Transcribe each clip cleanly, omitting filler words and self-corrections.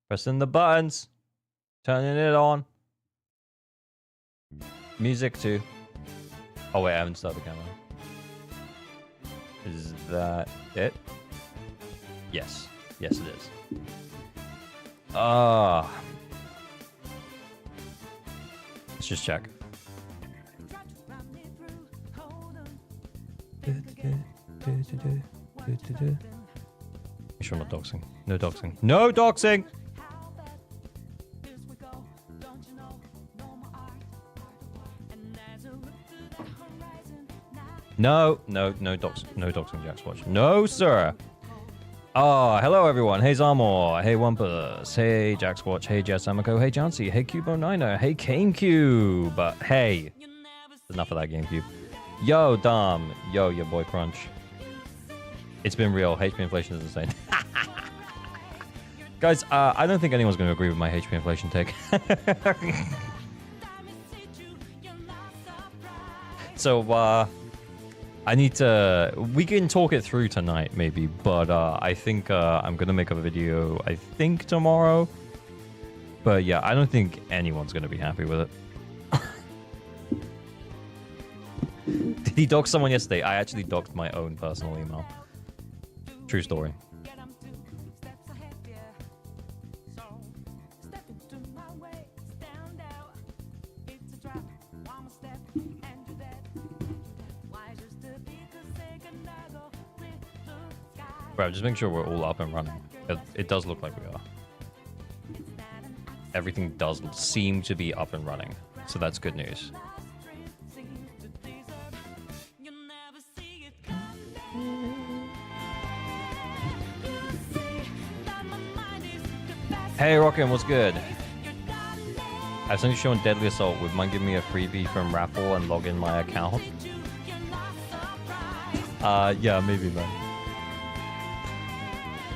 Pressing the buttons. Turning it on. Music too. Oh wait, I haven't started the camera. Is that it? Yes. Yes, it is. Let's just check. Make sure I'm not doxing. No doxing. No doxing! No doxing, Jack's Watch. No, sir. Hello everyone. Hey Zarmor. Hey Wumpus. Hey Jack's Watch. Hey Jess Amako. Hey Jancy. Hey Cubo9er. Hey GameCube. Hey. Enough of that GameCube. Yo, Dom. Yo, your boy Crunch. It's been real. HP inflation is insane. Guys, I don't think anyone's going to agree with my HP inflation take. So, I need to... We can talk it through tonight, maybe, but I think I'm going to make a video, I think, tomorrow. But yeah, I don't think anyone's going to be happy with it. Did he dox someone yesterday? I actually doxed my own personal email. True story. Bro, just make sure we're all up and running. It does look like we are. Everything does seem to be up and running, so that's good news. Hey, Rockin', what's good? I've sent you showing Deadly Assault. Would mind giving me a freebie from Raffle and log in my account? Yeah, maybe, man.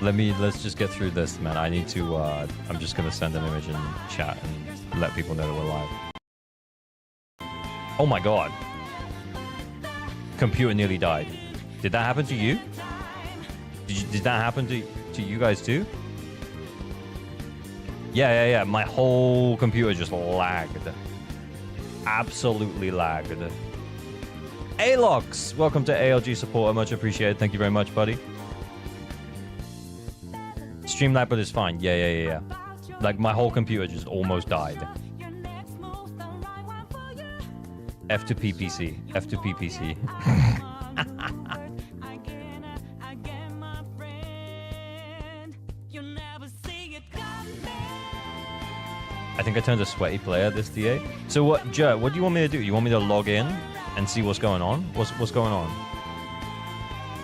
Let's just get through this, man. I need to, I'm just gonna send an image in chat and let people know that we're live. Oh my god. Computer nearly died. Did that happen to you? Did that happen to you guys too? Yeah. My whole computer just lagged. Absolutely lagged. Alox! Welcome to ALG support. Much appreciated. Thank you very much, buddy. Streamlabs is fine. Yeah. Like, my whole computer just almost died. F2P PC. F2P PC. I think I turned a sweaty player this DA. So what, Joe, what do you want me to do? You want me to log in and see what's going on? What's going on?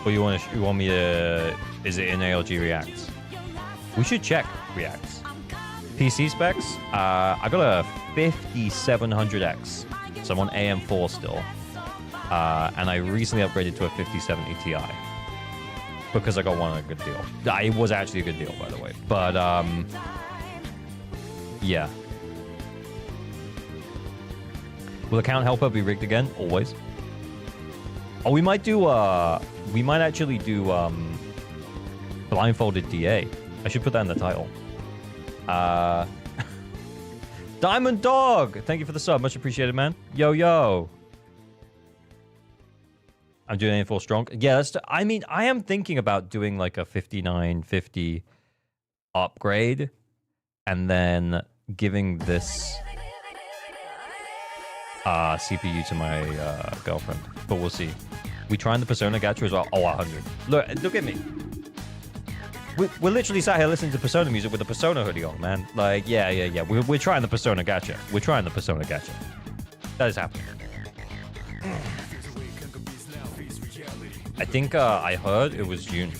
Or you want me to... Is it in ALG Reacts? We should check Reacts. PC specs? I got a 5700X. So I'm on AM4 still. And I recently upgraded to a 5070 Ti. Because I got one at a good deal. It was actually a good deal, by the way. But, yeah. Will account helper be rigged again? Always. Oh, we might do, we might actually do, blindfolded DA. I should put that in the title. Diamond Dog! Thank you for the sub. Much appreciated, man. Yo. I'm doing AM4 strong. Yeah, I mean, I am thinking about doing like a 5950 upgrade and then giving this CPU to my girlfriend. But we'll see. We trying the Persona Gacha as well. Oh, 100. Look at me. We're literally sat here listening to Persona music with a Persona hoodie on, man. Like, yeah. We're trying the Persona Gacha. We're trying the Persona Gacha. That is happening. I think I heard it was June.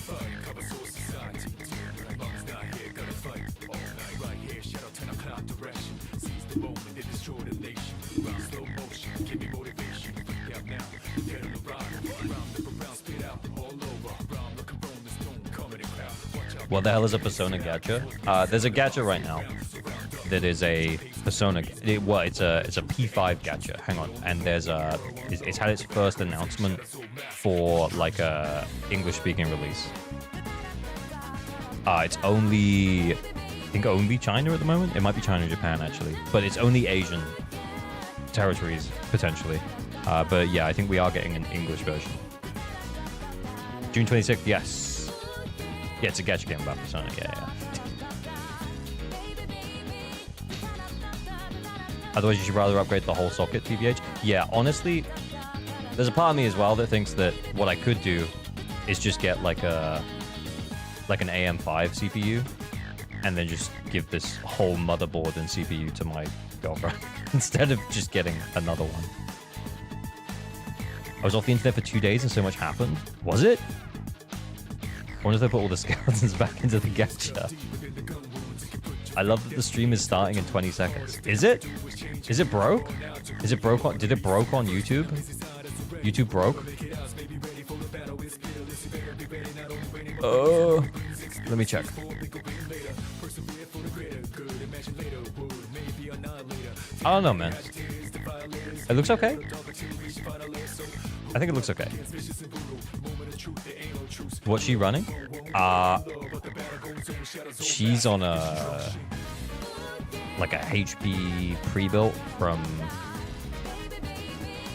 What the hell is a Persona Gacha? There's a Gacha right now that is a Persona. It's a P5 Gacha. Hang on, and it's had its first announcement for like a English-speaking release. It's only, I think only China at the moment. It might be China and Japan actually, but it's only Asian territories potentially. But yeah, I think we are getting an English version. June 26th, yes. Yeah, it's a gacha game about Persona. Yeah. Otherwise, you should rather upgrade the whole socket, TBH. Yeah, honestly, there's a part of me as well that thinks that what I could do is just get like an AM5 CPU and then just give this whole motherboard and CPU to my girlfriend instead of just getting another one. I was off the internet for 2 days and so much happened. Was it? I wonder if they put all the skeletons back into the gacha. I love that the stream is starting in 20 seconds. Is it? Is it broke? Is it broke on... Did it broke on YouTube? YouTube broke? Let me check. I don't know, man. It looks okay. I think it looks okay. What's she running? She's on a... like a HP pre-built from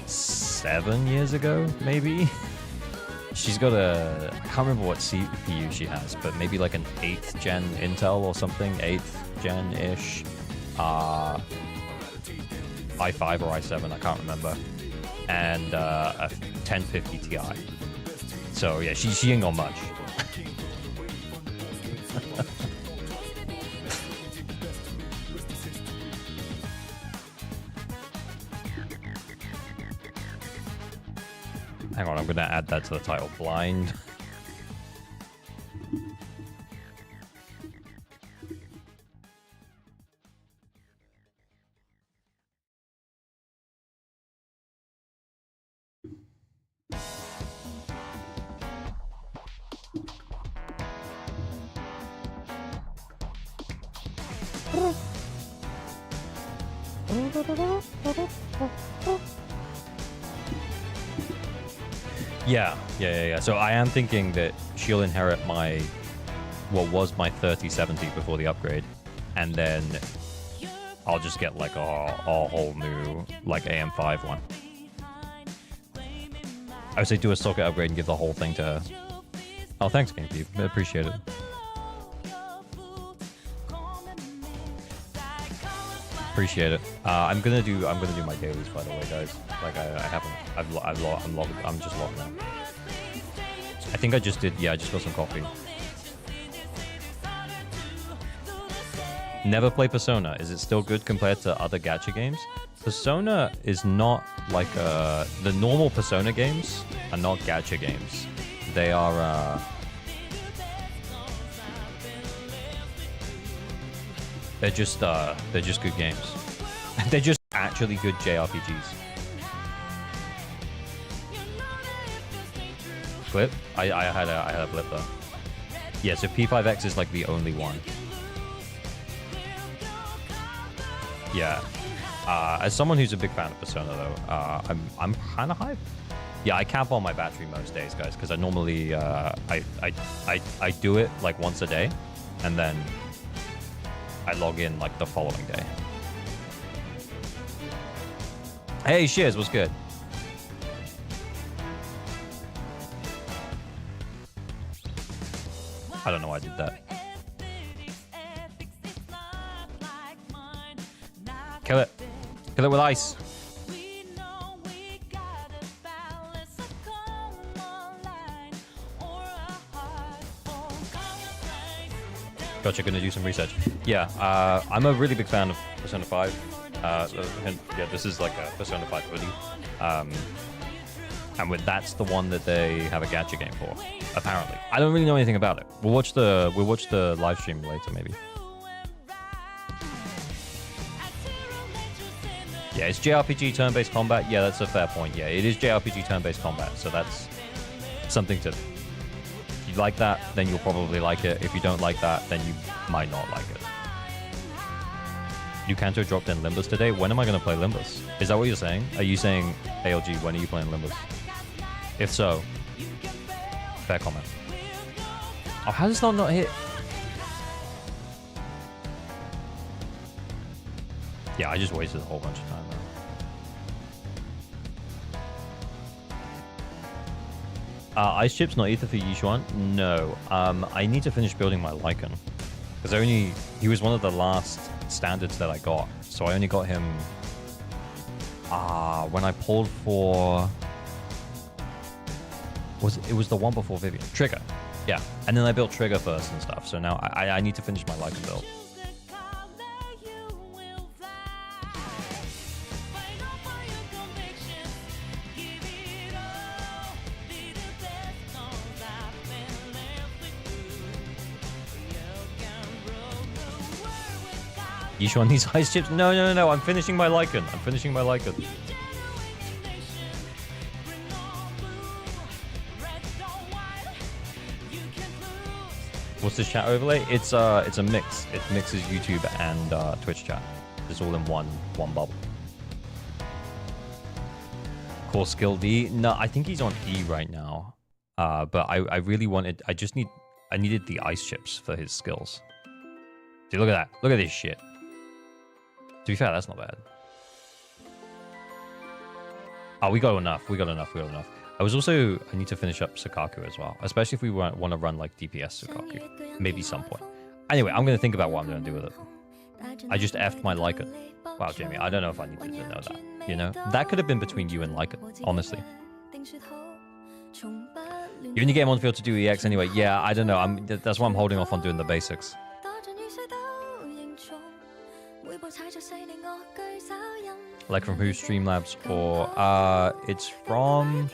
7 years ago, maybe? She's got a... I can't remember what CPU she has, but maybe like an 8th gen Intel or something. 8th gen-ish. i5 or i7, I can't remember. And a 1050 Ti. So yeah, she ain't got much. Hang on, I'm gonna add that to the title. Blind. Yeah. So I am thinking that she'll inherit my, what was my 3070 before the upgrade, and then I'll just get like a whole new like AM5 one. I would say do a socket upgrade and give the whole thing to her. Oh, thanks, GameCube. I appreciate it. Appreciate it. I'm gonna do my dailies, by the way, guys. Like I haven't. I'm just logged now. I think I just did. Yeah, I just got some coffee. Never play Persona. Is it still good compared to other gacha games? Persona is not like the normal Persona games are not gacha games. They are they're just good games. They're just actually good JRPGs. Blip? I had a blip though. Yeah, so P5X is like the only one. Yeah. As someone who's a big fan of Persona though, I'm kind of hyped. Yeah, I cap on my battery most days, guys, because I normally I do it like once a day, and then I log in like the following day. Hey, Shears, what's good? I don't know why I did that. Kill it. Kill it with ice. Gotcha, gonna do some research. Yeah, I'm a really big fan of Persona 5. Yeah, this is like a Persona 5 hoodie. And that's the one that they have a gacha game for, apparently. I don't really know anything about it. We'll watch the live stream later, maybe. Yeah, it's JRPG turn-based combat. Yeah, that's a fair point. Yeah, it is JRPG turn-based combat, so that's something to... If you like that, then you'll probably like it. If you don't like that, then you might not like it. New Kanto dropped in Limbus today. When am I going to play Limbus? Is that what you're saying? Are you saying, ALG, when are you playing Limbus? If so, fair comment. Oh, how does this not hit? Yeah, I just wasted a whole bunch of time there. Ice chips, not ether for Yishuan? No. I need to finish building my Lycan. Because he was one of the last standards that I got. So I only got him when I pulled for it was the one before Vivian. Trigger. Yeah. And then I built Trigger first and stuff. So now I need to finish my Lycan build. Yishuan needs ice chips? No. I'm finishing my Lycan. What's this chat overlay? It's a mix. It mixes YouTube and Twitch chat. It's all in one bubble. Core skill D? No, I think he's on E right now. But I really wanted. I needed the ice chips for his skills. Dude, look at that. Look at this shit. To be fair, that's not bad. Oh, we got enough. I need to finish up Sukaku as well. Especially if we want to run like DPS Sukaku. Maybe some point. Anyway, I'm going to think about what I'm going to do with it. I just effed my Lycan. Wow, Jamie, I don't know if I needed to know that. You know? That could have been between you and Lycan, honestly. You only get him on field to do EX anyway. Yeah, I don't know. That's why I'm holding off on doing the basics. Like from who? Streamlabs or it's from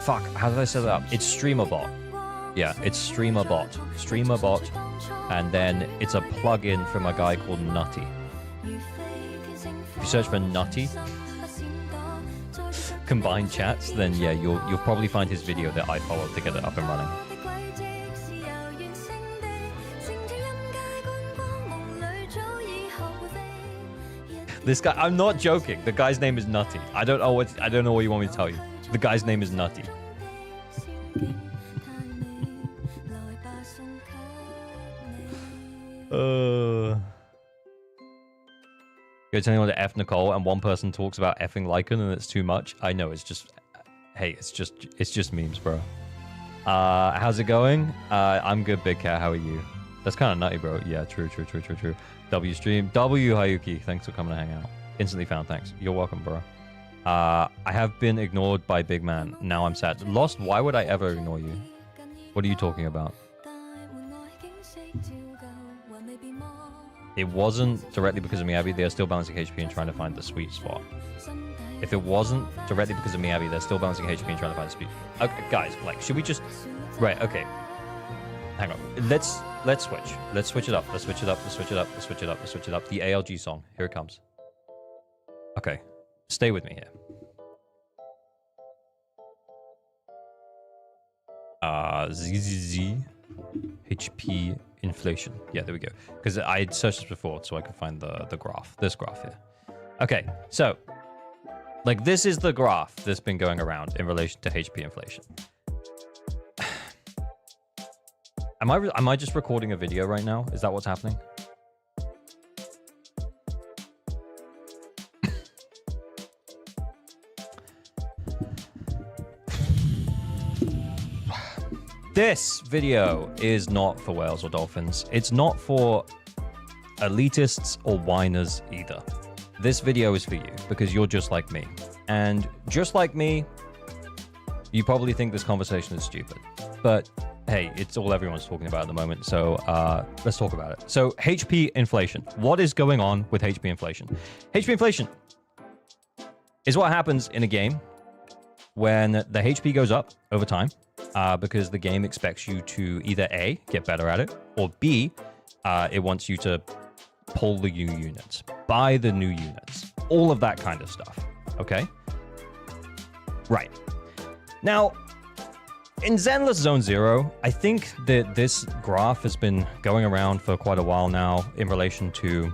fuck, how did I set it up? It's Streamerbot. Yeah, it's Streamerbot, and then it's a plugin from a guy called Nutty. If you search for Nutty combined chats, then yeah, you'll probably find his video that I followed to get it up and running. This guy, I'm not joking. The guy's name is Nutty. I don't know what you want me to tell you. The guy's name is Nutty. You're telling me to F Nicole and one person talks about effing Lycan and it's too much? I know, it's just memes, bro. How's it going? I'm good, Big Cat. How are you? That's kind of nutty, bro. Yeah, true. W stream. W Hayuki, thanks for coming to hang out. Instantly found, thanks. You're welcome, bro. I have been ignored by Big Man. Now I'm sad. Lost, why would I ever ignore you? What are you talking about? It wasn't directly because of Miyabi. They're still balancing HP and trying to find the sweet spot. If it wasn't directly because of Miyabi, they're still balancing HP and trying to find the sweet spot. Okay, guys, like, should we just... Right, okay. Hang on. Let's switch. Let's switch it up. The ALG song. Here it comes. Okay. Stay with me here. ZZZ HP inflation. Yeah, there we go. Because I had searched this before so I could find the graph. This graph here. Okay, so like this is the graph that's been going around in relation to HP inflation. Am I just recording a video right now? Is that what's happening? This video is not for whales or dolphins. It's not for elitists or whiners either. This video is for you because you're just like me. And just like me, you probably think this conversation is stupid. But hey, it's all everyone's talking about at the moment. So let's talk about it. So HP inflation. What is going on with HP inflation? HP inflation is what happens in a game when the HP goes up over time. Because the game expects you to either A, get better at it, or B, it wants you to pull the new units, buy the new units, all of that kind of stuff, okay? Right. Now, in Zenless Zone Zero, I think that this graph has been going around for quite a while now in relation to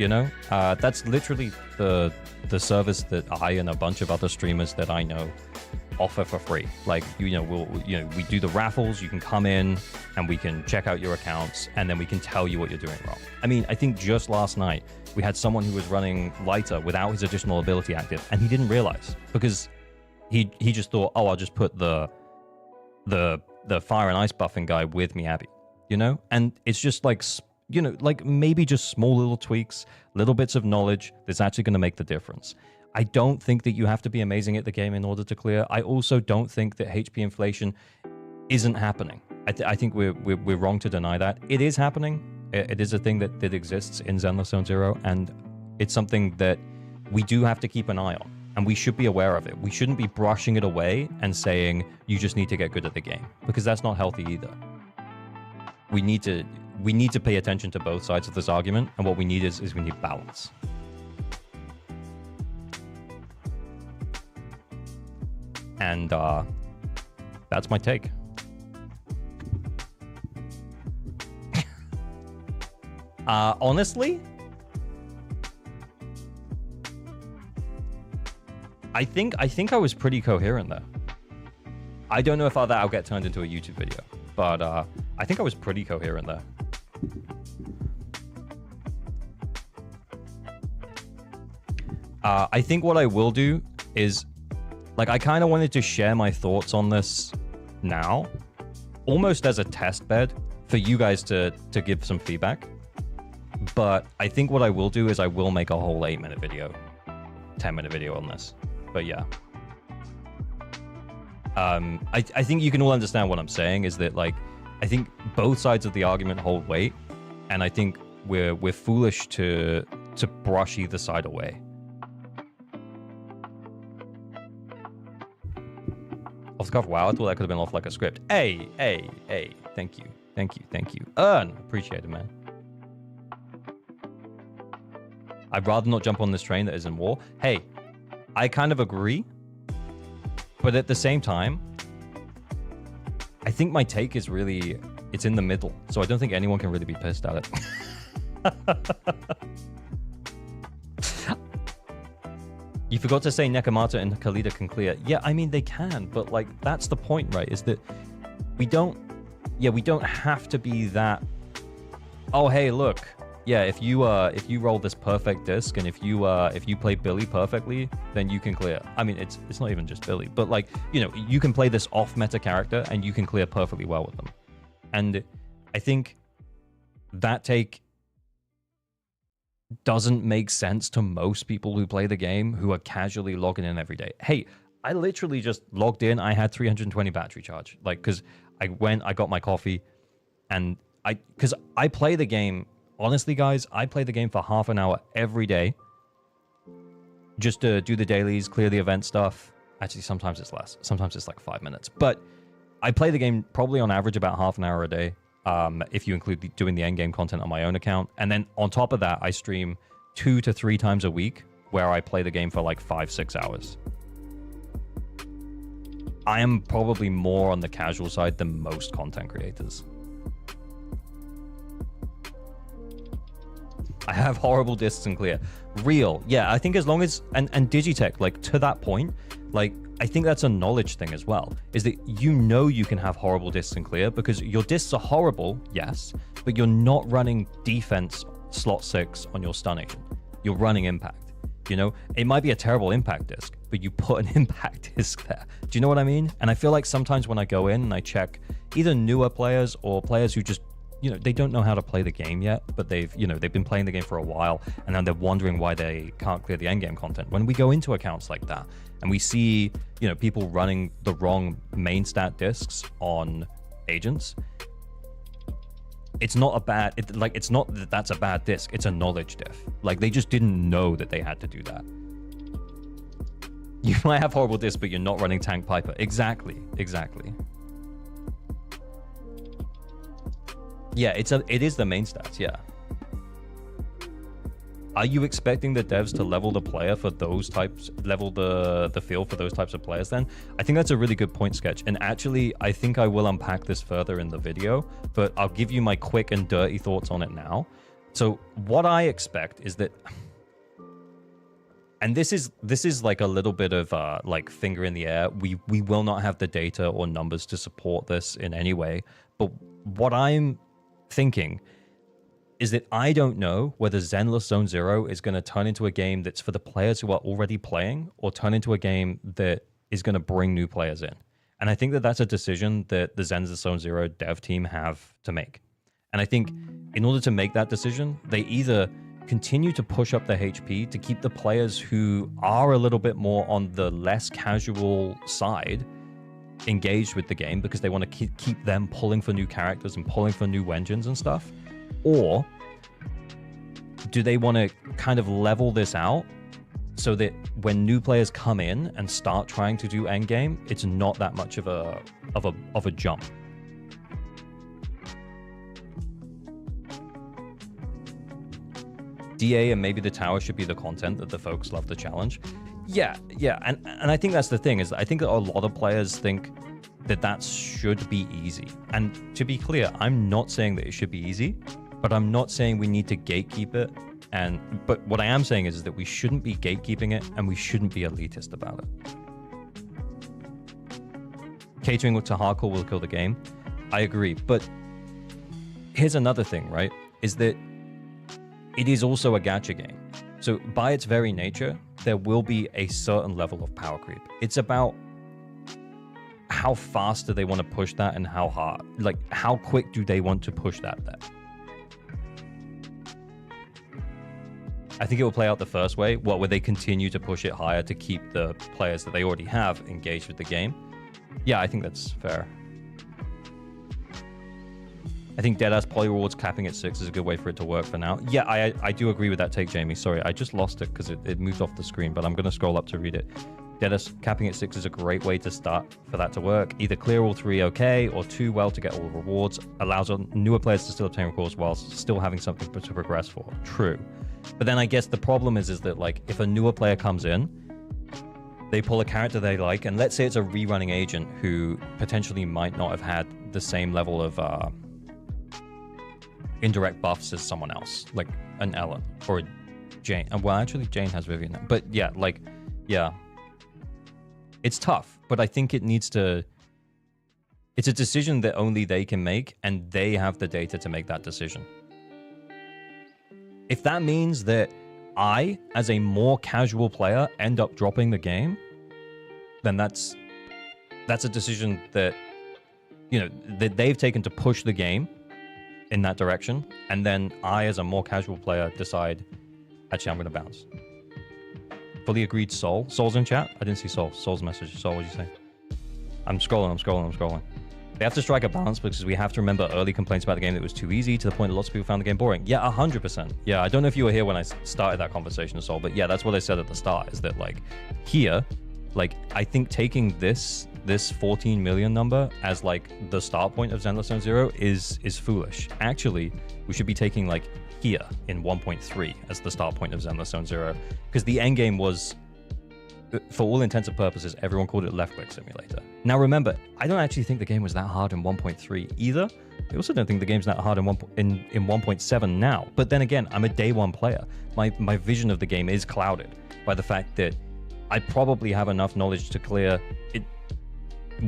You know, that's literally the service that I and a bunch of other streamers that I know offer for free. Like, we do the raffles. You can come in and we can check out your accounts, and then we can tell you what you're doing wrong. I mean, I think just last night we had someone who was running lighter without his additional ability active, and he didn't realize because he just thought, oh, I'll just put the fire and ice buffing guy with Miyabi, you know? And it's just like, you know, like maybe just small little tweaks, little bits of knowledge that's actually going to make the difference. I don't think that you have to be amazing at the game in order to clear. I also don't think that HP inflation isn't happening. I think we're wrong to deny that. It is happening. It is a thing that exists in Zenless Zone Zero, and it's something that we do have to keep an eye on, and we should be aware of it. We shouldn't be brushing it away and saying, you just need to get good at the game, because that's not healthy either. We need to pay attention to both sides of this argument, and what we need is we need balance. And that's my take. Honestly, I think I was pretty coherent there. I don't know if that'll get turned into a YouTube video, but I think I was pretty coherent there. I think what I will do is, like, I kind of wanted to share my thoughts on this now, almost as a test bed for you guys to give some feedback. But I think what I will do is I will make a whole 8-minute video, 10-minute video on this. But yeah. I think you can all understand what I'm saying is that, like, I think both sides of the argument hold weight, and I think we're foolish to brush either side away. Off the cuff, wow, I thought that could have been off like a script. Hey, thank you. Appreciate it, man. I'd rather not jump on this train that is in war. Hey, I kind of agree, but at the same time, I think my take is really, it's in the middle, so I don't think anyone can really be pissed at it. You forgot to say Nekomata and Khalida can clear. Yeah, I mean, they can, but, like, that's the point, right? Is that we don't have to be that, oh, hey, look, yeah, if you roll this perfect disc and if you play Billy perfectly, then you can clear. I mean, it's not even just Billy, but, like, you know, you can play this off meta character and you can clear perfectly well with them. And I think that take doesn't make sense to most people who play the game, who are casually logging in every day. Hey, I literally just logged in. I had 320 battery charge, like, because I got my coffee, and because I play the game. Honestly, guys, I play the game for half an hour every day just to do the dailies, clear the event stuff. Actually, sometimes it's less. Sometimes it's like 5 minutes. But I play the game probably on average about half an hour a day, if you include doing the endgame content on my own account. And then on top of that, I stream 2 to 3 times a week where I play the game for like 5-6 hours. I am probably more on the casual side than most content creators. I have horrible discs and clear. Real. Yeah, I think as long as... And Digitech, like, to that point, like, I think that's a knowledge thing as well, is that you know you can have horrible discs and clear because your discs are horrible, yes, but you're not running defense slot 6 on your stun agent. You're running impact, you know? It might be a terrible impact disc, but you put an impact disc there. Do you know what I mean? And I feel like sometimes when I go in and I check either newer players or players who just, you know, they don't know how to play the game yet, but they've been playing the game for a while, and then they're wondering why they can't clear the endgame content. When we go into accounts like that, and we see, you know, people running the wrong main stat discs on agents, it's not a bad, it's not that that's a bad disc, it's a knowledge diff. Like, they just didn't know that they had to do that. You might have horrible discs, but you're not running Tank Piper. Exactly. Yeah, it is the main stats, yeah. Are you expecting the devs to level the player for those types, level the field for those types of players then? I think that's a really good point, Sketch. And actually, I think I will unpack this further in the video, but I'll give you my quick and dirty thoughts on it now. So what I expect is that, and this is like a little bit of like finger in the air. We will not have the data or numbers to support this in any way. But what I'm thinking is that I don't know whether Zenless Zone Zero is going to turn into a game that's for the players who are already playing, or turn into a game that is going to bring new players in. And I think that that's a decision that the Zenless Zone Zero dev team have to make. And I think in order to make that decision, they either continue to push up the HP to keep the players who are a little bit more on the less casual side engaged with the game, because they want to keep them pulling for new characters and pulling for new engines and stuff. Or do they want to kind of level this out so that when new players come in and start trying to do endgame, it's not that much of a jump? DA and maybe the tower should be the content that the folks love to challenge. Yeah, and I think that's the thing, is I think that a lot of players think that that should be easy. And to be clear, I'm not saying that it should be easy, but I'm not saying we need to gatekeep it. But what I am saying is that we shouldn't be gatekeeping it, and we shouldn't be elitist about it. Catering to hardcore will kill the game. I agree, but here's another thing, right? Is that it is also a gacha game. So by its very nature, there will be a certain level of power creep. It's about how fast do they want to push that, and how hard, like how quick do they want to push that there. I think it will play out the first way, where they continue to push it higher to keep the players that they already have engaged with the game. Yeah, I think that's fair. I think Deadass Poly Rewards capping at 6 is a good way for it to work for now. Yeah, I do agree with that take, Jamie. Sorry, I just lost it because it moved off the screen, but I'm going to scroll up to read it. Deadass capping at 6 is a great way to start for that to work. Either clear all 3 okay, or 2 well to get all the rewards. Allows newer players to still obtain rewards while still having something to progress for. True. But then I guess the problem is that, like, if a newer player comes in, they pull a character they like, and let's say it's a rerunning agent who potentially might not have had the same level of indirect buffs as someone else, like an Ellen or a Jane. Well, actually, Jane has Vivian now. But yeah, like, yeah. It's tough, but I think it needs to... It's a decision that only they can make, and they have the data to make that decision. If that means that I, as a more casual player, end up dropping the game, then that's a decision that, you know, that they've taken to push the game in that direction, and then I, as a more casual player, decide, actually, I'm going to bounce. Fully agreed, Soul. Soul's in chat? I didn't see Soul. Soul's message. Soul, what'd you say? I'm scrolling. They have to strike a balance, because we have to remember early complaints about the game that it was too easy, to the point that lots of people found the game boring. Yeah, 100%. Yeah, I don't know if you were here when I started that conversation, Soul, but yeah, that's what I said at the start, is that, like, here, like, I think taking this 14 million number as, like, the start point of Zenless Zone Zero is foolish. Actually, we should be taking, like, here in 1.3 as the start point of Zenless Zone Zero, because the end game was, for all intents and purposes, everyone called it left click simulator. Now remember, I don't actually think the game was that hard in 1.3 either. I also don't think the game's that hard in 1.7 now. But then again, I'm a day one player. My vision of the game is clouded by the fact that I probably have enough knowledge to clear it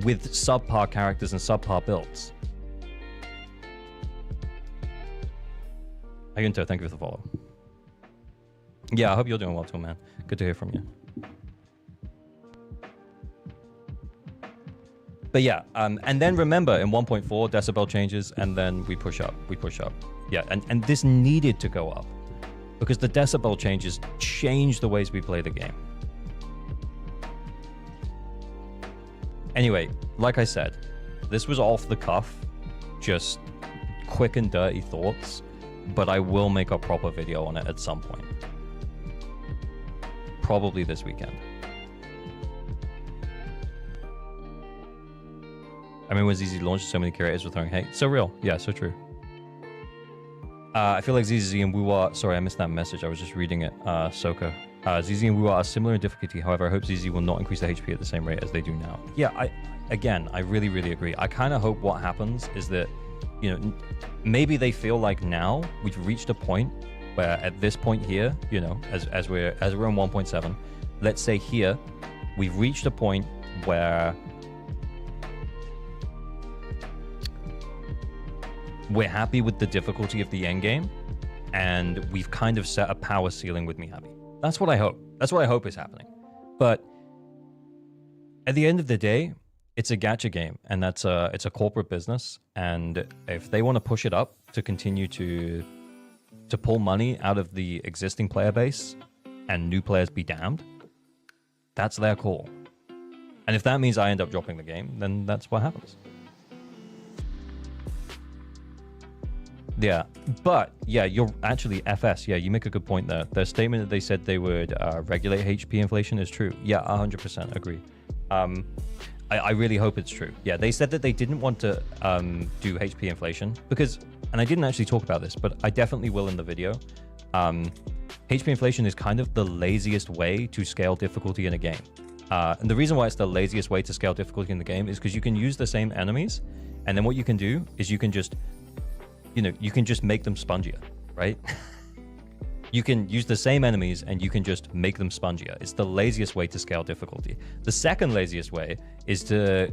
with subpar characters and subpar builds. Ayunto, thank you for the follow. Yeah, I hope you're doing well too, man. Good to hear from you. But yeah, and then remember, in 1.4, decibel changes, and then we push up. Yeah, and this needed to go up, because the decibel changes change the ways we play the game. Anyway, like I said, this was off the cuff, just quick and dirty thoughts, but I will make a proper video on it at some point. Probably this weekend. I mean, when ZZ launched, so many curators were throwing hate. So real. Yeah, so true. I feel like ZZ and Wuwa... Sorry, I missed that message. I was just reading it. Soka. ZZ and Wuwa are similar in difficulty. However, I hope ZZ will not increase the HP at the same rate as they do now. Yeah, I really, really agree. I kind of hope what happens is that you know, maybe they feel like now we've reached a point where at this point here, you know, as we're in 1.7, let's say here, we've reached a point where we're happy with the difficulty of the end game, and we've kind of set a power ceiling with Miyabi. That's what I hope. That's what I hope is happening. But at the end of the day, it's a gacha game, and it's a corporate business. And if they want to push it up to continue to pull money out of the existing player base and new players be damned, that's their call. And if that means I end up dropping the game, then that's what happens. Yeah, but yeah, you're actually FS. Yeah, you make a good point there. The statement that they said they would regulate HP inflation is true. Yeah, 100% agree. I really hope it's true. Yeah, they said that they didn't want to do HP inflation because, and I didn't actually talk about this, but I definitely will in the video. HP inflation is kind of the laziest way to scale difficulty in a game. And the reason why it's the laziest way to scale difficulty in the game is because you can use the same enemies, and then what you can do is you can just, you know, you can just make them spongier, right? You can use the same enemies and you can just make them spongier. It's the laziest way to scale difficulty. The second laziest way is to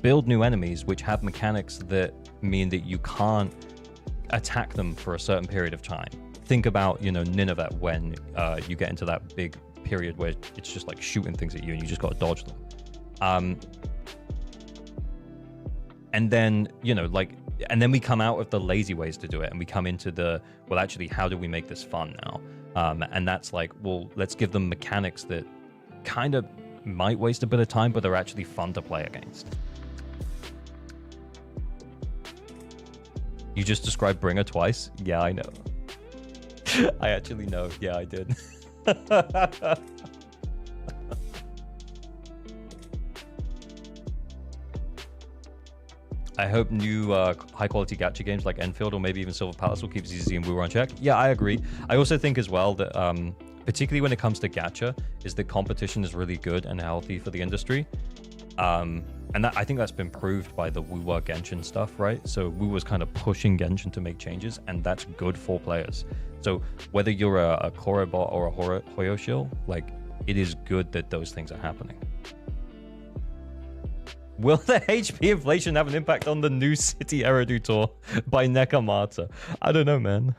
build new enemies which have mechanics that mean that you can't attack them for a certain period of time. Think about, you know, Nineveh, when you get into that big period where it's just like shooting things at you and you just got to dodge them. And then, you know, like, and then we come out of the lazy ways to do it and we come into the, well, actually, how do we make this fun now? And that's like, well, let's give them mechanics that kind of might waste a bit of time, but they're actually fun to play against. You just described Bringer twice? Yeah, I know. I actually know. Yeah, I did. I hope new high-quality gacha games like Enfield or maybe even Silver Palace will keep ZZZ and Wu on check. Yeah, I agree. I also think as well that, particularly when it comes to gacha, is that competition is really good and healthy for the industry. And that, I think that's been proved by the Wu Genshin stuff, right? So Wu was kind of pushing Genshin to make changes, and that's good for players. So whether you're a Korobot or a Hoyoshil, like, it is good that those things are happening. Will the HP inflation have an impact on the new City Eridu tour by Nekamata? I don't know, man.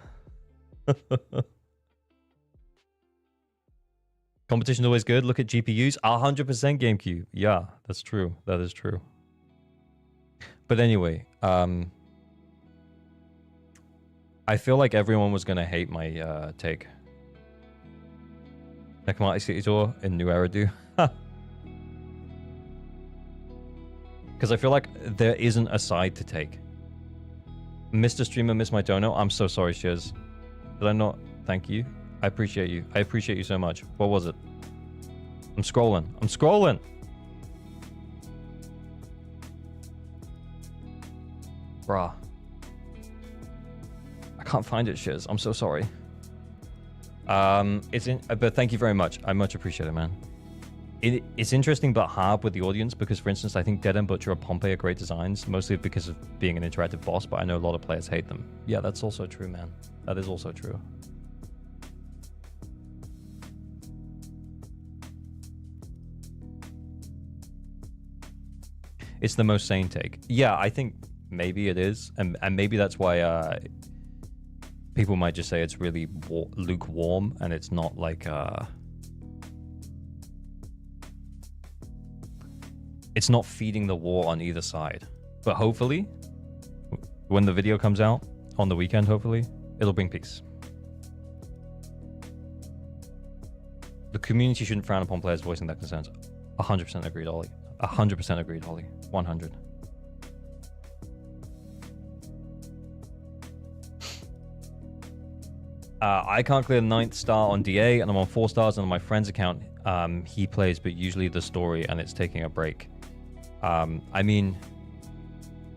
Competition always good. Look at GPUs. 100% GameCube. Yeah, that's true. That is true. But anyway, I feel like everyone was going to hate my take. Nekamata City tour in New Eridu. Because I feel like there isn't a side to take. Mr. Streamer missed my dono. I'm so sorry, Shiz. Did I not? Thank you. I appreciate you. I appreciate you so much. What was it? I'm scrolling. I'm scrolling. Bruh. I can't find it, Shiz. I'm so sorry. It's in, but thank you very much. I much appreciate it, man. It's interesting but hard with the audience because, for instance, I think Dead End Butcher or Pompeii are great designs, mostly because of being an interactive boss, but I know a lot of players hate them. Yeah, that's also true, man. That is also true. It's the most sane take. Yeah, I think maybe it is, and maybe that's why people might just say it's really lukewarm, and it's not like... it's not feeding the war on either side. But hopefully, when the video comes out on the weekend, hopefully, it'll bring peace. The community shouldn't frown upon players voicing their concerns. 100% agreed, Ollie. 100% agreed, Ollie. 100. I can't clear the 9th star on DA, and I'm on 4 stars, and on my friend's account, he plays, but usually the story, and it's taking a break. I mean,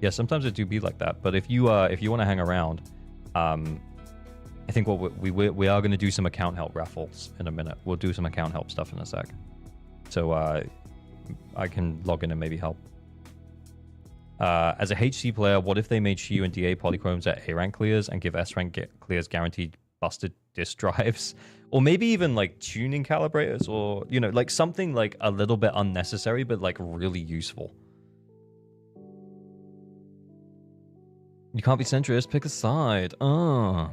yeah, sometimes it do be like that. But if you want to hang around, I think what we are going to do some account help raffles in a minute. We'll do some account help stuff in a sec. So I can log in and maybe help. As a HC player, what if they made Shiyu and DA polychromes at A rank clears and give S rank clears guaranteed busted disk drives? Or maybe even like tuning calibrators, or, you know, like something like a little bit unnecessary, but like really useful. You can't be centrist, pick a side. No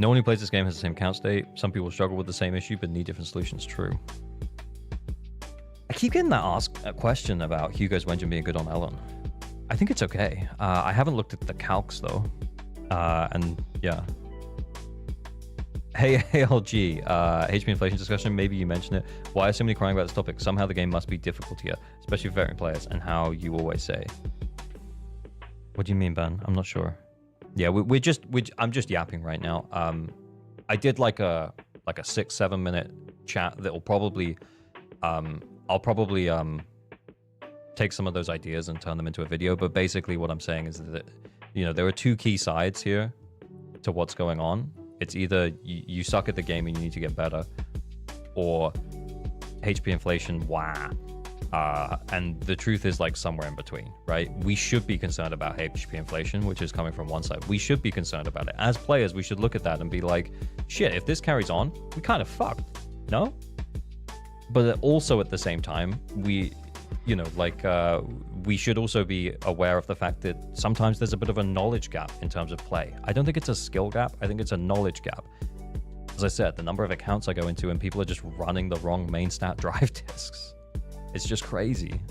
one who plays this game has the same count state. Some people struggle with the same issue, but need different solutions. True. I keep getting that question about Hugo's Wengen being good on Ellen. I think it's okay. I haven't looked at the calcs though. And yeah. Hey, ALG, HP inflation discussion, maybe you mentioned it. Why are so many crying about this topic? Somehow the game must be difficult here, especially for veteran players, and how you always say. What do you mean, Ben? I'm not sure. Yeah, I'm just yapping right now. I did like a 6-7 minute chat that will probably, I'll probably take some of those ideas and turn them into a video. But basically what I'm saying is that, you know, there are two key sides here to what's going on. It's either you suck at the game and you need to get better, or HP inflation, wah. And the truth is like somewhere in between, right? We should be concerned about HP inflation, which is coming from one side. We should be concerned about it. As players, we should look at that and be like, shit, if this carries on, we kind of fucked, no? But also at the same time, we, you know, like, we should also be aware of the fact that sometimes there's a bit of a knowledge gap in terms of play. I don't think it's a skill gap. I think it's a knowledge gap. As I said, the number of accounts I go into and people are just running the wrong main stat drive disks. It's just crazy.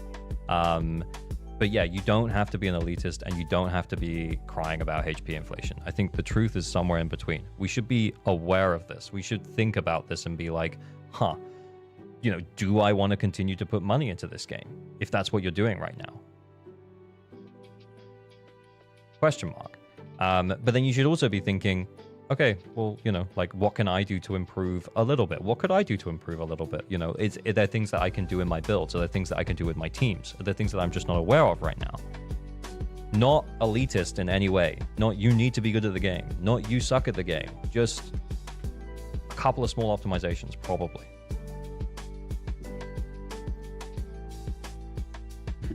But yeah, you don't have to be an elitist and you don't have to be crying about HP inflation. I think the truth is somewhere in between. We should be aware of this. We should think about this and be like, huh, you know, do I want to continue to put money into this game? If that's what you're doing right now. Question mark. But then you should also be thinking, okay, well, you know, like, what can I do to improve a little bit? What could I do to improve a little bit? You know, are there things that I can do in my builds? Are there things that I can do with my teams? Are there things that I'm just not aware of right now? Not elitist in any way. Not you need to be good at the game. Not you suck at the game. Just a couple of small optimizations, probably.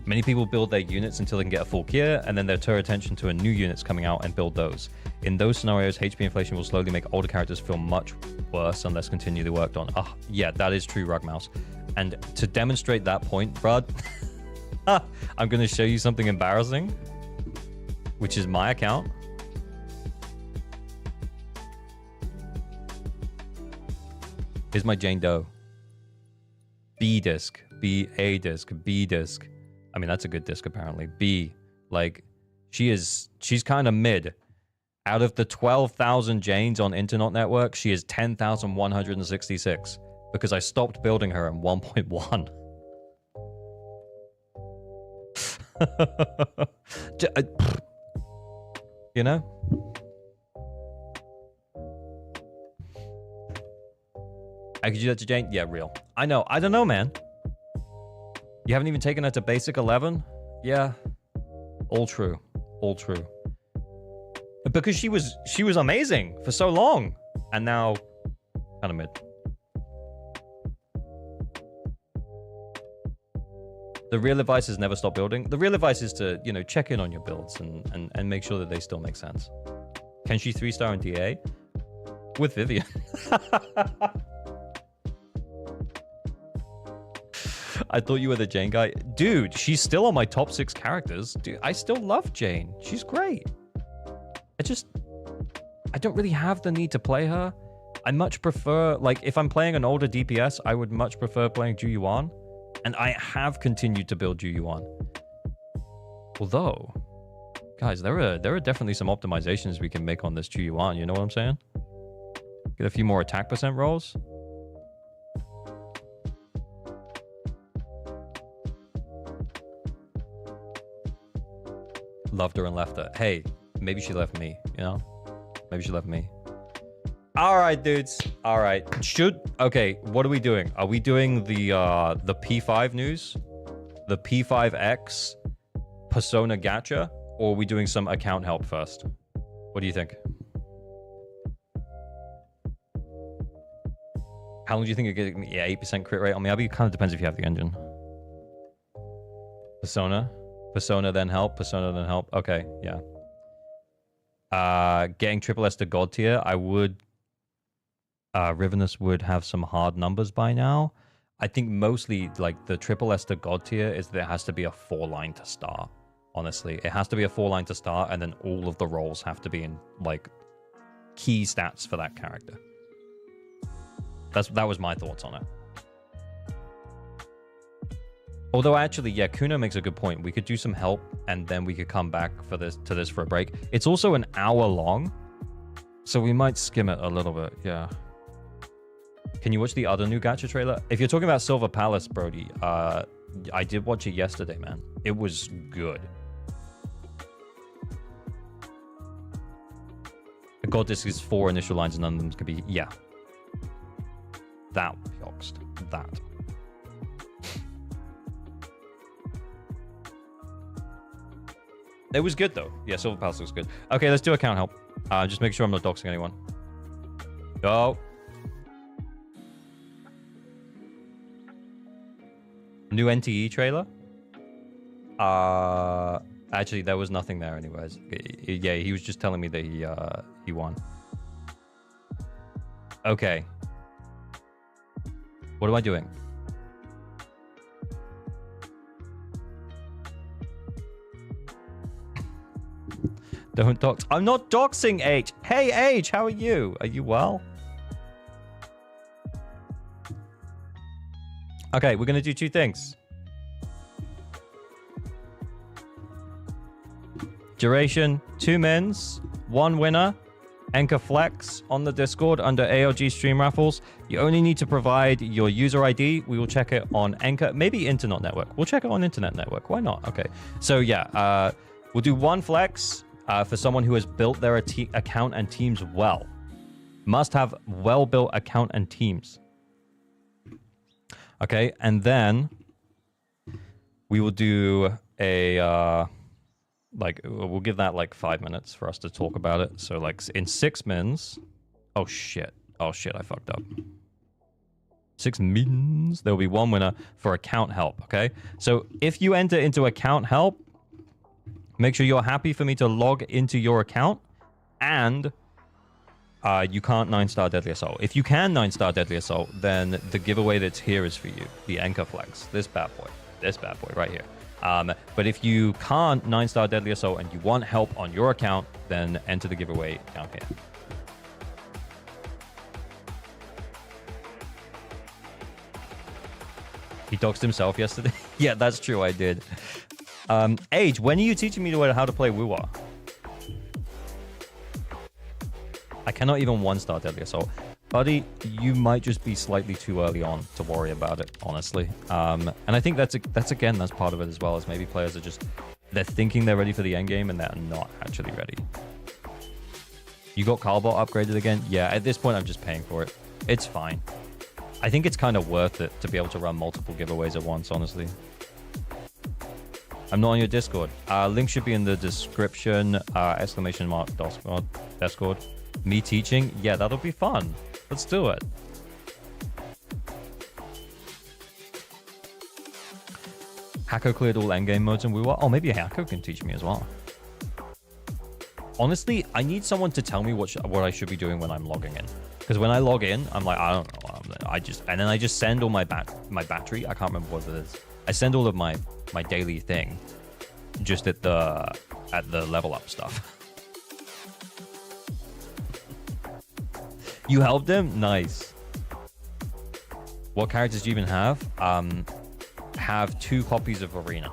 Many people build their units until they can get a full gear, and then they turn attention to a new units coming out and build those. In those scenarios, HP inflation will slowly make older characters feel much worse unless continually worked on. Yeah, that is true, Rugmouse. And to demonstrate that point, Brad, I'm going to show you something embarrassing, which is my account. Here's my Jane Doe. B disc, B A disc, B disc. I mean, that's a good disc, apparently. B, like, she's kind of mid. Out of the 12,000 Janes on Internet Network, she is 10,166 because I stopped building her in 1.1. You know? I could do that to Jane? Yeah, real. I know. I don't know, man. You haven't even taken her to basic 11? Yeah. All true. All true. Because she was amazing for so long. And now, kind of mid. The real advice is never stop building. The real advice is to, you know, check in on your builds and make sure that they still make sense. Can she 3-star in DA? With Vivian. I thought you were the Jane guy. Dude, she's still on my top 6 characters. Dude, I still love Jane. She's great. I don't really have the need to play her. I much prefer, like, if I'm playing an older DPS, I would much prefer playing Ju Yuan. And I have continued to build Ju Yuan. Although, guys, there are definitely some optimizations we can make on this Ju Yuan. You know what I'm saying? Get a few more attack percent rolls. Loved her and left her. Hey, maybe she left me, you know? Maybe she left me. All right, dudes. All right. Okay, what are we doing? Are we doing the P5 news? The P5X Persona Gacha? Or are we doing some account help first? What do you think? How long do you think you're getting? Yeah, 8% crit rate on me. It kind of depends if you have the engine. Persona. Persona, then help. Persona, then help. Okay, yeah. Getting triple S to God tier, I would... Rivenus would have some hard numbers by now. I think mostly, like, the triple S to God tier is that it has to be a 4-line to start. Honestly, it has to be a 4-line to start, and then all of the roles have to be in, like, key stats for that character. That was my thoughts on it. Although, actually, yeah, Kuno makes a good point. We could do some help, and then we could come back to this for a break. It's also an hour long, so we might skim it a little bit, yeah. Can you watch the other new gacha trailer? If you're talking about Silver Palace, Brody, I did watch it yesterday, man. It was good. The God Disc is 4 initial lines, and none of them could be... Yeah. That, Pyoxed. That. It was good, though. Yeah, Silver Palace looks good. Okay, let's do account help. Just make sure I'm not doxing anyone. Go. New NTE trailer? Actually, there was nothing there anyways. Yeah, he was just telling me that he won. Okay. What am I doing? Don't dox. I'm not doxing, H. Hey, H, how are you? Are you well? Okay, we're going to do 2 things. Duration, 2 mins, 1 winner. Enka Flex on the Discord under ALG Stream Raffles. You only need to provide your user ID. We will check it on Enka, maybe Internet Network. We'll check it on Internet Network. Why not? Okay. So yeah, we'll do 1 flex for someone who has built their account and teams well. Must have well-built account and teams. Okay, and then we will do a... like, we'll give that like 5 minutes for us to talk about it. So like in 6 mins... Oh shit, I fucked up. 6 mins, there will be 1 winner for account help, okay? So if you enter into account help, make sure you're happy for me to log into your account, and you can't 9-star Deadly Assault. If you can 9-star Deadly Assault, then the giveaway that's here is for you. The Enka Flex, this bad boy right here. But if you can't 9-star Deadly Assault and you want help on your account, then enter the giveaway down here. He doxed himself yesterday. Yeah, that's true, I did. Age, when are you teaching me how to play Wuwa? I cannot even 1-star Deadly Assault. Buddy, you might just be slightly too early on to worry about it, honestly. And I think that's part of it as well, as maybe players are just... They're thinking they're ready for the endgame, and they're not actually ready. You got Carbot upgraded again? Yeah, at this point, I'm just paying for it. It's fine. I think it's kind of worth it to be able to run multiple giveaways at once, honestly. I'm not on your Discord. Link should be in the description. Exclamation mark Discord. Me teaching? Yeah, that'll be fun. Let's do it. Hako cleared all endgame modes in WoW. Oh, maybe Hako can teach me as well. Honestly, I need someone to tell me what I should be doing when I'm logging in. Because when I log in, I'm like, I don't know. And then I just send all my battery. I can't remember what it is. I send all of my daily thing just at the level up stuff. You helped him? Nice. What characters do you even have? Have 2 copies of Arena.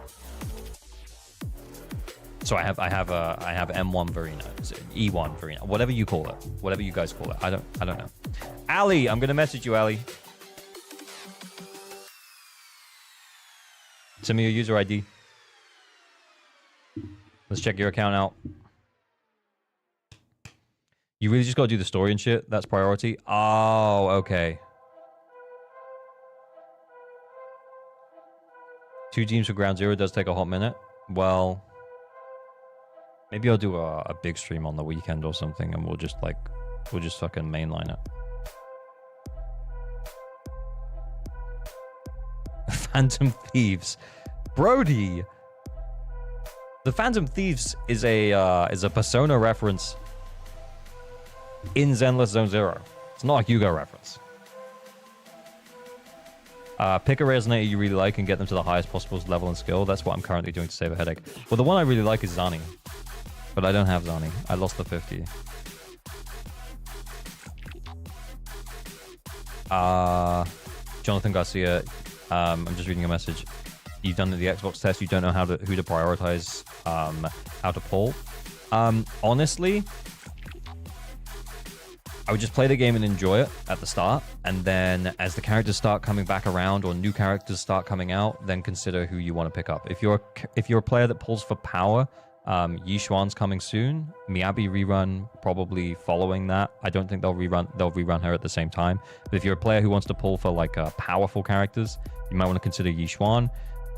So I have M1 Verena, E1 Verena, whatever you call it, whatever you guys call it. I don't know. Ali, I'm gonna message you, Ali. Send me your user ID. Let's check your account out. You really just gotta do the story and shit. That's priority. Oh, okay. 2 teams for Ground Zero does take a hot minute. Well, maybe I'll do a big stream on the weekend or something, and we'll just fucking mainline it. Phantom Thieves. Brody. The Phantom Thieves is a Persona reference in Zenless Zone Zero. It's not a Hugo reference. Pick a resonator you really like and get them to the highest possible level and skill. That's what I'm currently doing to save a headache. Well, the one I really like is Zani. But I don't have Zani. I lost the 50. Jonathan Garcia, I'm just reading a message. You've done the Xbox test. You don't know who to prioritize, how to pull. Honestly, I would just play the game and enjoy it at the start, and then as the characters start coming back around or new characters start coming out, then consider who you want to pick up. If you're a player that pulls for power, Yi Xuan's coming soon. Miyabi rerun probably following that. I don't think they'll rerun her at the same time. But if you're a player who wants to pull for like powerful characters, you might want to consider Yi Xuan.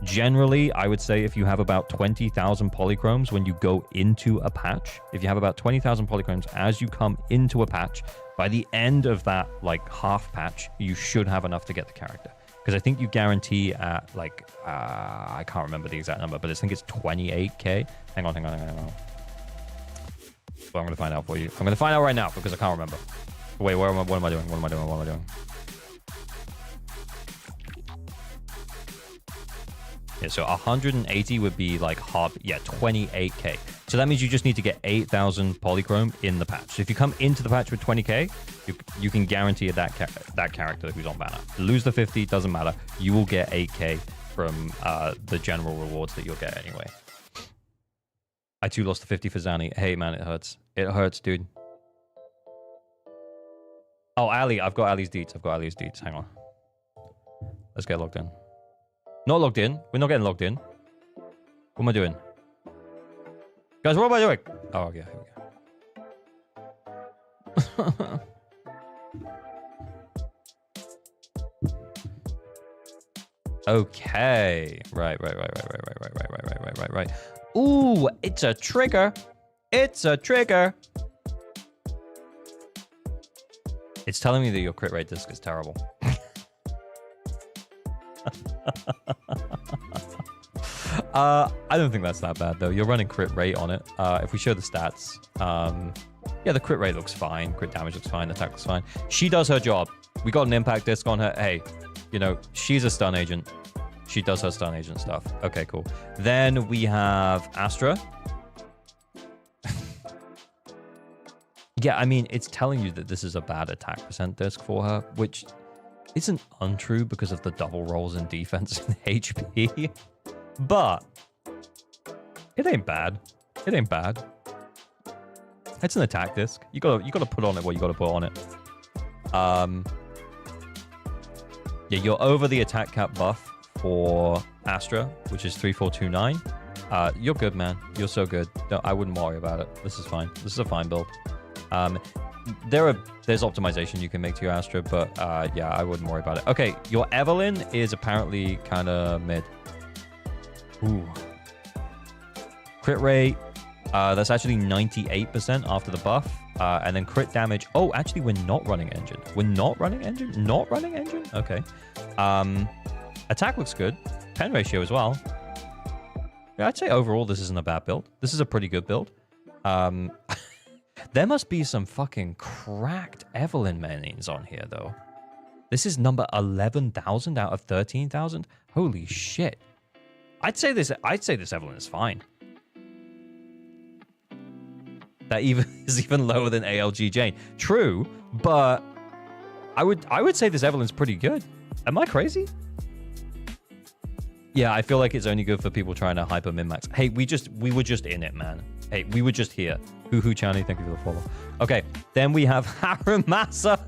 Generally, I would say if you have about 20,000 polychromes when you go into a patch, if you have about 20,000 polychromes as you come into a patch, by the end of that like half patch, you should have enough to get the character. Because I think you guarantee at like, I can't remember the exact number, but I think it's 28k. Hang on. Well, I'm going to find out for you. I'm going to find out right now because I can't remember. Wait, what am I doing? What am I doing? Yeah, so 180 would be like hard. Yeah, 28k. So that means you just need to get 8,000 polychrome in the patch. So if you come into the patch with 20k, you can guarantee that character who's on banner. Lose the 50, doesn't matter. You will get 8k from the general rewards that you'll get anyway. I too lost the 50 for Zani. Hey man, it hurts. It hurts, dude. Oh, Ali. I've got Ali's deets. Hang on. Let's get logged in. Not logged in. We're not getting logged in. What am I doing? Guys, what am I doing? Oh, yeah, here we go. Okay. Right. Ooh, it's a trigger. It's telling me that your crit rate disc is terrible. I don't think that's that bad though. You're running crit rate on it. If we show the stats, yeah, the crit rate looks fine. Crit damage looks fine. Attack looks fine. She does her job. We got an impact disc on her. Hey, you know, she's a stun agent. She does her stun agent stuff. Okay, cool. Then we have Astra. Yeah, I mean, it's telling you that this is a bad attack percent disc for her, which isn't untrue because of the double rolls in defense and HP. But it ain't bad. It's an attack disc. You gotta put on it what you gotta put on it. Yeah, you're over the attack cap buff for Astra, which is 3429. You're good, man. You're so good. I wouldn't worry about it. This is fine. This is a fine build. There's optimization you can make to your Astra, but yeah, I wouldn't worry about it. Okay, your Evelyn is apparently kind of mid. Ooh. Crit rate, that's actually 98% after the buff. And then crit damage. Oh, actually, we're not running engine. Not running engine? Okay. Attack looks good. Pen ratio as well. Yeah, I'd say overall, this isn't a bad build. This is a pretty good build. There must be some fucking cracked Evelyn mains on here, though. This is number 11,000 out of 13,000. Holy shit. I'd say this Evelyn is fine. That is even lower than ALG Jane. True, but I would say this Evelyn's pretty good. Am I crazy? Yeah, I feel like it's only good for people trying to hyper min-max. Hey, we were just in it, man. Hey, we were just here. Hoo-hoo Chani, thank you for the follow. Okay, then we have Harumasa.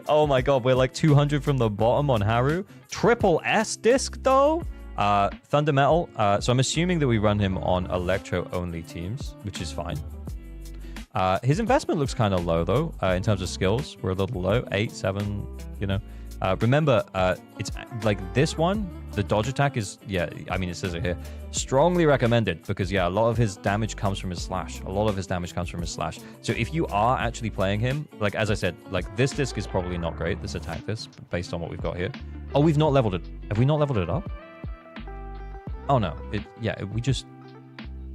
Oh my god, we're like 200 from the bottom on Haru. Triple S disc, though? Thunder Metal. So I'm assuming that we run him on Electro-only teams, which is fine. His investment looks kind of low, though, in terms of skills. We're a little low. 8, 7, you know. Remember, it's like this one, the dodge attack is, yeah, I mean, it says it here. Strongly recommended because, yeah, a lot of his damage comes from his slash. So if you are actually playing him, like, as I said, like, this disc is probably not great, this attack disc, based on what we've got here. Oh, we've not leveled it. Have we not leveled it up? Oh no. We just.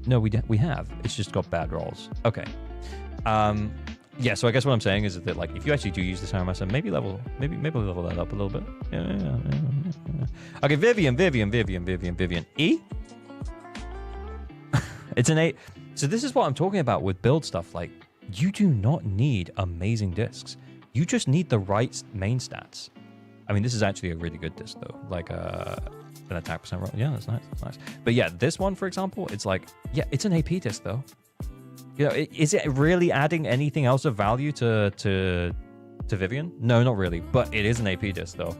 No, we have. It's just got bad rolls. Okay. Yeah. So I guess what I'm saying is that like if you actually do use the Samurai Master, maybe level that up a little bit. Yeah. Okay, Vivian. E. It's an 8. So this is what I'm talking about with build stuff. Like, you do not need amazing discs. You just need the right main stats. I mean, this is actually a really good disc though. Like an attack percent roll. Yeah, that's nice. That's nice. But yeah, this one, for example, it's like, yeah, it's an AP disc though. You know, is it really adding anything else of value to Vivian? No, not really. But it is an AP disc though.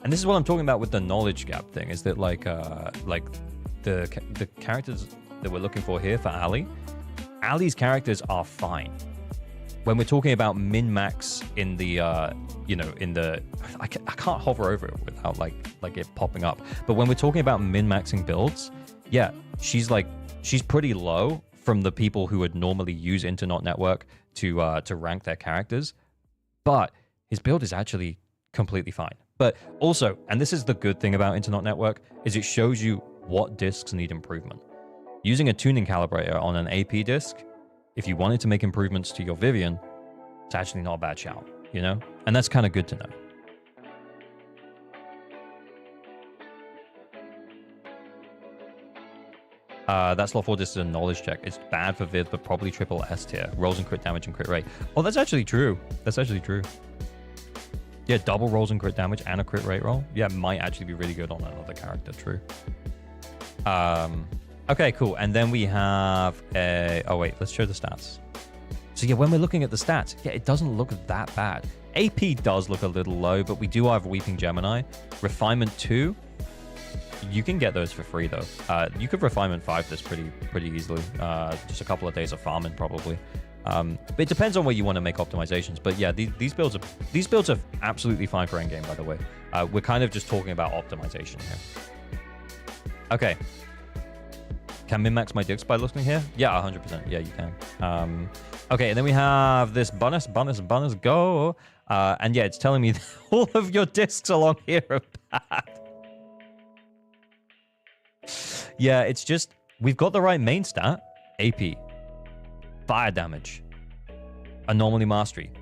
And this is what I'm talking about with the knowledge gap thing, is that like the characters that we're looking for here for Ali, Ali's characters are fine. When we're talking about min-max in the, I can't hover over it without like it popping up. But when we're talking about min-maxing builds, yeah, she's pretty low from the people who would normally use Internet Network to rank their characters. But his build is actually completely fine. But also, and this is the good thing about Internet Network, is it shows you what discs need improvement. Using a tuning calibrator on an AP disc, if you wanted to make improvements to your Vivian, it's actually not a bad shout, you know? And that's kind of good to know. That slot 4 disc is a knowledge check. It's bad for Viv, but probably triple S tier. Rolls and crit damage and crit rate. Oh, that's actually true. That's actually true. Yeah, double rolls and crit damage and a crit rate roll. Yeah, might actually be really good on another character. True. Okay, cool. And then we have a... Oh, wait. Let's show the stats. So, yeah, when we're looking at the stats, yeah, it doesn't look that bad. AP does look a little low, but we do have Weeping Gemini. Refinement 2. You can get those for free, though. You could Refinement 5 this pretty easily. Just a couple of days of farming, probably. But it depends on where you want to make optimizations. But yeah, these builds are absolutely fine for endgame, by the way. We're kind of just talking about optimization here. Okay. Can min-max my discs by looking here? Yeah, 100%. Yeah, you can. Okay, and then we have this bonus, go. And yeah, it's telling me that all of your discs along here are bad. Yeah, it's just, we've got the right main stat, AP. Fire damage, anomaly mastery.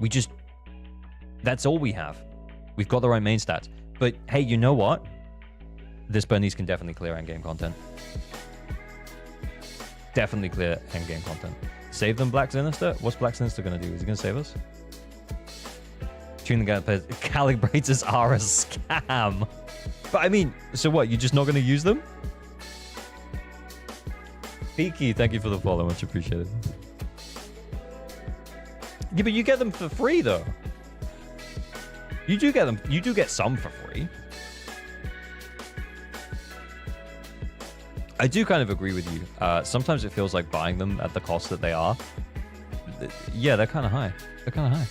That's all we have. We've got the right main stats. But hey, you know what? This Bernice can definitely clear endgame content. Definitely clear endgame content. Save them, Black Sinister? What's Black Sinister going to do? Is he going to save us? Tuning calibrators are a scam. But I mean, so what? You're just not going to use them? Peaky, thank you for the follow. Much appreciated. Yeah, but you get them for free, though. You do get them. You do get some for free. I do kind of agree with you. Sometimes it feels like buying them at the cost that they are. Yeah, they're kind of high. They're kind of high.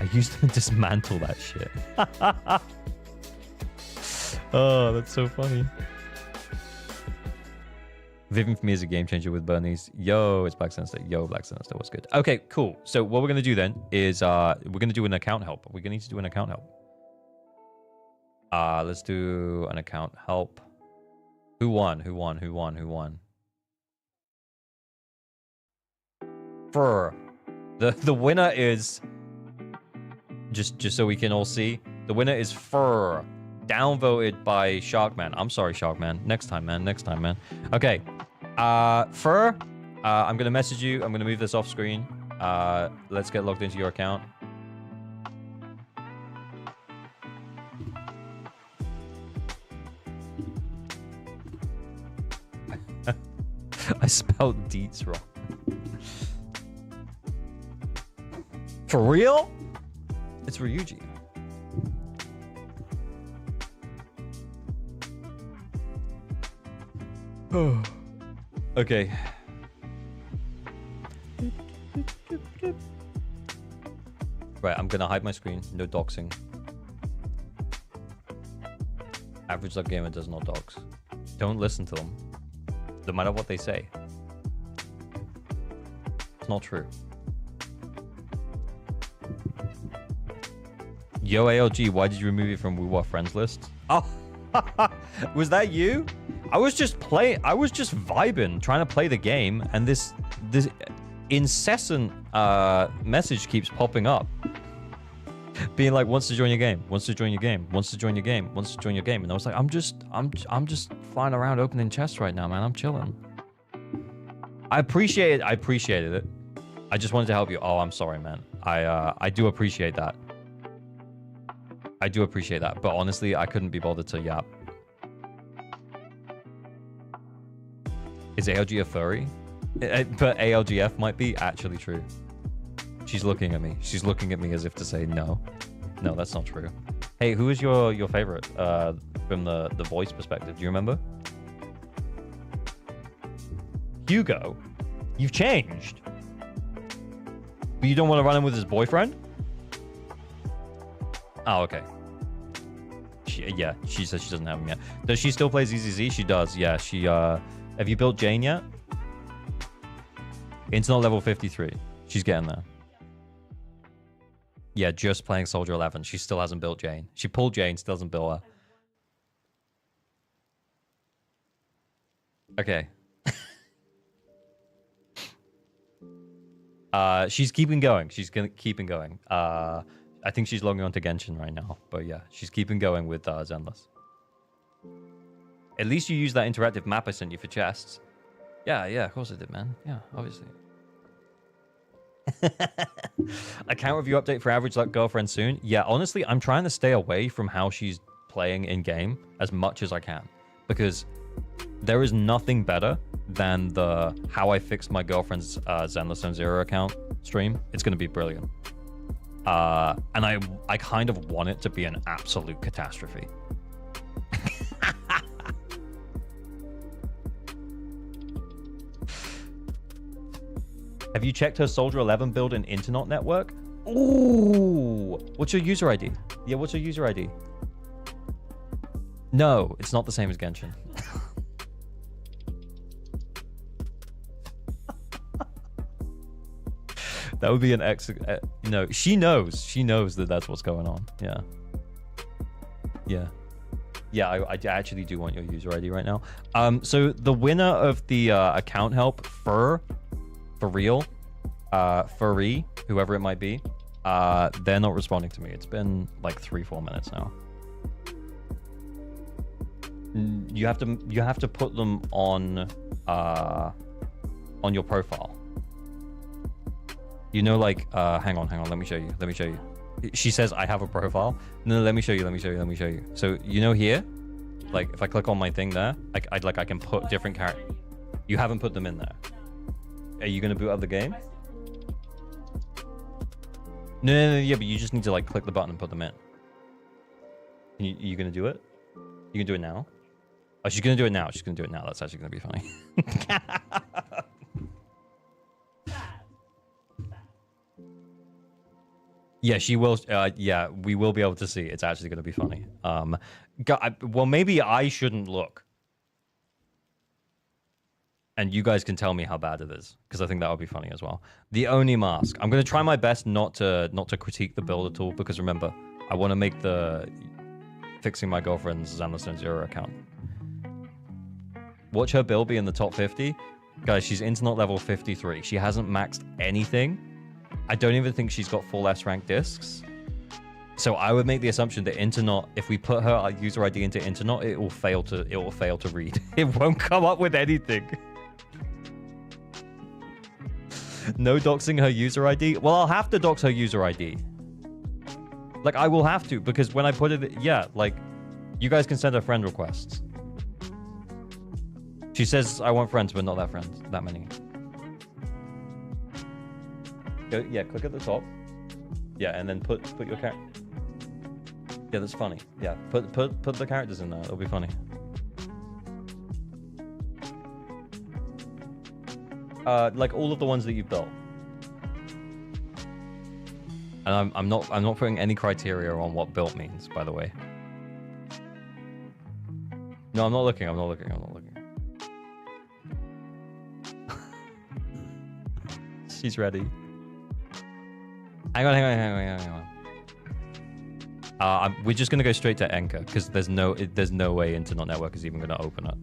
I used them to dismantle that shit. Oh, that's so funny. Vivian for me is a game changer with Bernice. Yo, it's Black Sinister. Yo, Black Sinister, what's good? Okay, cool. So what we're going to do then is we're going to do an account help. We're going to need to do an account help. Let's do an account help. Who won? Fur. The winner is... Just so we can all see. The winner is Fur. Downvoted by Sharkman. I'm sorry, Sharkman. Next time, man. Okay. Fur, I'm going to message you. I'm going to move this off screen. Let's get logged into your account. I spelled deets wrong. For real? It's Ryuji. Oh. Okay. Right, I'm gonna hide my screen. No doxing. Average Luck Gamer does not dox. Don't listen to them. No matter what they say. It's not true. Yo, ALG, why did you remove it from We Were Friends list? Oh, was that you? I was just vibing, trying to play the game, and this incessant message keeps popping up. Being like, wants to join your game, wants to join your game, wants to join your game, wants to join your game. And I was like, I'm just flying around opening chests right now, man. I'm chilling. I appreciated it. I just wanted to help you. Oh, I'm sorry, man. I do appreciate that. I do appreciate that. But honestly, I couldn't be bothered to yap. Is ALG a furry? But ALGF might be actually true. She's looking at me. She's looking at me as if to say no. No, that's not true. Hey, who is your favorite from the voice perspective? Do you remember? Hugo? You've changed. But you don't want to run in with his boyfriend? Oh, okay. Yeah, she says she doesn't have him yet. Does she still play ZZZ? She does, yeah. She, have you built Jane yet? Internet level 53. She's getting there. Yeah, just playing Soldier 11. She still hasn't built Jane. She pulled Jane, still hasn't built her. Okay. She's keeping going. She's keeping going. I think she's logging on to Genshin right now. But yeah, she's keeping going with Zenless. At least you use that interactive map I sent you for chests. Yeah, of course I did, man. Yeah, obviously. Account review update for Average Luck Girlfriend soon. Yeah, honestly, I'm trying to stay away from how she's playing in-game as much as I can. Because there is nothing better than the how I fixed my girlfriend's Zenless zzzero account stream. It's going to be brilliant. And I kind of want it to be an absolute catastrophe. Have you checked her Soldier 11 build in Internet Network? Ooh, what's your user ID? Yeah, what's your user ID? No, it's not the same as Genshin. That would be an no, she knows that that's what's going on. Yeah, I actually do want your user ID right now. So the winner of the account help for real, furry, whoever it might be, they're not responding to me. It's been like 3-4 minutes now. You have to put them on your profile. You know, like, hang on, let me show you. She says I have a profile. No, let me show you. So, you know here, like, if I click on my thing there, I can put different characters. You haven't put them in there. Are you going to boot up the game? No, yeah, but you just need to, like, click the button and put them in. You going to do it? You can do it now? Oh, she's going to do it now. That's actually going to be funny. Yeah, she will. Yeah, we will be able to see. It's actually going to be funny. Well, maybe I shouldn't look. And you guys can tell me how bad it is, because I think that would be funny as well. The Oni mask. I'm going to try my best not to critique the build at all, because remember, I want to make the fixing my girlfriend's Zenless zzzero account. Watch her build be in the top 50. Guys, she's internet level 53. She hasn't maxed anything. I don't even think she's got full S rank discs. So I would make the assumption that internet, if we put her user ID into internet, it will fail to read. It won't come up with anything. No doxing her user ID. Well, I'll have to dox her user ID. Like, I will have to, because when I put it, yeah, like, you guys can send her friend requests. She says, I want friends, but not that many. Yeah, click at the top. Yeah, and then put your character. Yeah, that's funny. Yeah, put the characters in there. It'll be funny. Like all of the ones that you've built. And I'm not putting any criteria on what built means, by the way. No, I'm not looking. She's ready. Hang on. We're just gonna go straight to Anchor because there's no way Internet Network is even gonna open it.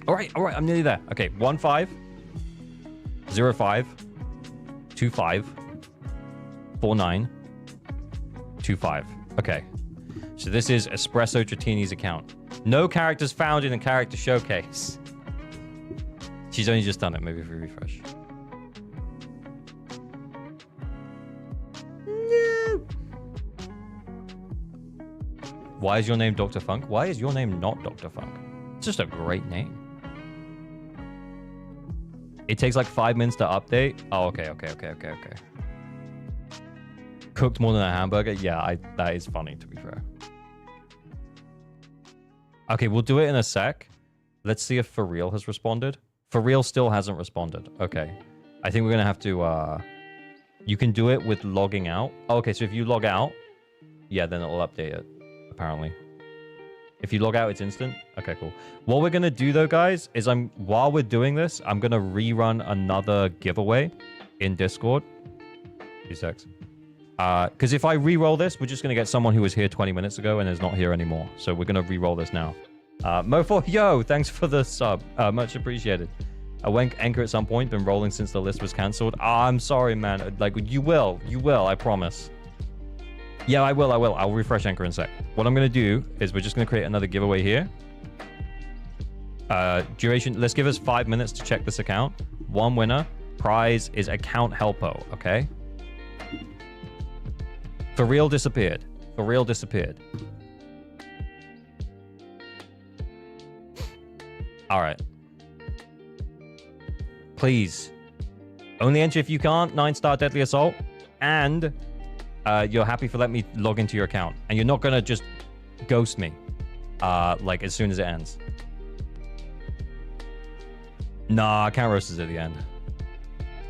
All right, I'm nearly there. Okay, 1505254925. Okay, so this is Espresso Trattini's account. No characters found in the character showcase. She's only just done it. Maybe if we refresh. No. Why is your name Dr. Funk? Why is your name not Dr. Funk? It's just a great name. It takes like 5 minutes to update. Oh, okay. Cooked more than a hamburger? Yeah, that is funny, to be fair. Okay, we'll do it in a sec. Let's see if For Real has responded. For Real still hasn't responded. Okay. I think we're going to have to... you can do it with logging out. Oh, okay, so if you log out, yeah, then it'll update it, apparently. If you log out, it's instant. Okay, cool. What we're going to do, though, guys, is while we're doing this, I'm going to rerun another giveaway in Discord. 2 secs. Because if I re-roll this, we're just going to get someone who was here 20 minutes ago and is not here anymore. So we're going to re-roll this now. Mo4, yo, thanks for the sub. Much appreciated. I went Anchor at some point, been rolling since the list was cancelled. I'm sorry, man. Like, you will, I promise. Yeah, I will. I'll refresh Anchor in a sec. What I'm going to do is we're just going to create another giveaway here. Duration, let's give us 5 minutes to check this account. 1 winner. Prize is account helpo, okay? For Real disappeared. For Real disappeared. All right. Please. Only enter if you can't. 9-star Deadly Assault. And... you're happy for letting me log into your account. And you're not going to just ghost me. Like, as soon as it ends. Nah, account roasters at the end.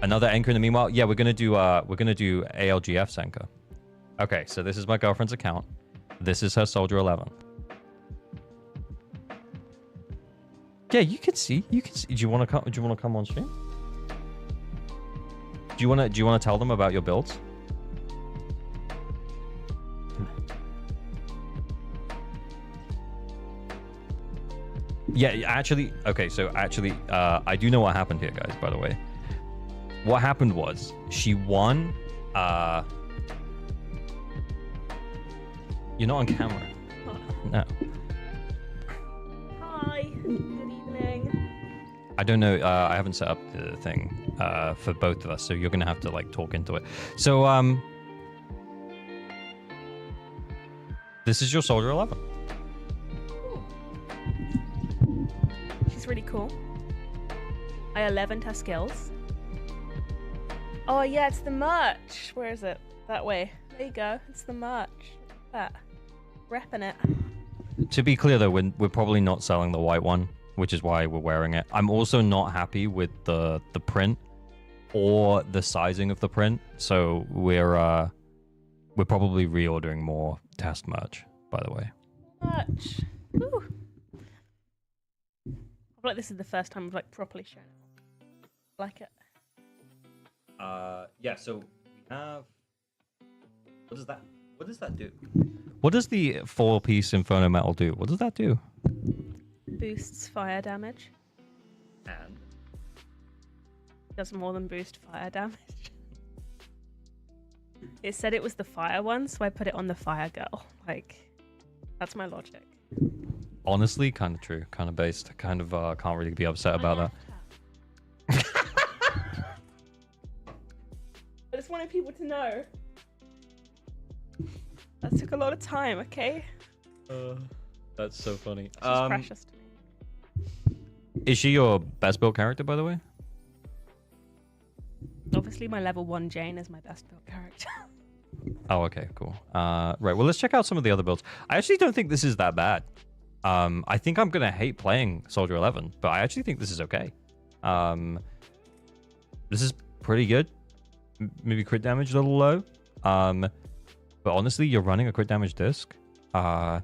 Another anchor in the meanwhile? Yeah, we're going to do ALGF's anchor. Okay, so this is my girlfriend's account. This is her Soldier 11. Yeah, you can see. Do you want to come on stream? Do you want to tell them about your builds? Yeah, actually, okay, so actually, I do know what happened here, guys, by the way. What happened was, she won, you're not on camera. No. Hi, good evening. I don't know, I haven't set up the thing for both of us, so you're gonna have to, like, talk into it. So, this is your Soldier 11. She's really cool. I 11'd her skills. Oh yeah, it's the merch. Where is it? That way. There you go. It's the merch. That. Repping it. To be clear though, we're probably not selling the white one, which is why we're wearing it. I'm also not happy with the print or the sizing of the print, so we're probably reordering more test merch, by the way. Merch. Woo. I feel like this is the first time I've like properly shown it. I like it. Yeah, so we have... What does that do? What does the 4-piece Inferno Metal do? What does that do? Boosts fire damage. And? Does more than boost fire damage. It said it was the fire one, so I put it on the fire girl. Like, that's my logic. Honestly, kind of true. Kind of based. Kind of can't really be upset about that. I just wanted people to know. That took a lot of time, okay? That's so funny. She's precious to me. Is she your best built character, by the way? Obviously, my level 1 Jane is my best built character. Oh, okay, cool. Right, well, let's check out some of the other builds. I actually don't think this is that bad. I think I'm going to hate playing Soldier 11, but I actually think this is okay. This is pretty good. Maybe crit damage a little low. But honestly, you're running a crit damage disc. Yeah.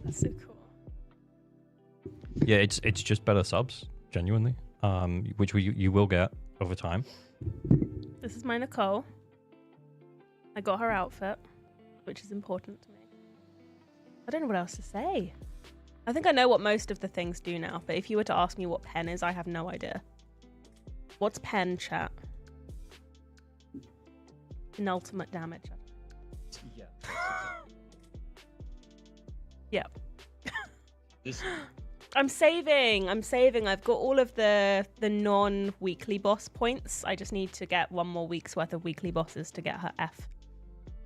That's so cool. Yeah, it's just better subs, genuinely. Which you will get. over time. This is my Nicole. I got her outfit, which is important to me. I don't know what else to say. I think I know what most of the things do now, but if you were to ask me what pen is, I have no idea. What's pen, chat? In ultimate damage. Yeah. Yeah. This... I'm saving. I've got all of the non-weekly boss points. I just need to get one more week's worth of weekly bosses to get her F.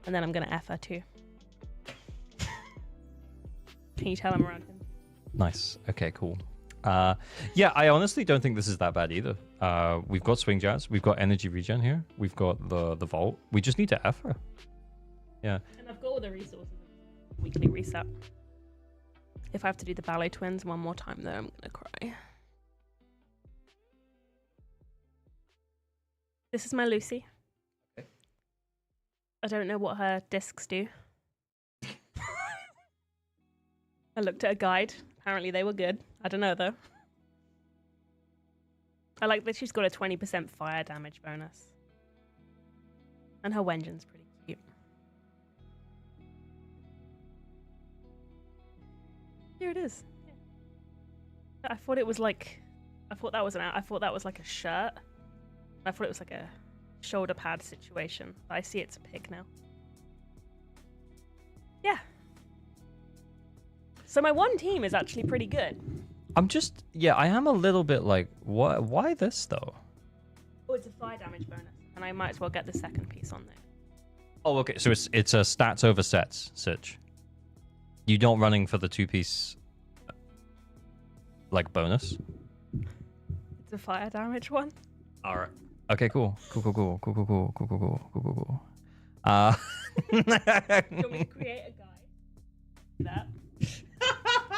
And then I'm going to F her too. Can you tell I'm around him? Nice. Okay, cool. Yeah, I honestly don't think this is that bad either. We've got swing jazz. We've got energy regen here. We've got the vault. We just need to F her. Yeah. And I've got all the resources. Weekly reset. If I have to do the ballet twins one more time, though, I'm going to cry. This is my Lucy. Okay. I don't know what her discs do. I looked at a guide. Apparently they were good. I don't know, though. I like that she's got a 20% fire damage bonus. And her Wenjin's pretty cute. Here it is. Yeah. I thought it was like... I thought that was like a shirt. I thought it was like a shoulder pad situation. But I see it's a pig now. Yeah. So my one team is actually pretty good. I'm just... Yeah, I am a little bit like, why this, though? Oh, it's a fire damage bonus. And I might as well get the second piece on there. Oh, okay. So it's a stats over sets, Sitch. You don't running for the 2-piece, like, bonus? It's a fire damage one. All right. Okay, cool. Cool. Do you want me to create a guide? That.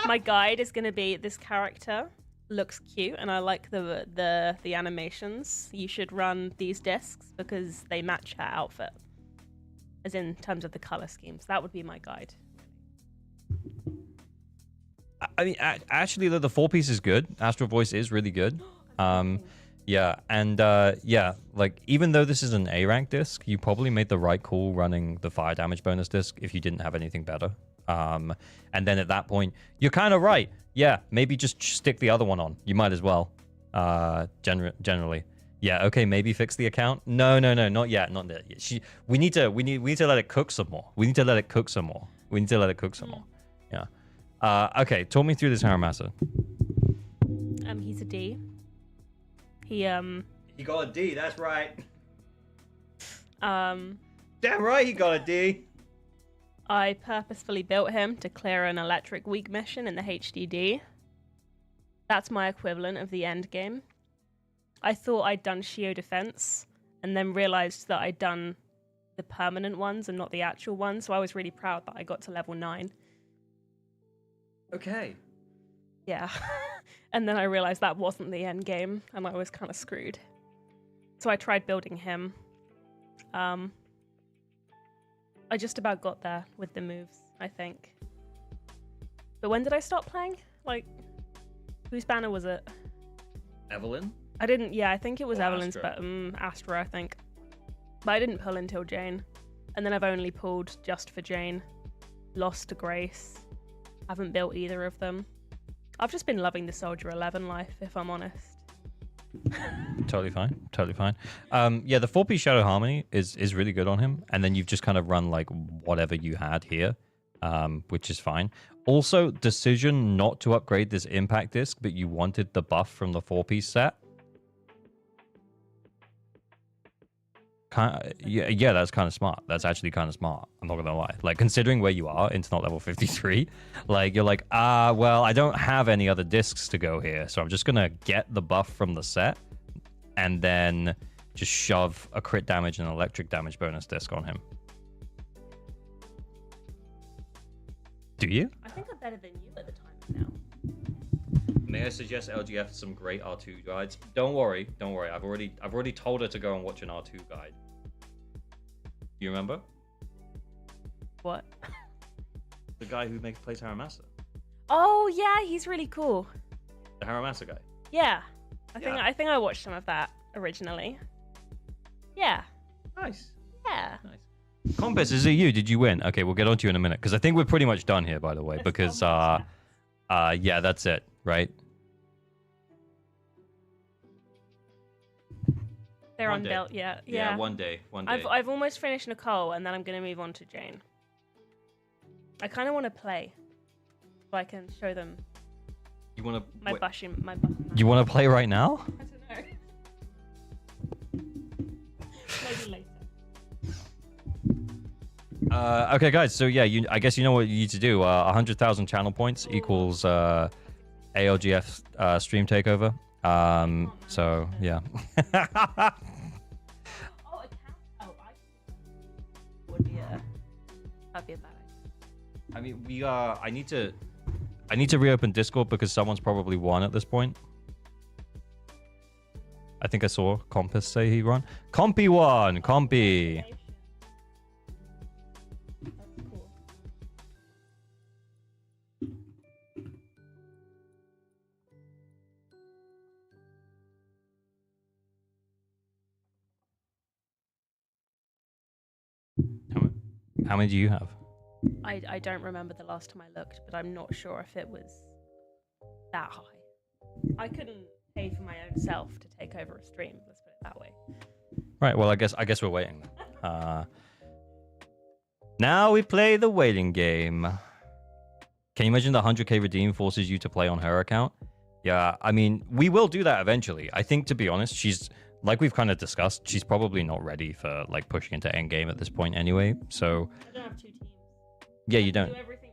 My guide is going to be this character looks cute and I like the animations. You should run these discs because they match her outfit, as in terms of the color schemes. That would be my guide. I mean, actually, the 4-piece is good. Astral Voice is really good. Yeah, and yeah, like, even though this is an A rank disc, you probably made the right call running the fire damage bonus disc if you didn't have anything better. And then at that point, you're kind of right. Yeah, maybe just stick the other one on. You might as well. Generally. Yeah, okay, maybe fix the account. No, not yet, not yet. We need to let it cook some more. Yeah. Okay, talk me through this Haramasa. He's a D. He got a D, that's right. Damn right he got a D. I purposefully built him to clear an electric weak mission in the HDD. That's my equivalent of the end game. I thought I'd done Shio defense and then realized that I'd done the permanent ones and not the actual ones, so I was really proud that I got to level 9. Okay. Yeah. And then I realized that wasn't the end game and I was kind of screwed. So I tried building him. I just about got there with the moves, I think. But when did I stop playing? Like, whose banner was it? Evelyn? I didn't, yeah, I think it was Evelyn's, Astra. but Astra, I think. But I didn't pull until Jane. And then I've only pulled just for Jane. Lost to Grace. Haven't built either of them. I've just been loving the Soldier 11 life, if I'm honest. Totally fine. Yeah, the 4-piece Shadow Harmony is really good on him, and then you've just kind of run like whatever you had here, which is fine. Also, decision not to upgrade this impact disc, but you wanted the buff from the 4-piece set. Yeah, that's kind of smart. That's actually kind of smart. I'm not gonna lie. Like, considering where you are, Internet level 53, like, you're like, well, I don't have any other discs to go here, so I'm just gonna get the buff from the set, and then just shove a crit damage and electric damage bonus disc on him. Do you? I think I'm better than you at the time now. May I suggest LGF some great R2 guides? Don't worry. I've already told her to go and watch an R2 guide. You remember? What? The guy who plays Haramasa. Oh yeah, he's really cool. The Haramasa guy. Yeah. I think I watched some of that. originally. Yeah. Nice. Yeah. Nice. Compass, is it you? Did you win? Okay, we'll get on to you in a minute because I think we're pretty much done here, by the way. Because yeah, that's it, right? They're on belt. Yeah. Yeah. One day. I've almost finished Nicole, and then I'm gonna move on to Jane. I kind of want to play, so I can show them. You want to? My bushing. You want to play right now? I don't know. Maybe later. Okay, guys. So yeah, I guess you know what you need to do. 100,000 channel points equals ALGF stream takeover. So yeah. That'd be a bad idea. I mean, I need to reopen Discord because someone's probably won at this point. I think I saw Compass say he won. Compy won. Compy. That's cool. How many do you have? I don't remember the last time I looked, but I'm not sure if it was that high. I couldn't pay for my own self to take over a stream. Let's put it that way. Right. Well, I guess we're waiting. Now we play the waiting game. Can you imagine the 100k redeem forces you to play on her account? Yeah. I mean, we will do that eventually. I think, to be honest, she's like we've kind of discussed. She's probably not ready for like pushing into endgame at this point anyway. So. I don't have 2 teams. Yeah, you don't. Do everything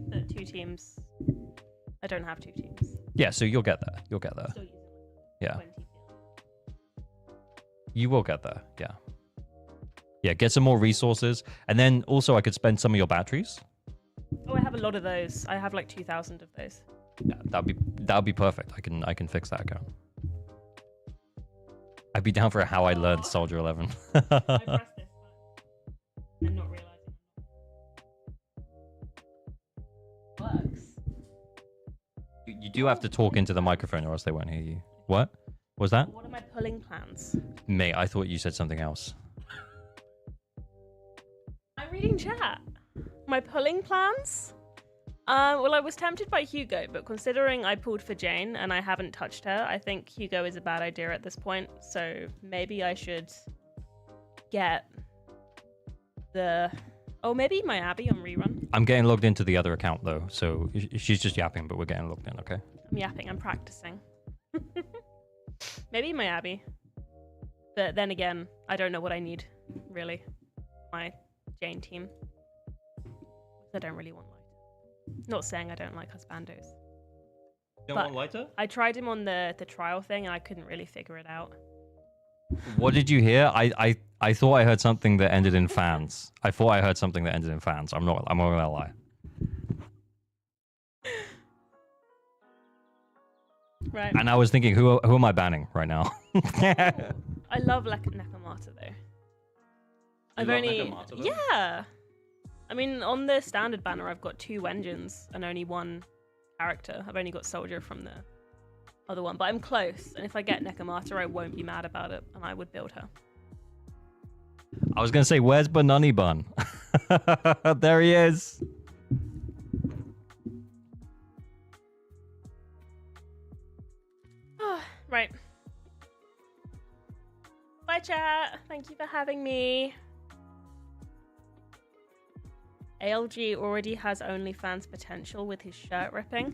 that 2 teams. I don't have 2 teams. Yeah, so you'll get there. You'll get there. Still using Yeah. 20. You will get there. Yeah. Yeah, get some more resources. And then also I could spend some of your batteries. Oh, I have a lot of those. I have like 2,000 of those. Yeah, that'd be perfect. I can fix that account. I'd be down for how I learned Soldier 11. I pressed this button and not realizing. Works. You do have to talk into the microphone or else they won't hear you. What? Was that? What are my pulling plans? Mate, I thought you said something else. I'm reading chat. My pulling plans? Well, I was tempted by Hugo, but considering I pulled for Jane and I haven't touched her, I think Hugo is a bad idea at this point. So maybe I should get the... Oh, maybe my Abby on rerun. I'm getting logged into the other account though, so she's just yapping, but we're getting logged in, okay? I'm yapping, I'm practicing. Maybe my Abby. But then again, I don't know what I need, really. My Jane team. I don't really want lighter. Not saying I don't like husbandos. You don't want lighter? I tried him on the trial thing and I couldn't really figure it out. What did you hear? I thought I heard something that ended in fans. I thought I heard something that ended in fans. I'm not gonna lie. Right. And I was thinking, who am I banning right now? I love Nakamata though. I've only yeah. I mean, on the standard banner, I've got 2 engines and only 1 character. I've only got Soldier from the other one, but I'm close. And if I get Nakamata, I won't be mad about it, and I would build her. I was gonna say, where's Banani Bun? There he is. Right. Bye, chat. Thank you for having me. ALG already has OnlyFans potential with his shirt ripping.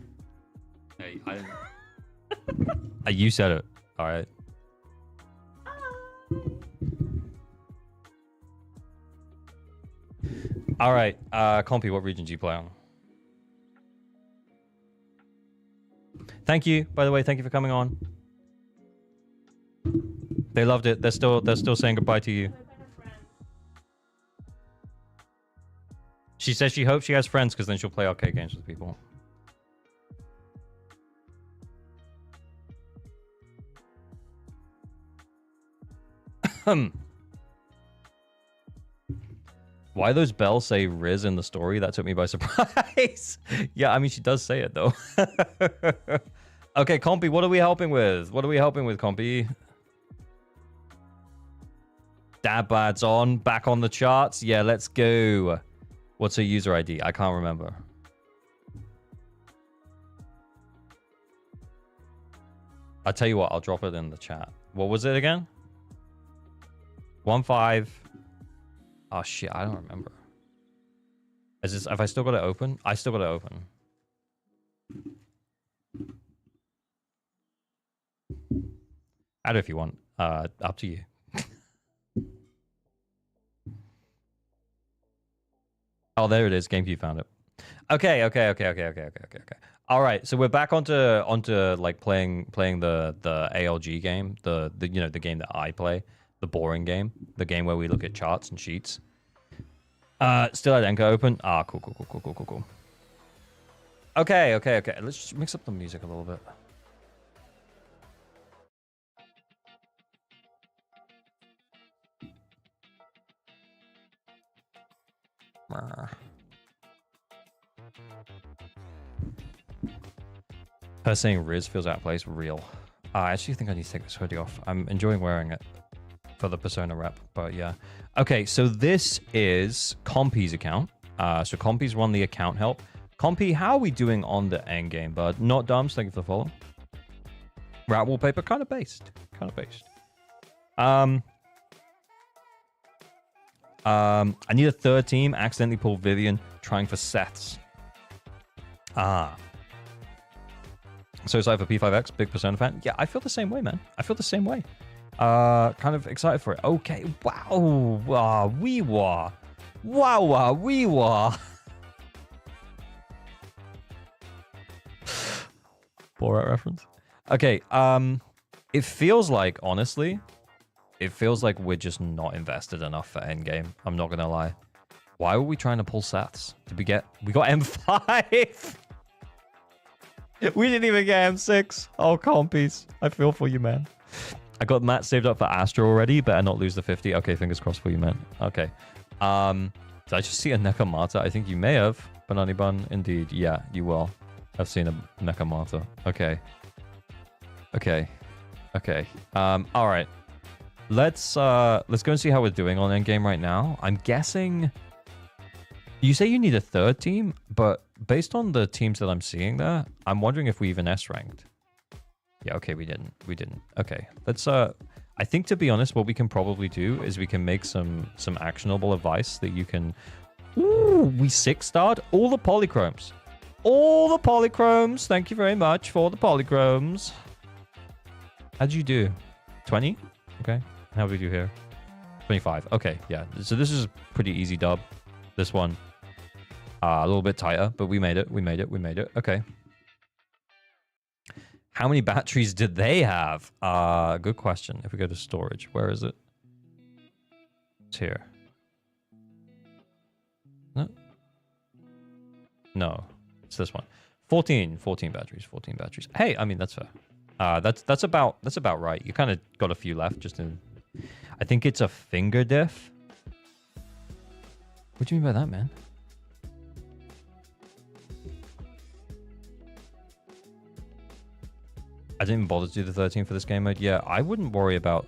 Hey, you said it. All right. All right. Compy, what region do you play on? Thank you. By the way, thank you for coming on. They loved it. They're still saying goodbye to you. She says she hopes she has friends because then she'll play arcade games with people. Why those bells say Riz in the story? That took me by surprise. Yeah, I mean, she does say it, though. Okay, Compy, what are we helping with? What are we helping with, Compy? Dad bad's on, back on the charts. Yeah, let's go. What's her user ID? I can't remember. I'll tell you what, I'll drop it in the chat. What was it again? 15. Oh shit, I don't remember. Is this, have I still got it open? I still got it open. Add it if you want. Up to you. Oh, there it is. GameCube found it. Okay. All right, so we're back onto like playing the ALG game, the you know, the game that I play, the boring game, the game where we look at charts and sheets. Still had Enka open. Ah, cool. Okay. Let's just mix up the music a little bit. Her saying Riz feels out of place. Real. I actually think I need to take this hoodie off. I'm enjoying wearing it for the Persona rep, but yeah. Okay, so this is Compy's account. So Compy's run the account help. Compy, how are we doing on the end game, bud? Not dumb. Thank you for the follow. Rat wallpaper, kind of based. I need a third team. Accidentally pulled Vivian, trying for Seth's. So excited for P5X, big Persona fan. Yeah, I feel the same way, man. I feel the same way. Kind of excited for it. Okay, wow, wee wah. Wow, wee wah. Borat reference. Okay, it feels like, honestly, it feels like we're just not invested enough for endgame. I'm not gonna lie. Why were we trying to pull Seths? We got M5. We didn't even get M6. Oh, compies. I feel for you, man. I got Matt saved up for Astro already. Better not lose the 50. Okay, fingers crossed for you, man. Okay. Did I just see a Nekomata? I think you may have. Banani Bun, indeed. Yeah, you will. I've seen a Nekomata. Okay. All right. Let's go and see how we're doing on endgame right now. I'm guessing you say you need a third team, but based on the teams that I'm seeing there, I'm wondering if we even S ranked. Yeah, okay, we didn't. Okay, let's I think, to be honest, what we can probably do is we can make some actionable advice that you can. Ooh, we 6-starred all the polychromes. Thank you very much for the polychromes. How'd you do? 20? Okay. How did we do here? 25. Okay, yeah. So this is a pretty easy dub. This one. A little bit tighter, but we made it. Okay. How many batteries did they have? Good question. If we go to storage, where is it? It's here. No. It's this one. 14 batteries. Hey, I mean, that's fair. That's about right. You kind of got a few left. Just in, I think it's a finger diff. What do you mean by that, man? I didn't even bother to do the 13 for this game mode. Yeah, I wouldn't worry about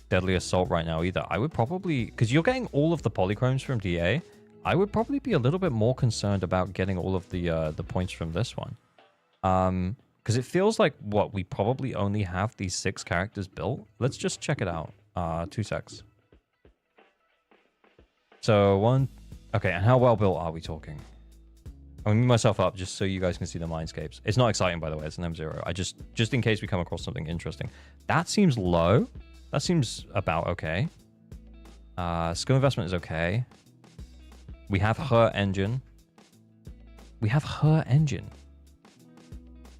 Deadly Assault right now either. I would probably, because you're getting all of the polychromes from DA, I would probably be a little bit more concerned about getting all of the points from this one. Because it feels like, what, we probably only have these 6 characters built. Let's just check it out. 2 secs. So okay, and how well built are we talking? I'm gonna move myself up just so you guys can see the mindscapes. It's not exciting, by the way. It's an M0. I just in case we come across something interesting. That seems low. That seems about okay. Skill investment is okay. We have her engine.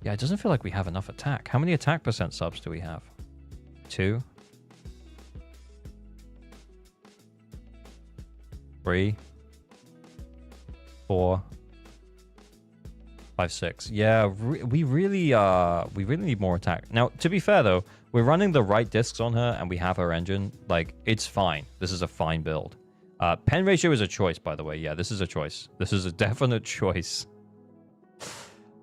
Yeah, it doesn't feel like we have enough attack. How many attack percent subs do we have? 2. 3. 4. 5, 6. Yeah, we really need more attack. Now, to be fair though, we're running the right discs on her and we have her engine. Like, it's fine. This is a fine build. Pen ratio is a choice, by the way. Yeah, this is a choice. This is a definite choice.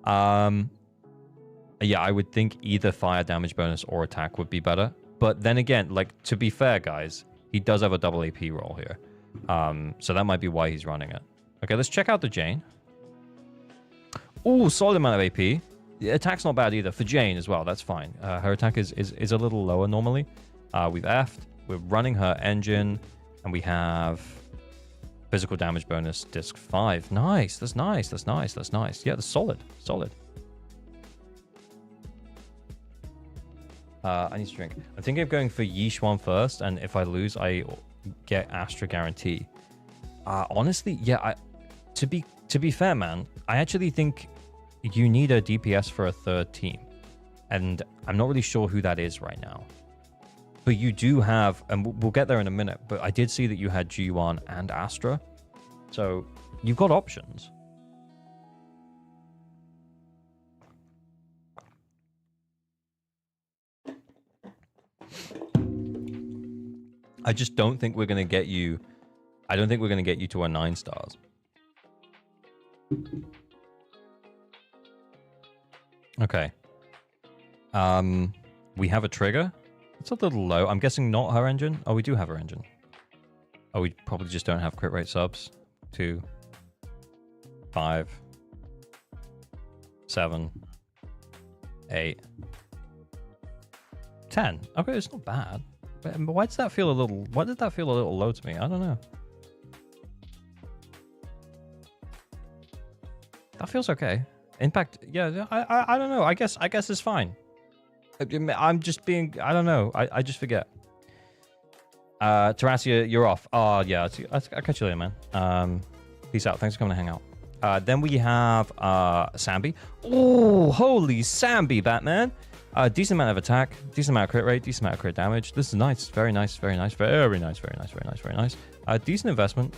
Yeah, I would think either fire damage bonus or attack would be better. But then again, like, to be fair, guys, he does have a double AP roll here. So that might be why he's running it. Okay, let's check out the Jane. Ooh, solid amount of AP. The attack's not bad either. For Jane as well, that's fine. Her attack is a little lower normally. We've effed. We're running her engine. And we have physical damage bonus, disc 5. Nice. That's nice. That's nice. That's nice. Yeah, that's solid. Solid. I need to drink. I'm thinking of going for Yeesh one first. And if I lose, I get Astra guarantee. Honestly, yeah, to be fair, man, I actually think you need a DPS for a third team. And I'm not really sure who that is right now. But you do have, and we'll get there in a minute, but I did see that you had G1 and Astra. So you've got options. I just don't think we're going to get you. I don't think we're going to get you to a 9 stars. Okay. We have a trigger. It's a little low. I'm guessing not her engine. Oh, we do have her engine. Oh, we probably just don't have crit rate subs. 2, 5, 7, 8, 10. Okay, it's not bad. But why does that feel a little? Why did that feel a little low to me? I don't know. That feels okay. Impact, yeah. I don't know. I guess it's fine. I'm just being. I don't know. I just forget. Terrasia, you're off. Oh yeah. I'll catch you later, man. Peace out. Thanks for coming to hang out. Then we have Sambi. Oh, holy Sambi, Batman. Decent amount of attack, decent amount of crit rate, decent amount of crit damage. This is nice. Very nice. Very nice. Very nice. Very nice. Very nice. Very nice. Decent investment.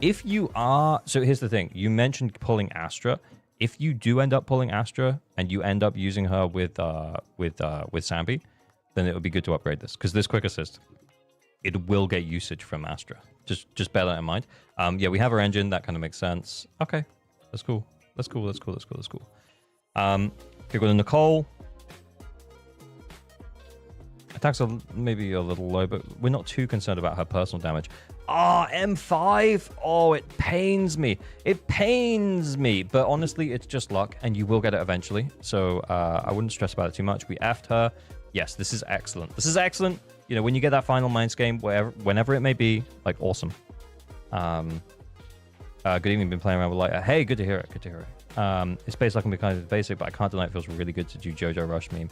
If you are, so here's the thing. You mentioned pulling Astra. If you do end up pulling Astra and you end up using her with Sambi, then it would be good to upgrade this, because this quick assist, it will get usage from Astra. Just bear that in mind. Yeah, we have her engine. That kind of makes sense. Okay, that's cool. That's cool. That's cool. That's cool. That's cool. Okay, go to Nicole. Attacks are maybe a little low, but we're not too concerned about her personal damage. Ah, M5. Oh, it pains me. It pains me. But honestly, it's just luck, and you will get it eventually. So I wouldn't stress about it too much. We effed her. Yes, this is excellent. This is excellent. You know, when you get that final Minds game, whenever it may be, like, awesome. Good evening. Been playing around with light. Hey, good to hear it. Good to hear it. It's based like I'm kind of basic, but I can't deny it feels really good to do JoJo Rush meme.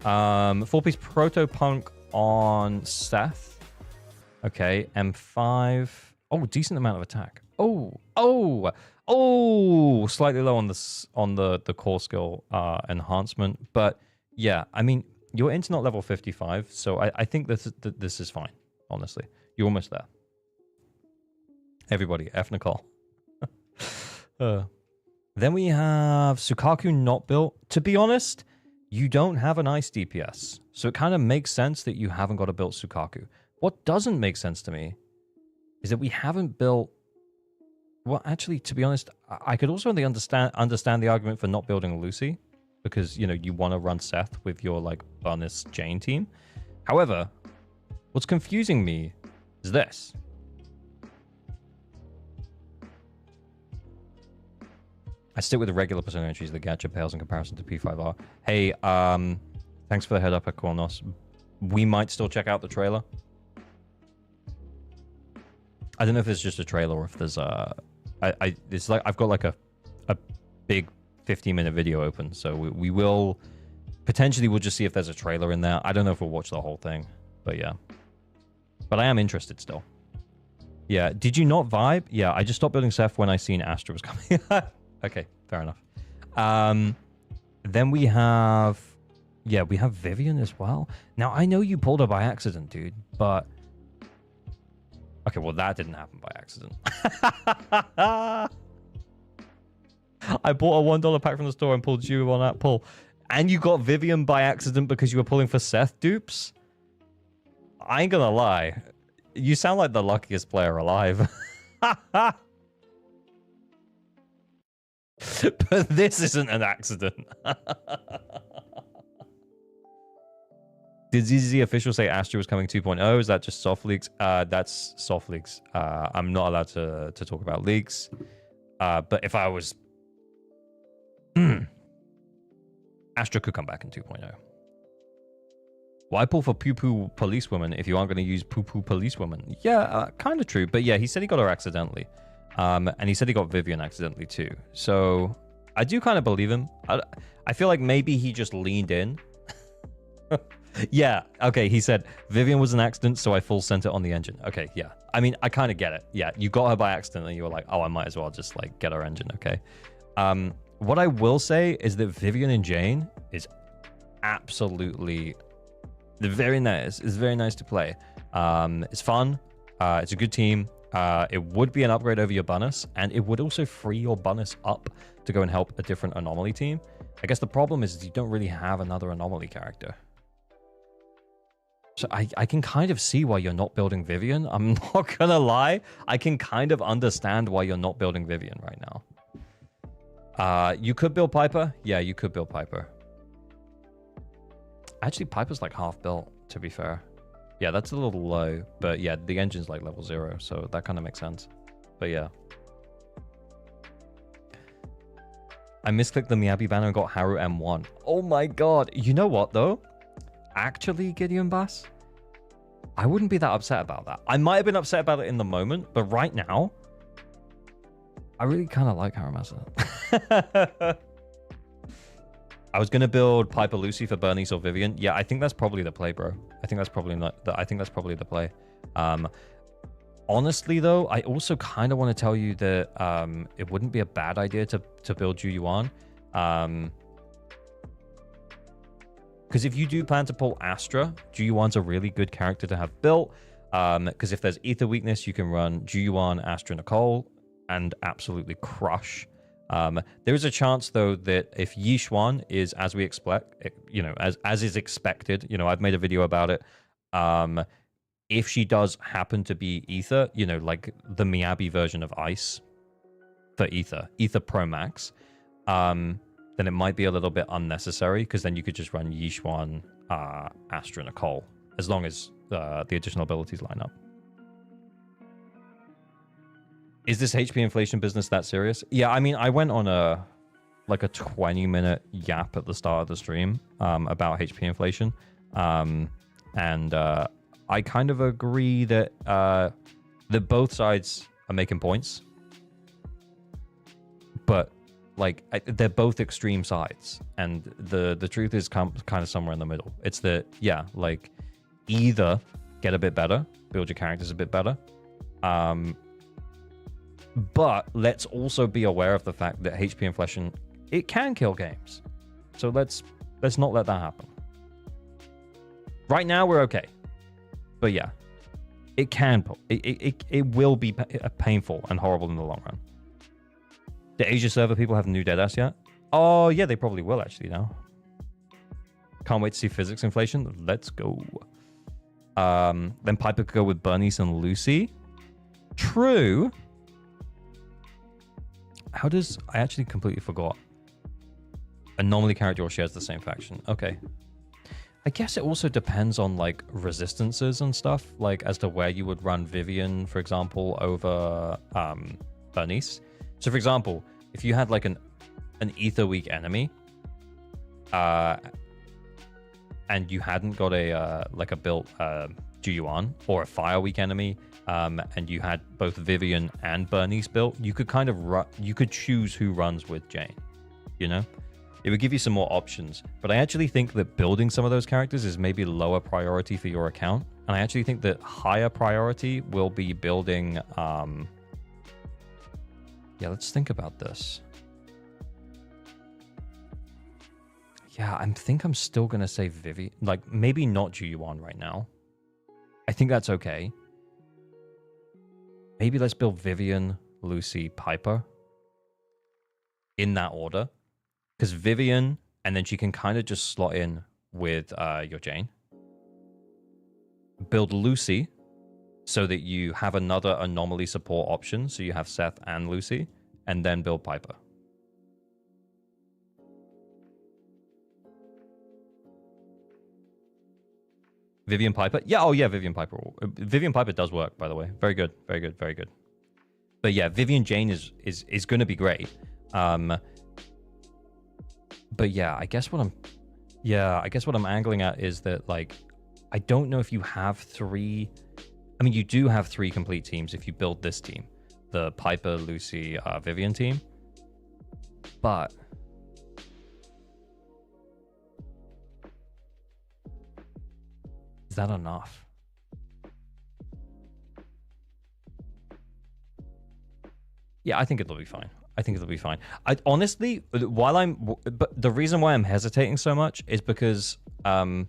4-piece Proto Punk on Seth. Okay, M5. Oh, decent amount of attack. Oh, slightly low on the core skill enhancement, but yeah, I mean, you're internet level 55, so I think this is fine. Honestly, you're almost there. Everybody, F Nicole. Then we have Sukaku not built. To be honest, you don't have an ice DPS, so it kind of makes sense that you haven't got a built Sukaku. What doesn't make sense to me is that we haven't built. Well, actually, to be honest, I could also really understand the argument for not building Lucy, because you know you want to run Seth with your like bonus Jane team. However, what's confusing me is this. I stick with the regular persona entries. The gacha pales in comparison to P5R. Hey, thanks for the head up at Kornos. We might still check out the trailer. I don't know if it's just a trailer or if there's it's like I've got like a big 15-minute video open, so we will potentially we'll just see if there's a trailer in there. I don't know if we'll watch the whole thing, but yeah. But I am interested still. Yeah, did you not vibe? Yeah, I just stopped building Seth when I seen Astra was coming. Okay, fair enough. Then we have Vivian as well. Now I know you pulled her by accident, dude, but okay, well that didn't happen by accident. I bought a $1 pack from the store and pulled you on that pull, and you got Vivian by accident because you were pulling for Seth dupes. I ain't gonna lie, you sound like the luckiest player alive. But this isn't an accident. Did ZZZ official say Astra was coming 2.0? Is that just soft leaks? That's soft leaks. I'm not allowed to talk about leaks. But if I was... Astra could come back in 2.0. Why pull for poo-poo policewoman if you aren't going to use poo-poo policewoman? Yeah, kind of true. But yeah, he said he got her accidentally. And he said he got Vivian accidentally too. So I do kind of believe him. I feel like maybe he just leaned in. Yeah, okay, he said Vivian was an accident, so I full sent it on the engine. Okay, yeah. I mean, I kind of get it. Yeah, you got her by accident and you were like, oh, I might as well just like get her engine, okay? What I will say is that Vivian and Jane is absolutely very nice. It's very nice to play. It's fun. It's a good team. It would be an upgrade over your bonus, and it would also free your bonus up to go and help a different anomaly team. I guess the problem is you don't really have another anomaly character. So I can kind of see why you're not building Vivian. I'm not gonna lie. I can kind of understand why you're not building Vivian right now. You could build Piper. Yeah, you could build Piper. Actually, Piper's like half built, to be fair. Yeah, that's a little low. But yeah, the engine's like level 0, so that kind of makes sense. But yeah. I misclicked the Miyabi banner and got Haru M1. Oh my god. You know what, though? Actually, Gideon Bass, I wouldn't be that upset about that. I might have been upset about it in the moment, but right now, I really kind of like Haramasa. I was gonna build Piper Lucy for Bernice or Vivian. Yeah, I think that's probably the play, bro. I think that's probably the play. Honestly, though, I also kind of want to tell you that it wouldn't be a bad idea to build Ju Yuan. Because if you do plan to pull Astra, Ju Yuan's a really good character to have built. Because if there's ether weakness, you can run Ju Yuan, Astra, Nicole, and absolutely crush. There is a chance, though, that if Yixuan is as we expect, as is expected, I've made a video about it. If she does happen to be ether, like the Miyabi version of Ice for ether Pro Max, then it might be a little bit unnecessary, because then you could just run Yixuan, Astra, Nicole, as long as the additional abilities line up. Is this HP inflation business that serious? Yeah, I mean, I went on a 20-minute yap at the start of the stream about HP inflation. And I kind of agree that both sides are making points. But they're both extreme sides, and the truth is kind of somewhere in the middle. It's that, yeah, either get a bit better, build your characters a bit better, but let's also be aware of the fact that HP inflation, it can kill games. So let's not let that happen. Right now we're okay, but yeah, it can, it will be painful and horrible in the long run. The Asia server people have new Deadass yet? Oh, yeah, they probably will actually now. Can't wait to see physics inflation. Let's go. Then Piper could go with Bernice and Lucy. True. How does... I actually completely forgot. Anomaly character or shares the same faction. Okay. I guess it also depends on, resistances and stuff. As to where you would run Vivian, for example, over Bernice. So, for example, if you had an ether weak enemy, and you hadn't got a built Ju Yuan, or a fire weak enemy, and you had both Vivian and Bernice built, you could kind of you could choose who runs with Jane. It would give you some more options. But I actually think that building some of those characters is maybe lower priority for your account, and I actually think that higher priority will be building. Yeah, let's think about this. Yeah, I think I'm still going to say Vivi. Maybe not Ju Yuan right now. I think that's okay. Maybe let's build Vivian, Lucy, Piper. In that order. Because Vivian, and then she can kind of just slot in with your Jane. Build Lucy, so that you have another anomaly support option, so you have Seth and Lucy, and then build Piper. Vivian Piper. Yeah, oh yeah, Vivian Piper. Vivian Piper does work, by the way. Very good, very good, very good. But yeah, Vivian Jane is going to be great. But yeah, I guess what I'm angling at is that, like, I don't know if you have three. I mean, you do have three complete teams if you build this team, the Piper, Lucy, Vivian team. But is that enough? Yeah, I think it'll be fine. I think it'll be fine. I honestly, but the reason why I'm hesitating so much is because I'm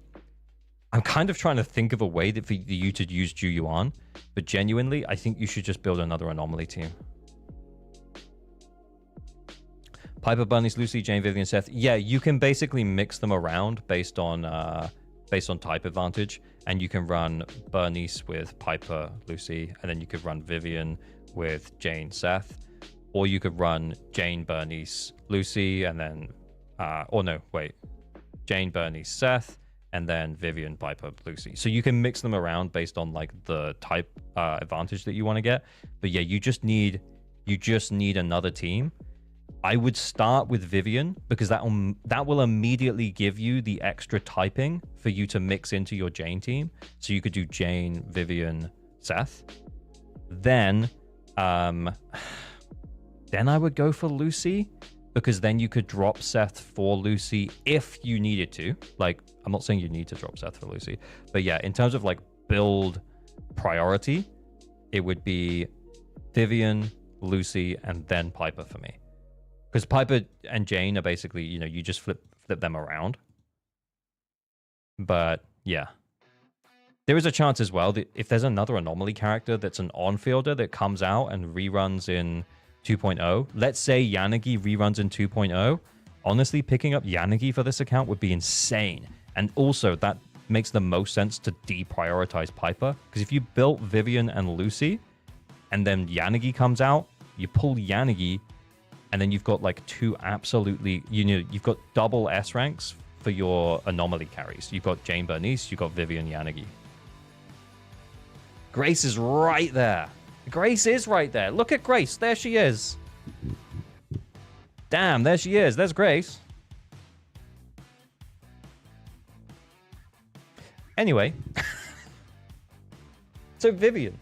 kind of trying to think of a way that for you to use Ju Yuan, but genuinely, I think you should just build another anomaly team. Piper, Bernice, Lucy, Jane, Vivian, Seth. Yeah, you can basically mix them around based on type advantage, and you can run Bernice with Piper, Lucy, and then you could run Vivian with Jane, Seth, or you could run Jane, Bernice, Lucy, and then Jane, Bernice, Seth, and then Vivian, Piper, Lucy. So you can mix them around based on like the type advantage that you want to get. But yeah, you just need another team. I would start with Vivian because that will immediately give you the extra typing for you to mix into your Jane team. So you could do Jane, Vivian, Seth. Then I would go for Lucy, because then you could drop Seth for Lucy if you needed to. Like, I'm not saying you need to drop Seth for Lucy, but yeah, in terms of like build priority, it would be Vivian, Lucy, and then Piper for me. Because Piper and Jane are basically, you just flip them around. But yeah. There is a chance as well that if there's another anomaly character that's an on-fielder that comes out and reruns in 2.0, let's say Yanagi reruns in 2.0, honestly, picking up Yanagi for this account would be insane. And also, that makes the most sense to deprioritize Piper. Because if you built Vivian and Lucy, and then Yanagi comes out, you pull Yanagi, and then you've got like two absolutely, you've got double S ranks for your anomaly carries. You've got Jane, Bernice, you've got Vivian, Yanagi. Grace is right there. Grace is right there. Look at Grace. There she is. Damn, there she is. There's Grace. Anyway. So Vivian.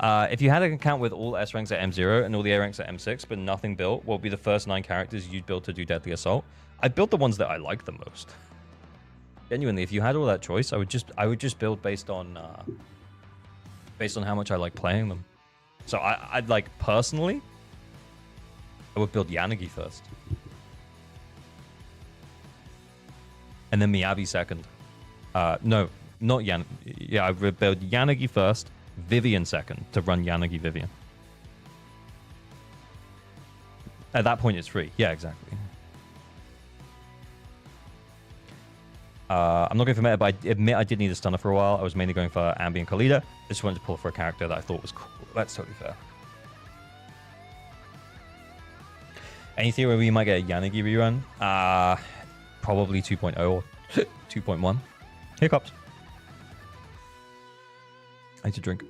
If you had an account with all S ranks at M0 and all the A ranks at M6, but nothing built, what would be the first 9 characters you'd build to do Deadly Assault? I built the ones that I like the most. Genuinely, if you had all that choice, I would just build based on how much I like playing them. So I'd like personally, I would build Yanagi first, and then Miyabi second. No, not Yan. Yeah, I would build Yanagi first, Vivian second to run Yanagi Vivian. At that point, it's free. Yeah, exactly. I'm not going for meta, but I admit I did need a stunner for a while. I was mainly going for Ambi and Khalida. I just wanted to pull for a character that I thought was cool. That's totally fair. Any theory where we might get a Yanagi rerun? Probably 2.0 or 2.1. Hiccups. I need to drink.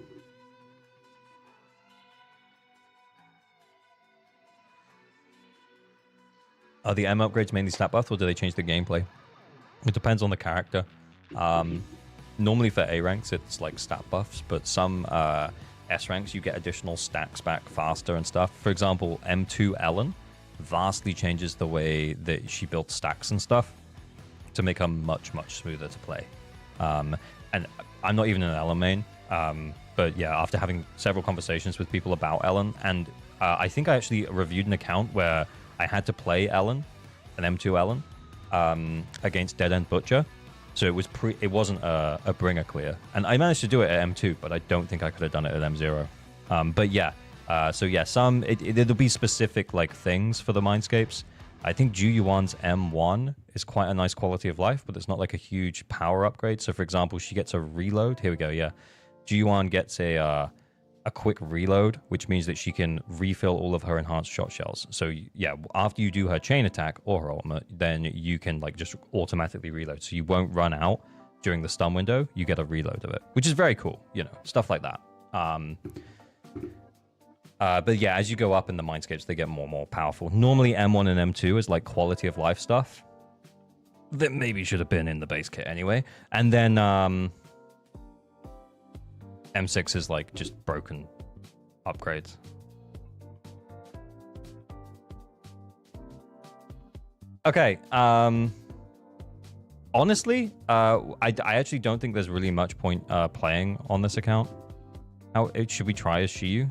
Are the M upgrades mainly stat buffed, or do they change the gameplay? It depends on the character. Normally for A ranks, it's like stat buffs, but some S ranks, you get additional stacks back faster and stuff. For example, M2 Ellen vastly changes the way that she built stacks and stuff to make her much, much smoother to play. And I'm not even an Ellen main, but yeah, after having several conversations with people about Ellen, and I think I actually reviewed an account where I had to play Ellen, an M2 Ellen, against Dead End Butcher, so it wasn't a bringer clear, and I managed to do it at M2, but I don't think I could have done it at M0. But yeah, so yeah, it'll be specific like things for the Mindscapes. I think Ju Yuan's M1 is quite a nice quality of life, but it's not like a huge power upgrade. So for example, she gets a reload. Here we go. Yeah, Ju Yuan gets a a quick reload, which means that she can refill all of her enhanced shot shells. So yeah, after you do her chain attack or her ultimate, then you can like just automatically reload. So you won't run out during the stun window. You get a reload of it, which is very cool. You know, stuff like that. But yeah, as you go up in the mindscapes, they get more and more powerful. Normally M1 and M2 is like quality of life stuff that maybe should have been in the base kit anyway. And then M6 is like just broken upgrades. Okay, honestly, I actually don't think there's really much point playing on this account. Should we try as Shiyu?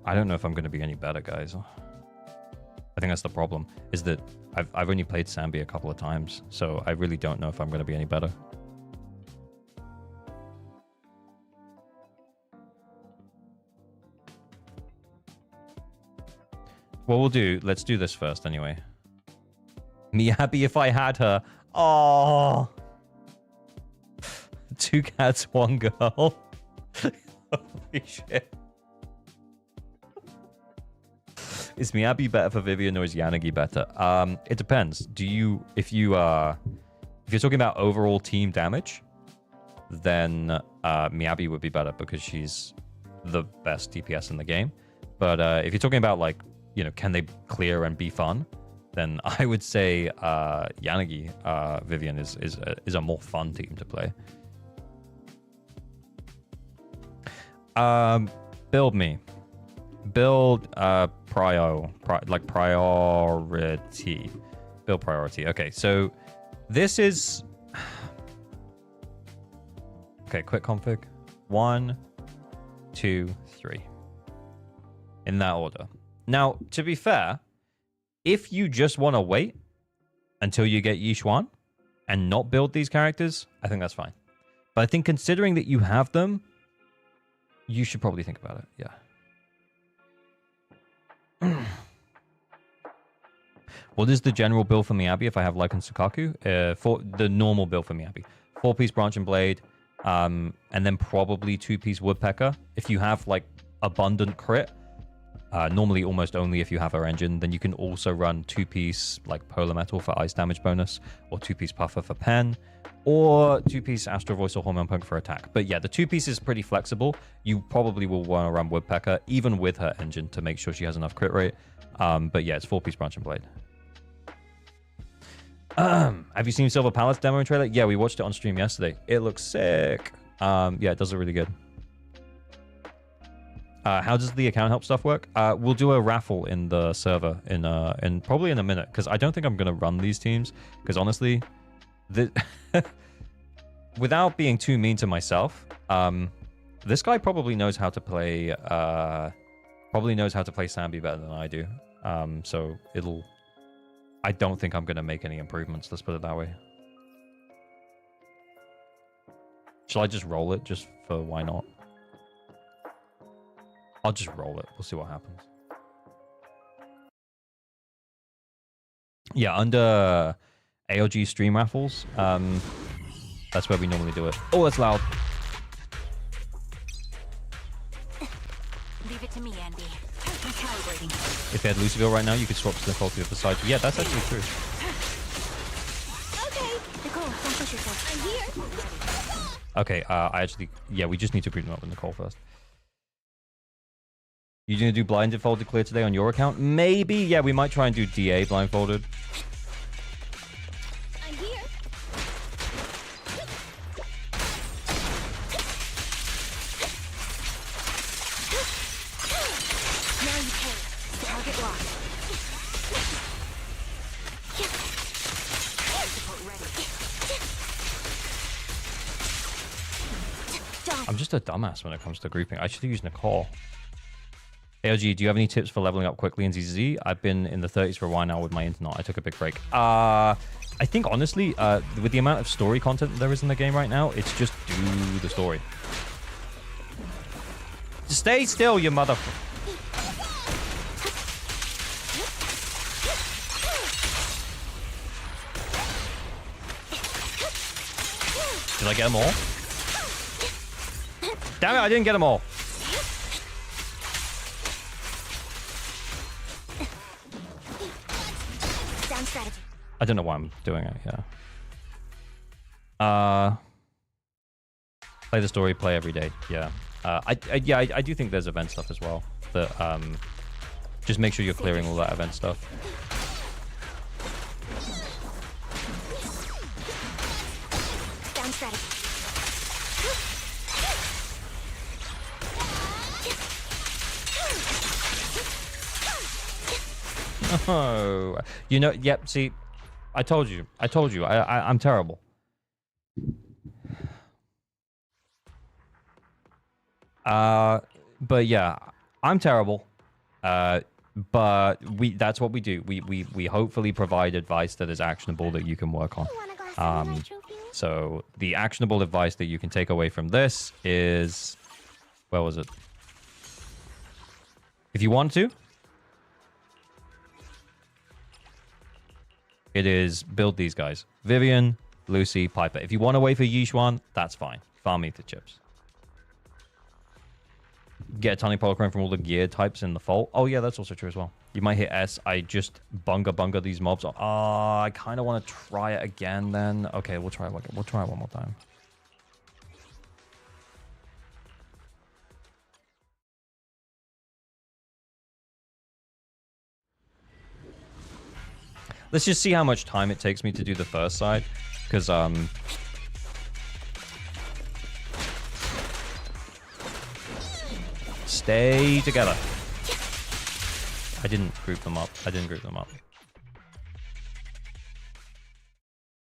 I don't know if I'm going to be any better, guys. I think that's the problem, is that I've only played Sambi a couple of times, so I really don't know if I'm going to be any better. What we'll do, let's do this first anyway. Me happy if I had her. Oh, 2 cats, 1 girl. Holy shit. Is Miyabi better for Vivian or is Yanagi better? It depends. If you're talking about overall team damage, then Miyabi would be better because she's the best DPS in the game. But if you're talking about like, you know, can they clear and be fun, then I would say Yanagi Vivian is a more fun team to play. Build me. Build priority. Build priority. Okay, so this is okay. Quick config. 1, 2, 3. In that order. Now, to be fair, if you just want to wait until you get Yishuan and not build these characters, I think that's fine. But I think considering that you have them, you should probably think about it. Yeah. What is the general build for Miyabi if I have Lycan Sukaku? For the normal build for Miyabi, 4-piece branch and blade, and then probably 2-piece woodpecker. If you have like abundant crit, normally almost only if you have her engine, then you can also run 2-piece like polar metal for ice damage bonus, or 2-piece puffer for pen, or 2-piece astro voice or hormone punk for attack. But yeah, the 2-piece is pretty flexible. You probably will want to run woodpecker even with her engine to make sure she has enough crit rate. But yeah, it's 4-piece branch and blade. Have you seen Silver Palace demo and trailer? Yeah, we watched it on stream yesterday. It looks sick. Yeah, it does look really good. How does the account help stuff work? We'll do a raffle in the server in probably in a minute, because I don't think I'm going to run these teams, because honestly, without being too mean to myself, this guy probably knows how to play Sambi better than I do. So I don't think I'm going to make any improvements, let's put it that way. Shall I just roll it just for why not? I'll just roll it. We'll see what happens. Yeah, under AOG stream raffles, that's where we normally do it. Oh, that's loud. Leave it to me, Andy. I'm calibrating. If you had Luciville right now, you could swap to Nicole to the other side. Yeah, that's actually true. Okay. Nicole, don't push yourself. I'm here. Okay, yeah, we just need to group them up with Nicole first. You gonna do blindfolded clear today on your account? Maybe. Yeah, we might try and do DA blindfolded. I'm here. Now you pay. Target locked. Support ready. I'm just a dumbass when it comes to grouping. I should use Nicole. AOG, do you have any tips for leveling up quickly in ZZZ? I've been in the 30s for a while now with my internet. I took a big break. I think, honestly, with the amount of story content there is in the game right now, it's just do the story. Stay still, you motherfucker. Did I get them all? Damn it, I didn't get them all. Down strategy. I don't know why I'm doing it, play the story, play every day. Yeah. I do think there's event stuff as well. But just make sure you're clearing all that event stuff. Down strategy. Oh, you know, yep, see, I told you, I'm terrible. But yeah, I'm terrible. But that's what we do. We hopefully provide advice that is actionable that you can work on. So the actionable advice that you can take away from this is, where was it? If you want to, it is build these guys. Vivian, Lucy, Piper. If you want to wait for Yishuan, that's fine. Farm me for chips. Get a tiny polychrome from all the gear types in the fault. Oh yeah, that's also true as well. You might hit S. I just bunga these mobs. Oh, I kind of want to try it again then. Okay, we'll try it one more time. Let's just see how much time it takes me to do the first side, because stay together. I didn't group them up.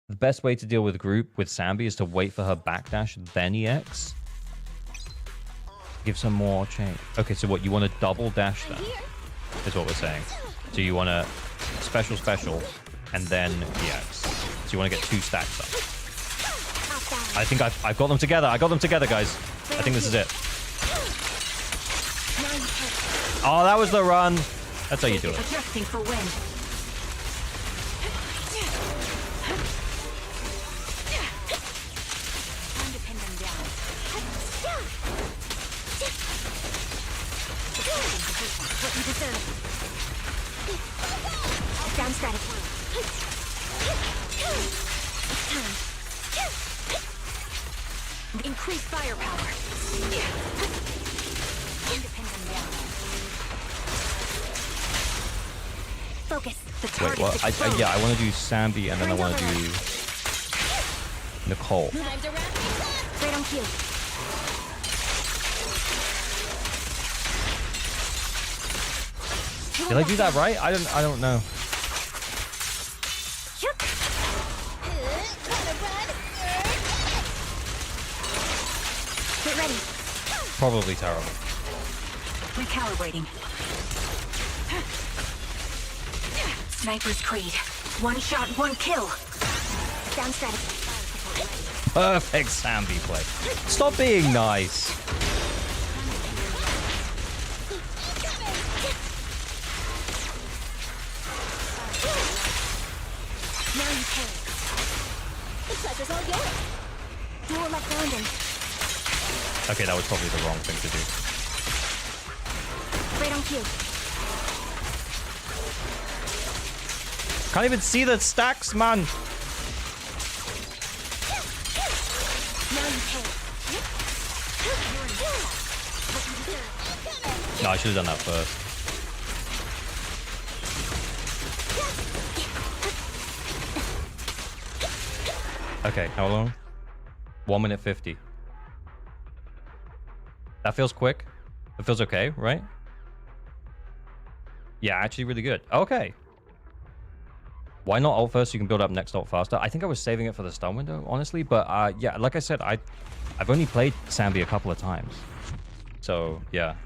The best way to deal with group with Sambi is to wait for her backdash, then EX. Give some more change. Okay, so what, you want to double dash then? Is what we're saying. So you want to special, and then EX. So you want to get 2 stacks up. I think I've got them together. I got them together, guys. I think this is it. Oh, that was the run. That's how you do it. Adjusting for wind. What you deserve. Down strategy. It's time. Increase firepower. Independent down. Focus. The Wait, what? Yeah, I want to do Sambi and then I want to do Nicole. Right on cue. Did I do that right? I don't know. Get ready. Probably terrible. Recalibrating. Sniper's Creed. One shot, one kill. Down strategy. Perfect Sambi play. Stop being nice. Now you pay. The pleasure's all yours. Dual left landing. Okay, that was probably the wrong thing to do. Right on cue. Can't even see the stacks, man. Now you pay. No, I should have done that first. Okay, how long? 1 minute 50. That feels quick. It feels okay, right? Yeah, actually really good. Okay. Why not ult first so you can build up next ult faster? I think I was saving it for the stun window, honestly. But yeah, like I said, I've only played Sambi a couple of times. So, yeah.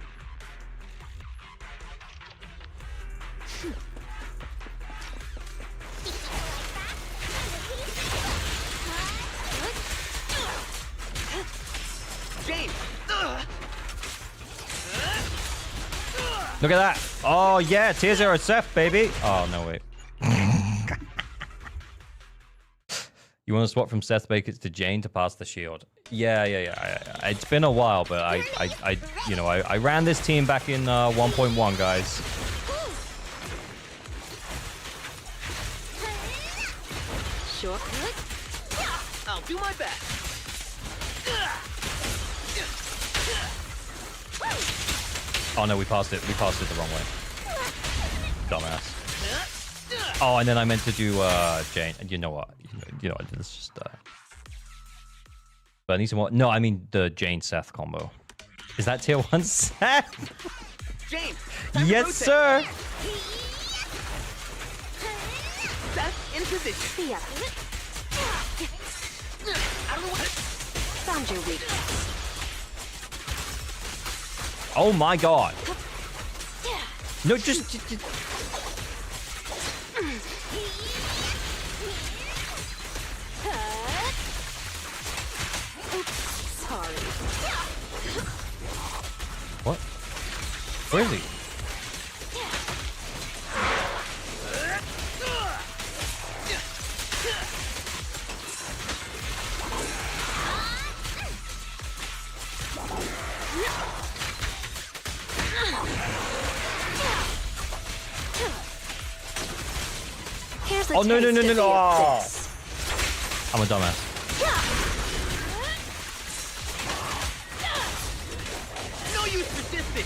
Look at that. Oh, yeah. Tier 0 Seth, baby. Oh, no, wait. You want to swap from Seth Bakers to Jane to pass the shield? Yeah. It's been a while, but I ran this team back in 1.1, guys. Shortcut. I'll do my best. Oh no, we passed it. We passed it the wrong way. Dumbass. Oh, and then I meant to do Jane. You know what? You know what? Let's just. But I need some more. No, I mean the Jane Seth combo. Is that tier 1 Seth? Jane. Yes, sir. Seth in position. Yeah. I don't know what. Found your weakness. Oh my god. No, just... Oops, sorry. What? Where is he? Here's a Oh, no. taste of the Oh. abyss. I'm a dumbass. No use resisting.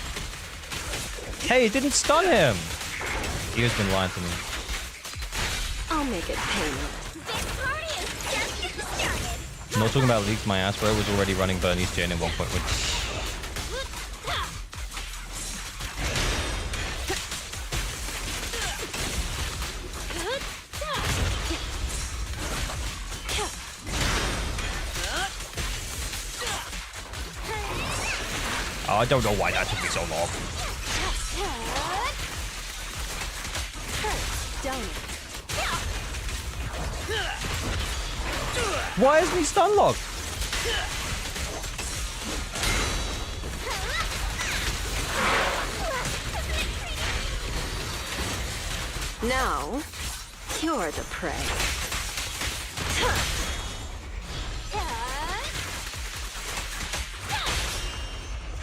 Hey, it didn't stun him. He has been lying to me. I'll make it painless. This party is just getting started. I'm not talking about leaks. My ass bro was already running Bernie's Jane at one point. Oh, I don't know why that took me so long. Why isn't he stun locked? Now, you're the prey.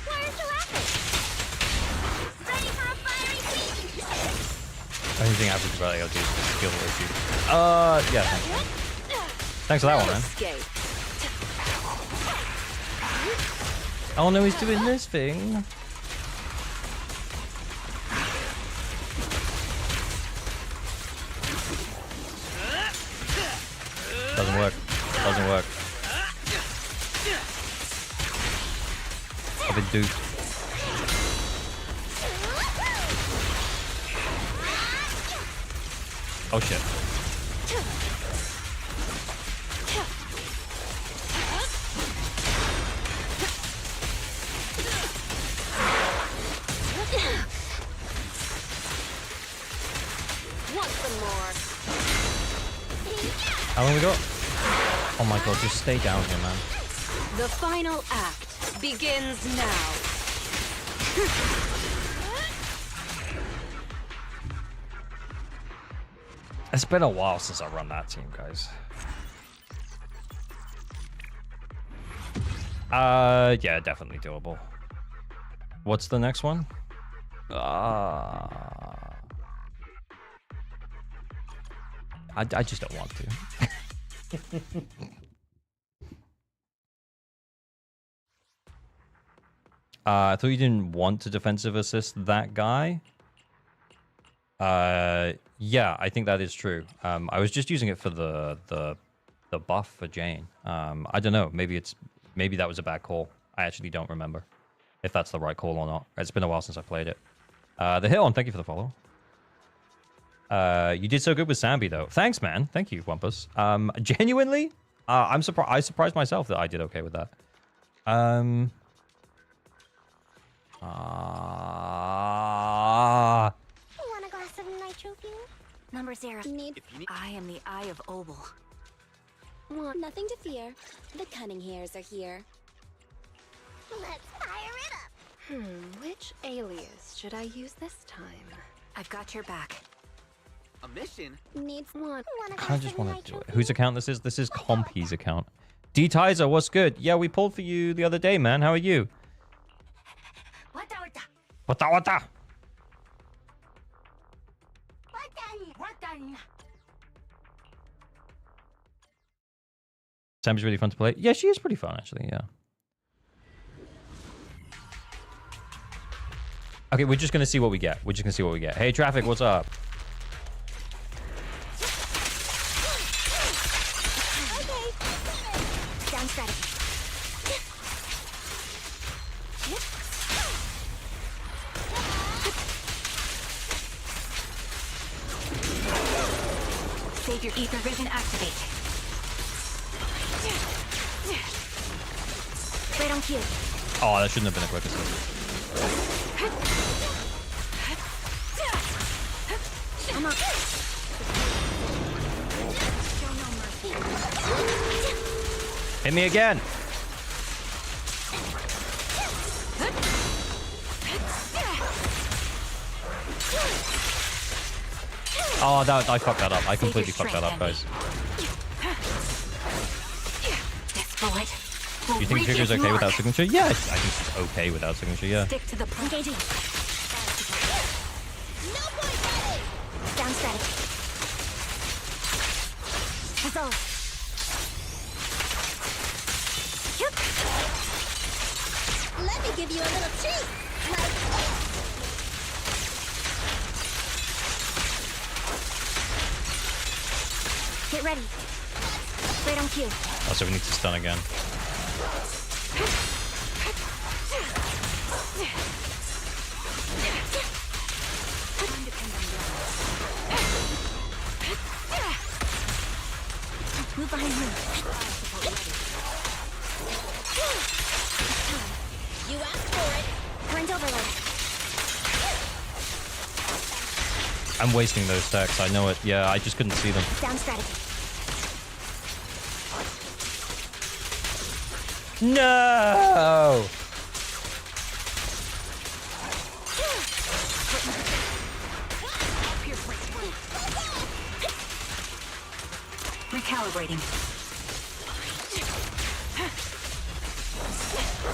Where's the weapon? Ready for a fiery feast. Anything happens about ALG is a skill issue. Yeah, thanks. Thanks for that one, man. Escape. Oh no, he's doing this thing. Doesn't work. Doesn't work. I've been duped. Oh shit. Want some more? How long we got? Oh my god, just stay down here, man. The final act begins now. It's been a while since I run that team, guys. Yeah, definitely doable. What's the next one? I just don't want to. I thought you didn't want to defensive assist that guy. Yeah, I think that is true. I was just using it for the buff for Jane. I don't know. Maybe that was a bad call. I actually don't remember if that's the right call or not. It's been a while since I played it. The hit on. Thank you for the follow. You did so good with Sambi though. Thanks, man. Thank you, Wampus. Genuinely, I'm surprised. I surprised myself that I did okay with that. You Want a glass of nitro fuel? Number 0. Need. I am the Eye of Obel. Want. Nothing to fear. The cunning hairs are here. Let's fire it up. Which alias should I use this time? I've got your back. A mission? Needs one. Want a I glass just of want to nitro do it. fuel? Whose account this is? This is Compy's account. D-Tizer, what's good? Yeah, we pulled for you the other day, man. How are you? Wata wata. Sammy's really fun to play. Yeah, she is pretty fun, actually, yeah. Okay, we're just going to see what we get. We're just going to see what we get. Hey, Traffic, what's up? Okay. Down strategy. Save your ether vision activate. Right on cue. Oh, that shouldn't have been a quick assist. I'm up. Hit me again. Oh, I fucked that up. I completely fucked that up, guys. This bullet. You think Trigger's okay without signature? Yeah, I think she's okay without signature, yeah. Stick to the point. Engaging. No point ready. Down strategy. Resolve. Yep. Let me give you a little treat. Like get ready. Right on cue. Also, we need to stun again. Move behind me. You asked for it. Current overload. I'm wasting those stacks. I know it. Yeah, I just couldn't see them. Down strategy. No! Recalibrating.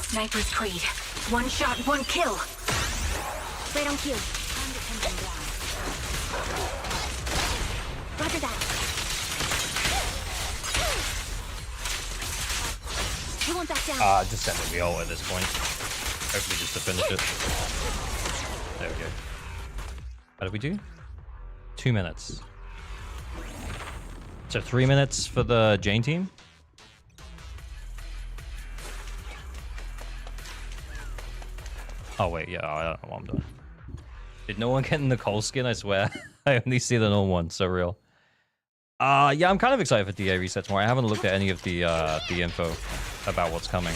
Sniper's Creed. One shot, one kill. Right on cue. Roger that. You won't back down. Just send the ult at this point. Hopefully just to finish it. There we go. What did we do? 2 minutes. So 3 minutes for the Jane team? Oh wait, yeah, I don't know what I'm doing. Did no one get in the Cole skin? I swear. I only see the normal one, so real. Yeah, I'm kind of excited for DA resets more. I haven't looked at any of the info about what's coming.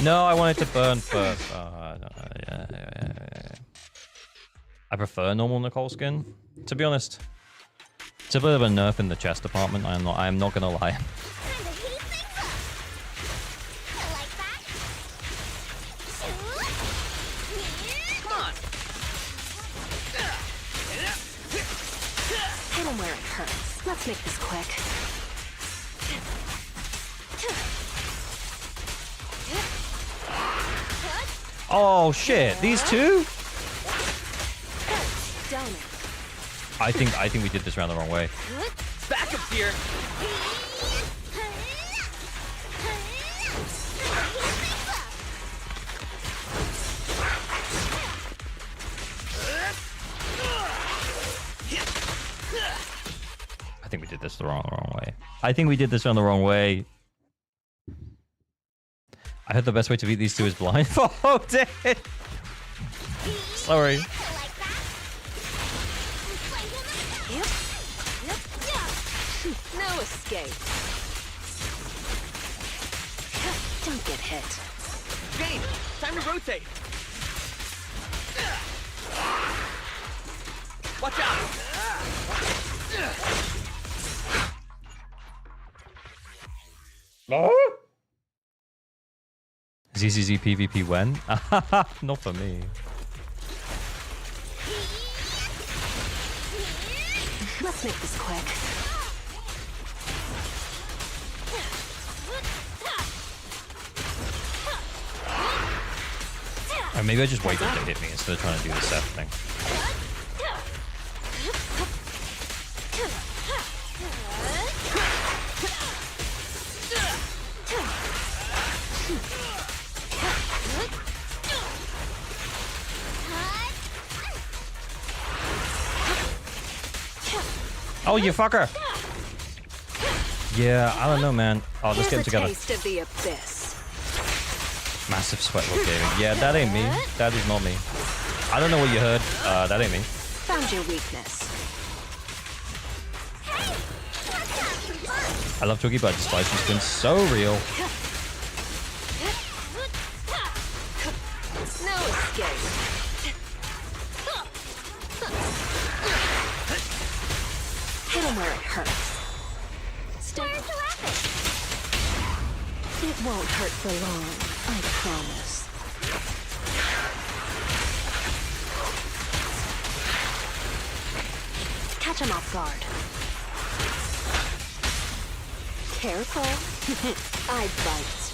No, I wanted to burn first. Yeah. I prefer normal Nicole skin, to be honest. It's a bit of a nerf in the chest department. I am not gonna lie. Hit him where it hurts. Let's make this quick. Oh shit! These two? I think we did this round the wrong way. Backup's here. I think we did this the wrong way. I think we did this round the wrong way. I heard the best way to beat these two is blindfolded. Sorry. No escape. Don't get hit. Jane, time to rotate. Watch out. ZZZ PvP when? Not for me. Let's make this quick. Or maybe I just wait till they hit me instead of trying to do the Seth thing. Oh, you fucker! Yeah, I don't know, man. Oh, let's get them together. Taste of the abyss. Massive sweat look gaming. Yeah, that ain't me. That is not me. I don't know what you heard. That ain't me. Found your weakness. I love Twiggy, but despite she's been so real. No escape. Hit him where it hurts. Stay. It won't hurt for long, I promise. Catch him off guard. Careful. I bite.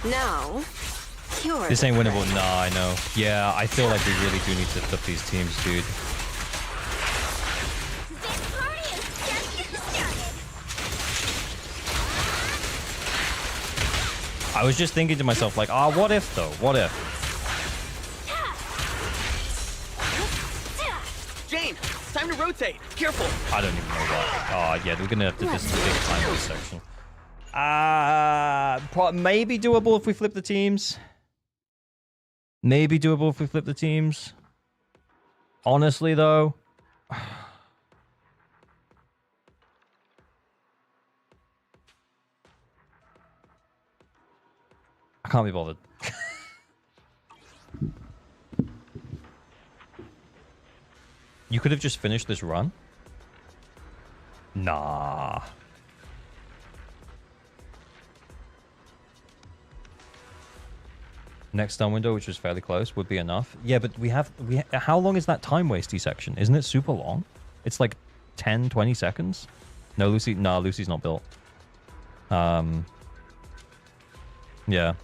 Now, you're This ain't winnable. Nah, I know. Yeah, I feel like we really do need to flip these teams, dude. This party is just getting started. I was just thinking to myself, like, ah, what if though? What if? Jane, time to rotate. Careful. I don't even know what. Oh, yeah, we're gonna have to just big time this section. Maybe doable if we flip the teams. Maybe doable if we flip the teams. Honestly, though. I can't be bothered. You could have just finished this run? Nah. Next stun window, which was fairly close, would be enough. Yeah, but how long is that time wasty section? Isn't it super long? It's like 10, 20 seconds? No, Lucy, nah, Lucy's not built. Yeah.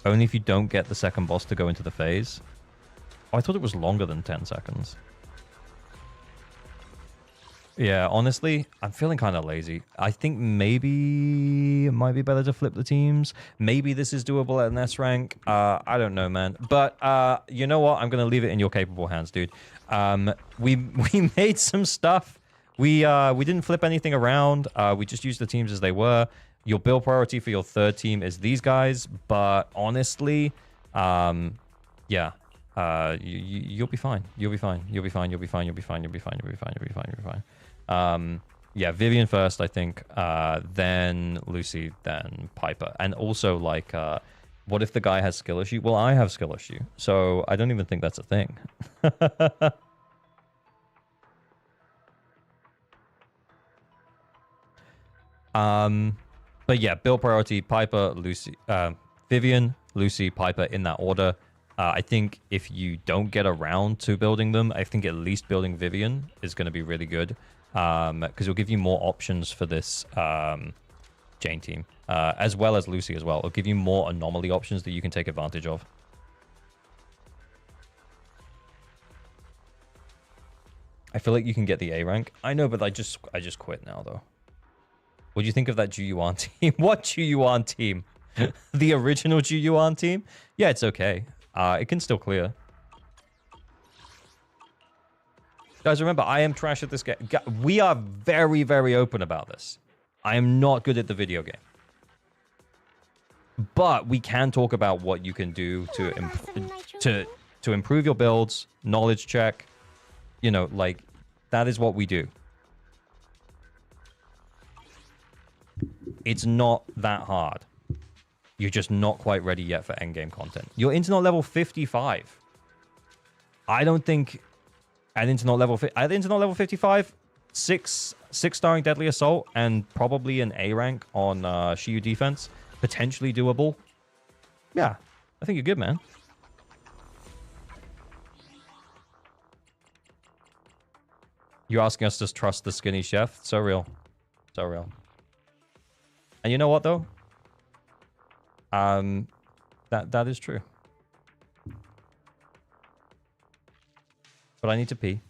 Only if you don't get the second boss to go into the phase. Oh, I thought it was longer than 10 seconds. Yeah, honestly, I'm feeling kind of lazy. I think maybe it might be better to flip the teams. Maybe this is doable at an S rank. I don't know, man. But you know what? I'm going to leave it in your capable hands, dude. We made some stuff. We didn't flip anything around. We just used the teams as they were. Your build priority for your third team is these guys. But honestly, yeah. You'll be fine. You'll be fine. You'll be fine. You'll be fine. You'll be fine. You'll be fine. You'll be fine. You'll be fine. You'll be fine. Yeah, Vivian first, I think. Then Lucy, then Piper. And also, like, what if the guy has skill issue? Well, I have skill issue, so I don't even think that's a thing. But yeah, build priority: Piper, Lucy, Vivian, Lucy, Piper in that order. I think if you don't get around to building them, I think at least building Vivian is going to be really good. Because it'll give you more options for this Jane team. As well as Lucy as well. It'll give you more anomaly options that you can take advantage of. I feel like you can get the A rank. I know, but I just quit now, though. What do you think of that Juyuan team? What Juyuan team? The original Juyuan team? Yeah, it's okay. It can still clear. Guys, remember, I am trash at this game. We are very, very open about this. I am not good at the video game. But we can talk about what you can do to improve your builds, knowledge check. You know, like, that is what we do. It's not that hard. You're just not quite ready yet for endgame content. You're internet level 55. I don't think at internet level 55, six starring Deadly Assault and probably an A rank on Shiyu defense, potentially doable. Yeah, I think you're good, man. You asking us to trust the skinny chef? So real. So real. And you know what, though? That is true. But I need to pee.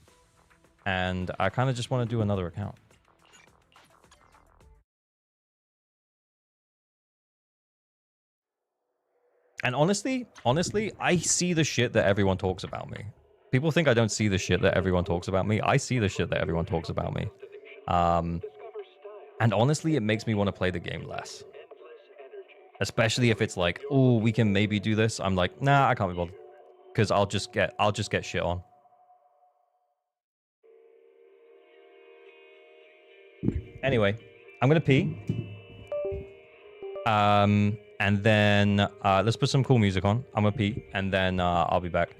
And I kind of just want to do another account. And honestly, I see the shit that everyone talks about me. People think I don't see the shit that everyone talks about me. I see the shit that everyone talks about me. And honestly, it makes me want to play the game less. Especially if it's like, oh, we can maybe do this. I'm like, nah, I can't be bothered. Because I'll just get shit on. Anyway, I'm gonna pee. And then let's put some cool music on. I'm gonna pee, and then I'll be back.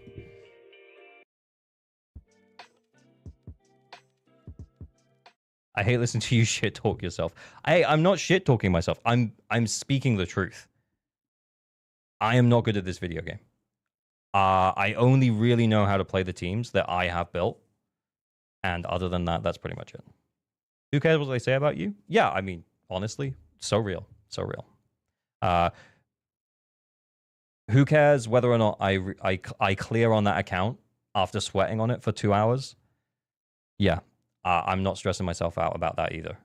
I hate listening to you shit talk yourself. I'm not shit talking myself. I'm speaking the truth. I am not good at this video game. I only really know how to play the teams that I have built. And other than that, that's pretty much it. Who cares what they say about you? Yeah, I mean, honestly, so real. So real. Who cares whether or not I clear on that account after sweating on it for 2 hours? Yeah, I'm not stressing myself out about that either.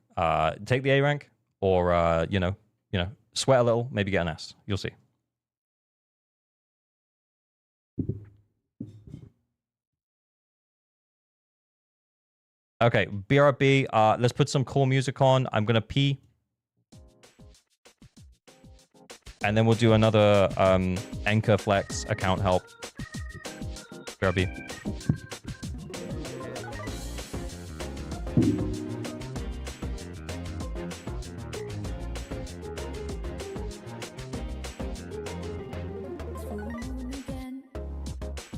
Take the A rank, or you know, sweat a little, maybe get an S. You'll see. Okay, BRB. Let's put some cool music on. I'm gonna pee. And then we'll do another Anchor Flex account help. BRB.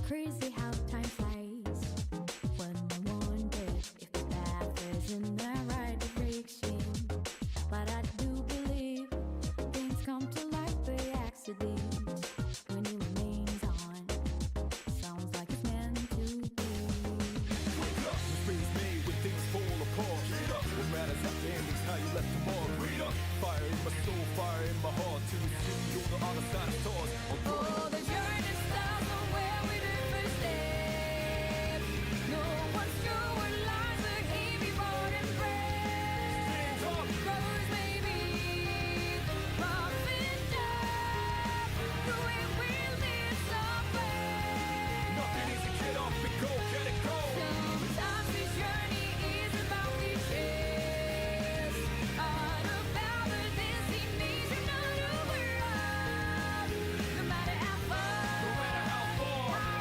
Crazy how time flies when I wonder if the path is in the right direction. But I do believe things come to light by accident when it remains on. Sounds like it's meant to be. Wake up, mistakes made when things fall apart. Read up, what matters at the end is how you left tomorrow. Read up, fire in my soul, fire in my heart. Till we see on the other side of stars. Oh, the journey starts from where we did first step. No one's sure what lies ahead before them breath. Cause maybe rough and tough, doing will lead somewhere. Nothing easy, get up and go, get it go. Sometimes this journey is about the chase, all about the destination of the world. No matter how far, how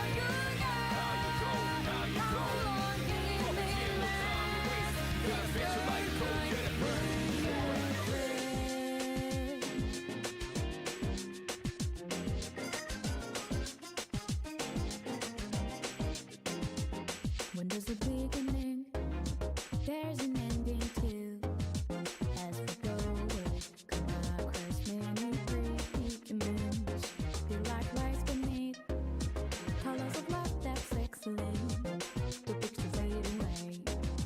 you go, how long can it last? Gotta fix your life, go get it. When there's a beginning, there's an ending too. As we go, come across many predicaments. Feel like lies beneath colors of love that's excellent. The pictures fade away,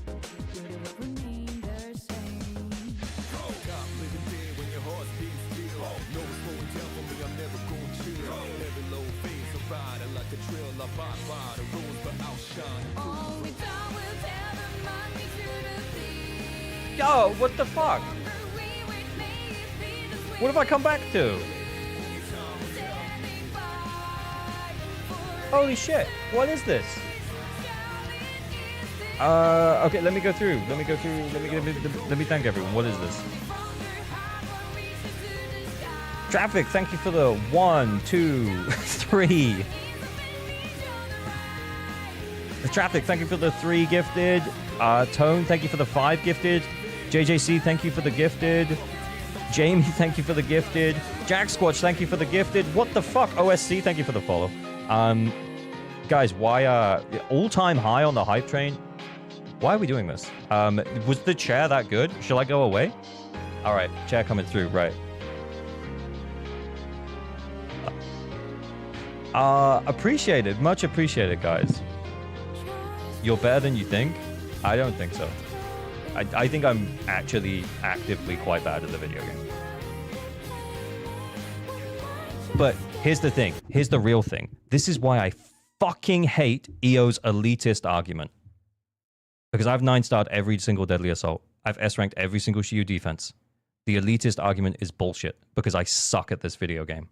but it will remain the same. Stop living there when your heart's beating still. No one's slowing down for me, I'm never gonna chill. Every low phase of riding like a trail. I bide by the rules but outshine. Only time will tell the money to the thief. Yo, what the fuck? What have I come back to? Holy shit! What is this? Okay, let me go through. Let me thank everyone. What is this? Traffic, thank you for the 1, 2, 3. The Traffic, thank you for the 3 gifted. Tone, thank you for the 5 gifted. JJC, thank you for the gifted. Jamie, thank you for the gifted. Jack Squatch, thank you for the gifted. What the fuck? OSC, thank you for the follow. Guys, why all-time high on the hype train? Why are we doing this? Was the chair that good? Shall I go away? All right, chair coming through, right. Appreciated, much appreciated, guys. You're better than you think. I don't think so. I think I'm actually actively quite bad at the video game. But here's the thing. Here's the real thing. This is why I fucking hate EO's elitist argument. Because I've 9-starred every single Deadly Assault. I've S-ranked every single Shield defense. The elitist argument is bullshit because I suck at this video game.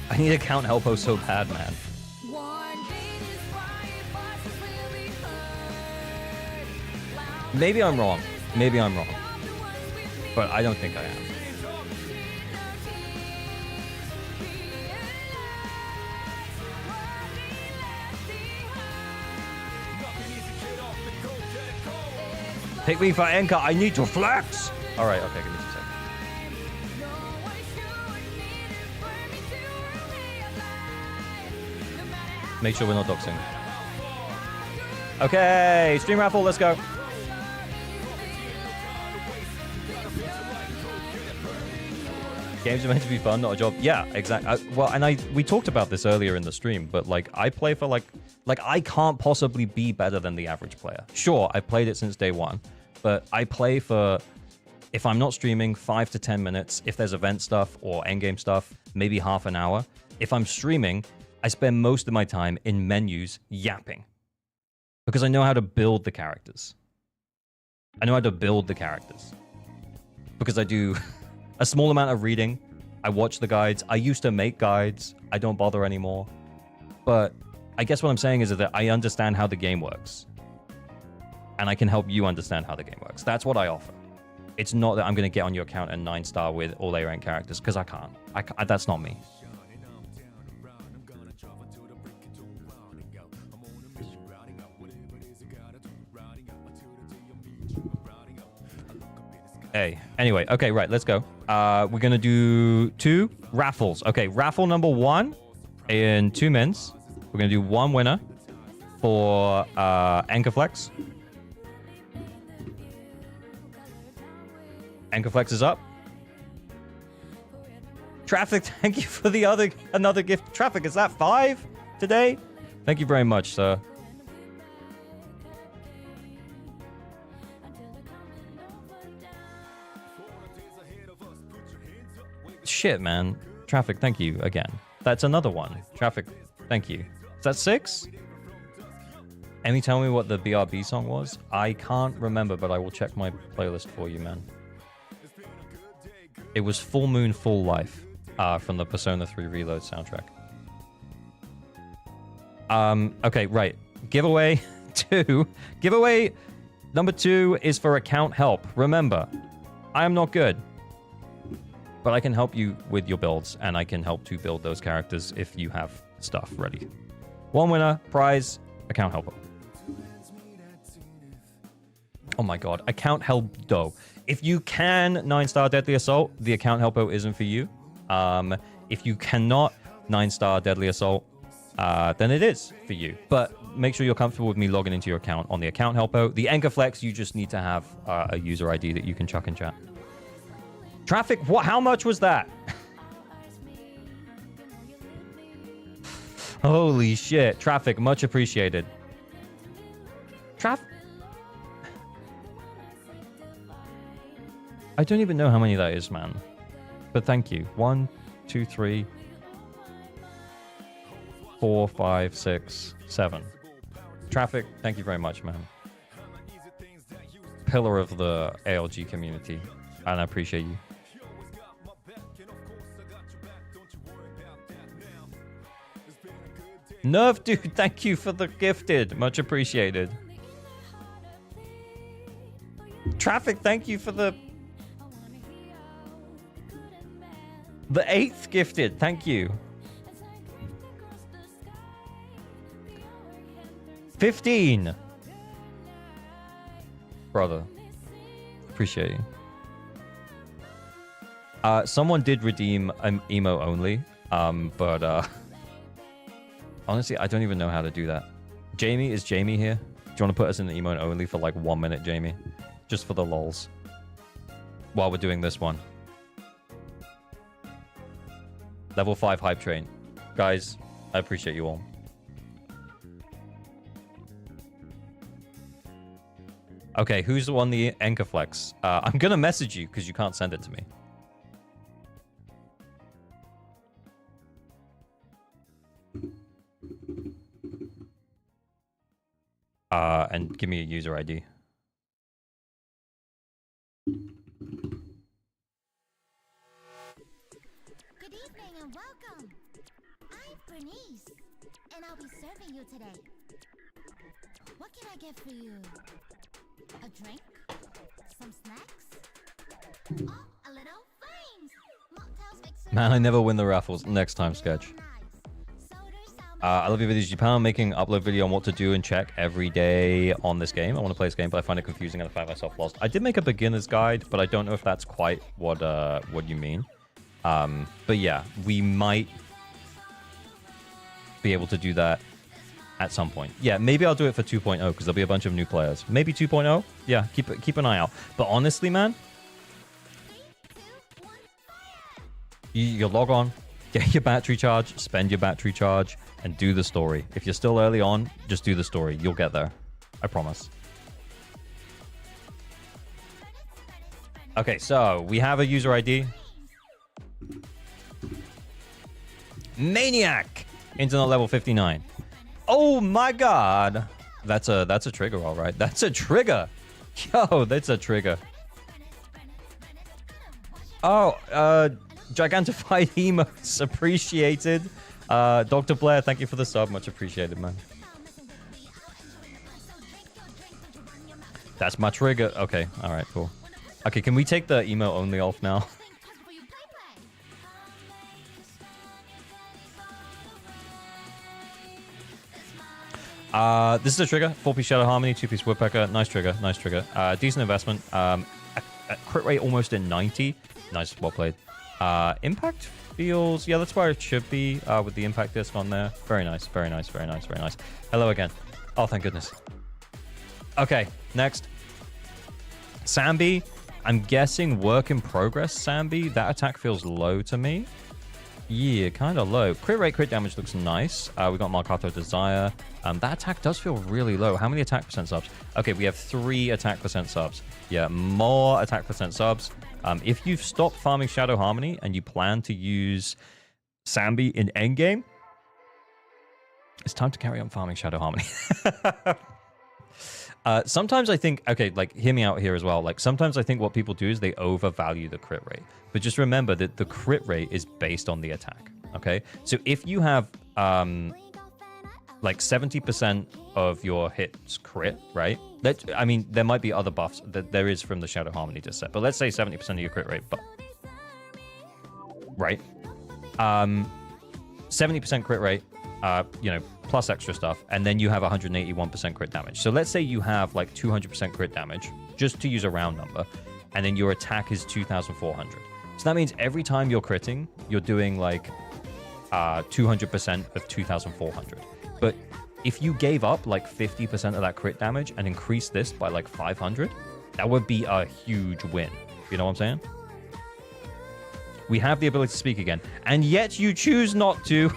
I need to count Helpo so bad, man. Maybe I'm wrong. Maybe I'm wrong. But I don't think I am. Pick me for anchor. I need to flex. All right. Okay. Give me 2 seconds. Make sure we're not doxing. Okay. Stream raffle. Let's go. Games are meant to be fun, not a job. Yeah, exactly. Well, and we talked about this earlier in the stream, but like I play for like I can't possibly be better than the average player. Sure, I've played it since day one, but I play for, if I'm not streaming, 5 to 10 minutes. If there's event stuff or endgame stuff, maybe half an hour. If I'm streaming, I spend most of my time in menus yapping because I know how to build the characters. I know how to build the characters because I do a small amount of reading. I watch the guides. I used to make guides. I don't bother anymore. But I guess what I'm saying is that I understand how the game works. And I can help you understand how the game works. That's what I offer. It's not that I'm going to get on your account and 9-star with all A-rank characters, because I can't. That's not me. Hey, anyway, okay, right, let's go. We're gonna do 2 raffles. Okay, raffle number 1 in 2 minutes. We're gonna do 1 winner for Anchorflex. Anchorflex is up. Traffic, thank you for the another gift. Traffic, is that 5 today? Thank you very much, sir. Shit, man. Traffic, thank you again. That's another one. Traffic, thank you. Is that 6? Emmy, tell me what the BRB song was. I can't remember, but I will check my playlist for you, man. It was Full Moon, Full Life from the Persona 3 Reload soundtrack. Okay, right. Giveaway 2. Giveaway number 2 is for account help. Remember, I am not good, but I can help you with your builds, and I can help to build those characters if you have stuff ready. 1 winner, prize, account helper. Oh my god, account help though. If you can 9-star Deadly Assault, the account helper isn't for you. If you cannot 9-star Deadly Assault, then it is for you. But make sure you're comfortable with me logging into your account on the account helper. The Anchorflex, you just need to have a user ID that you can chuck in chat. Traffic, what? How much was that? Holy shit. Traffic, much appreciated. I don't even know how many that is, man. But thank you. 1, 2, 3, 4, 5, 6, 7. Traffic, thank you very much, man. Pillar of the ALG community. And I appreciate you. Nerve dude, thank you for the gifted. Much appreciated. Traffic, thank you for the 8th gifted. Thank you. 15. Brother. Appreciate you. Someone did redeem emo only. But honestly, I don't even know how to do that. Jamie, is Jamie here? Do you want to put us in the emo only for like 1 minute, Jamie? Just for the lols. while we're doing this one. Level 5 hype train. Guys, I appreciate you all. Okay, who's the one the Anchor Flex? I'm gonna message you because you can't send it to me. And give me a user ID. Good evening and welcome. I'm Bernice, and I'll be serving you today. What can I get for you? A drink? Some snacks? Oh, a little flames! Mocktails mixer. Man, I never win the raffles. Next time, Sketch. I love your videos. You plan on making an upload video on what to do and check every day on this game. I want to play this game, but I find it confusing and I find myself lost. I did make a beginner's guide, but I don't know if that's quite what you mean. But yeah, we might be able to do that at some point. Yeah, maybe I'll do it for 2.0 because there'll be a bunch of new players. Maybe 2.0. Yeah, keep an eye out. But honestly, man, you log on, get your battery charge, spend your battery charge, and do the story. If you're still early on, just do the story. You'll get there. I promise. Okay, so we have a user ID. Maniac! Internet level 59. Oh my god! That's a trigger, all right. That's a trigger. Yo, that's a trigger. Oh, Gigantified emotes appreciated. Dr. Blair, thank you for the sub. Much appreciated, man. That's my trigger. Okay, all right, cool. Okay, can we take the emo only off now? This is a trigger. 4-piece Shadow Harmony, 2-piece Woodpecker. Nice trigger, nice trigger. Decent investment. A crit rate almost in 90. Nice, well played. Impact feels... Yeah, that's where it should be with the impact disc on there. Very nice, very nice, very nice, very nice. Hello again. Oh, thank goodness. Okay, next. Sambi. I'm guessing work in progress, Sambi. That attack feels low to me. Yeah, kind of low. Crit rate, crit damage looks nice. We got Marcato Desire. That attack does feel really low. How many attack percent subs? Okay, we have 3 attack percent subs. Yeah, more attack percent subs. If you've stopped farming Shadow Harmony and you plan to use Sambi in endgame, it's time to carry on farming Shadow Harmony. Sometimes I think, okay, like, hear me out here as well. Like, sometimes I think what people do is they overvalue the crit rate. But just remember that the crit rate is based on the attack, okay? So if you have, like, 70% of your hits crit, right? I mean, there might be other buffs that there is from the Shadow Harmony to set. But let's say 70% of your crit rate, but... Right? 70% crit rate, you know, plus extra stuff, and then you have 181% crit damage. So let's say you have like 200% crit damage, just to use a round number, and then your attack is 2,400. So that means every time you're critting, you're doing like 200% of 2,400. But if you gave up like 50% of that crit damage and increased this by like 500, that would be a huge win. You know what I'm saying? We have the ability to speak again, and yet you choose not to.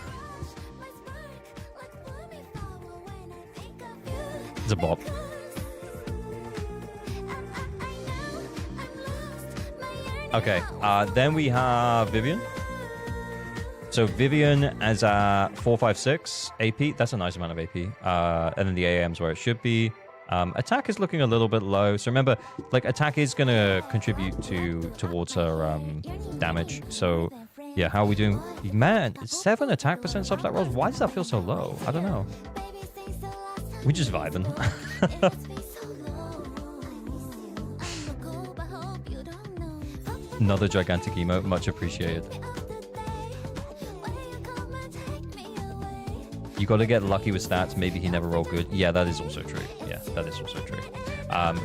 It's a bop. Okay, then we have Vivian. So Vivian as a 456 AP. That's a nice amount of AP. And then the AM's where it should be. Attack is looking a little bit low. So remember, like, attack is going to contribute towards her damage. So yeah, how are we doing? Man, 7 attack percent subs that rolls. Why does that feel so low? I don't know. We're just vibing. Another gigantic emote, much appreciated. You got to get lucky with stats. Maybe he never rolled good. Yeah, that is also true. Yeah, that is also true.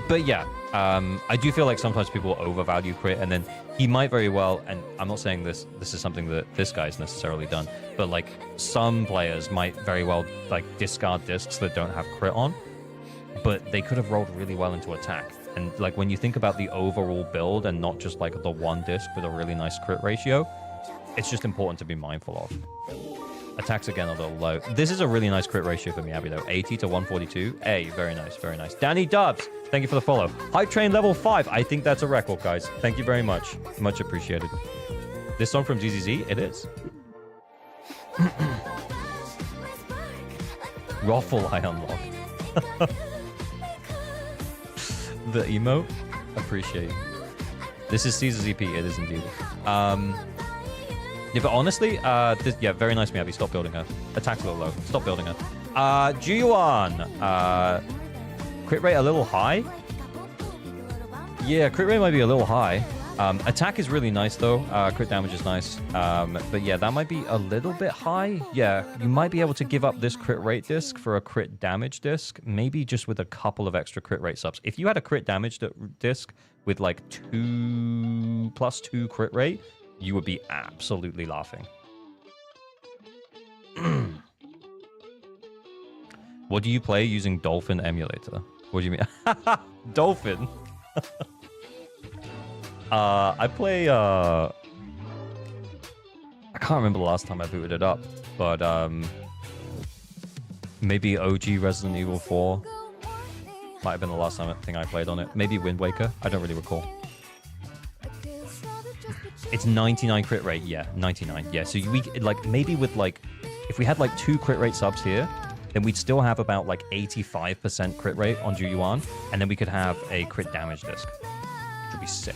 But yeah, I do feel like sometimes people overvalue crit, and then he might very well, and I'm not saying this is something that this guy's necessarily done, but like some players might very well like discard discs that don't have crit on, but they could have rolled really well into attack. And like when you think about the overall build and not just like the one disc with a really nice crit ratio, it's just important to be mindful of. Attacks again a little low. This is a really nice crit ratio for me, Abby, though. 80 to 142. Hey, very nice, very nice. Danny Dubs, thank you for the follow. Hype Train level 5. I think that's a record, guys. Thank you very much. Much appreciated. This song from ZZZ? It is. Ruffle I unlock. The emote? Appreciate. This is Caesar's EP. It is indeed. Yeah, but honestly, yeah, very nice, Miyabi. Stop building her. Attack's a little low. Stop building her. Juyuan. Crit rate a little high. Yeah, crit rate might be a little high. Attack is really nice, though. Crit damage is nice. But yeah, that might be a little bit high. Yeah, you might be able to give up this crit rate disc for a crit damage disc. Maybe just with a couple of extra crit rate subs. If you had a crit damage disc with like 2+2 crit rate, you would be absolutely laughing. What do you play using Dolphin emulator? What do you mean? Dolphin? I play... I can't remember the last time I booted it up, but maybe OG Resident Evil 4. Might have been the last thing I played on it. Maybe Wind Waker. I don't really recall. It's 99 crit rate. Yeah, 99. Yeah, so we like maybe with like if we had like 2 crit rate subs here, then we'd still have about like 85% crit rate on Juyuan, and then we could have a crit damage disc, which would be sick.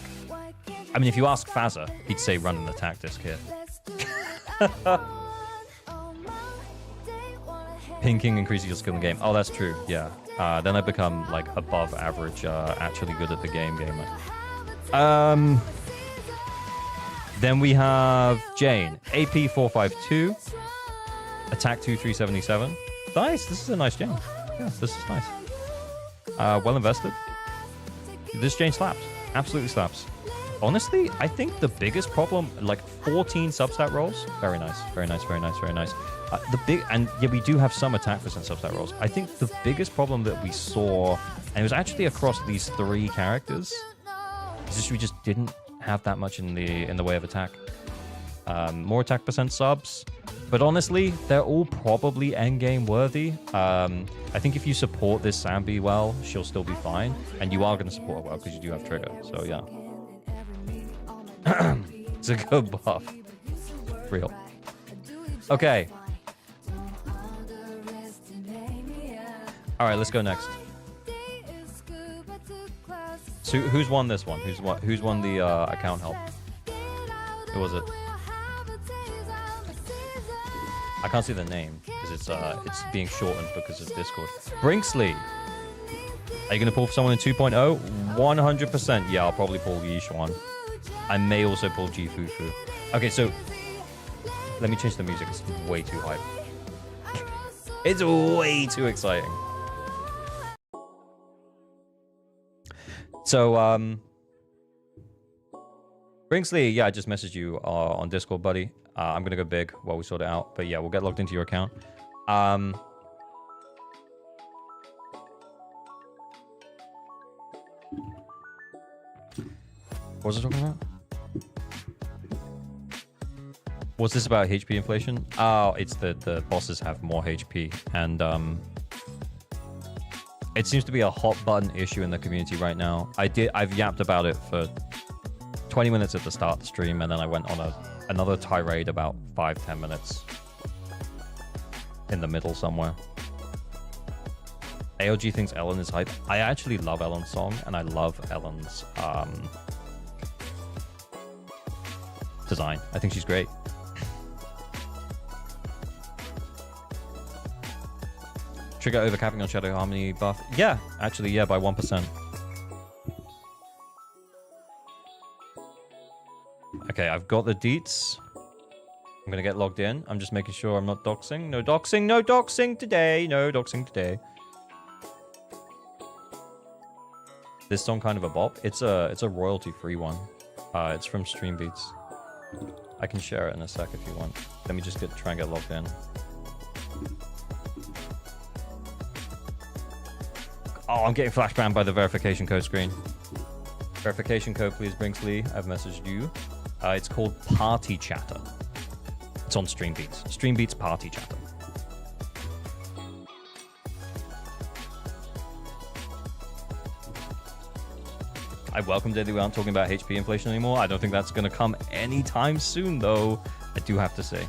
I mean, if you ask Fazza, he'd say run an attack disc here. Pinking increases your skill in the game. Oh, that's true. Yeah. Then I become like above average, actually good at the game gamer. Then we have Jane, AP 452, attack 2377. Nice, this is a nice Jane. Yeah, this is nice. Well invested. This Jane slaps, absolutely slaps. Honestly, I think the biggest problem, like 14 substat rolls, very nice, very nice, very nice, very nice. And yeah, we do have some attack percent substat rolls. I think the biggest problem that we saw, and it was actually across these 3 characters, is just we just didn't have that much in the way of attack. More attack percent subs, but honestly, they're all probably endgame worthy. I think if you support this Sambi well, she'll still be fine, and you are going to support her well because you do have trigger. So yeah, it's a good buff. Real. Okay. All right, let's go next. So who's won this one? Who's won the account help? Who was it? I can't see the name because it's being shortened because of Discord. Brinksley. Are you gonna pull someone in 2.0? 100%. Yeah, I'll probably pull Yishuan. I may also pull Jifufu. Okay, so let me change the music. It's way too hype. It's way too exciting. So, Brinksley, yeah, I just messaged you on Discord, buddy. I'm gonna go big while we sort it out. But yeah, we'll get logged into your account. What was I talking about? What's this about HP inflation? Oh, it's the bosses have more HP, and it seems to be a hot button issue in the community right now. I've yapped about it for 20 minutes at the start of the stream, and then I went on another tirade about 5-10 minutes in the middle somewhere. AOG thinks Ellen is hype. I actually love Ellen's song, and I love Ellen's design. I think she's great. Trigger overcapping on Shadow Harmony buff. Yeah, actually, yeah, by 1%. Okay, I've got the deets. I'm gonna get logged in. I'm just making sure I'm not doxing. No doxing, no doxing today. No doxing today. This song kind of a bop. It's a royalty-free one. It's from Stream Beats. I can share it in a sec if you want. Let me just try and get logged in. Oh, I'm getting flash banned by the verification code screen. Verification code, please, Brinksly. I've messaged you. It's called Party Chatter. It's on Streambeats. Streambeats Party Chatter. I welcome that we aren't talking about HP inflation anymore. I don't think that's going to come anytime soon, though. I do have to say.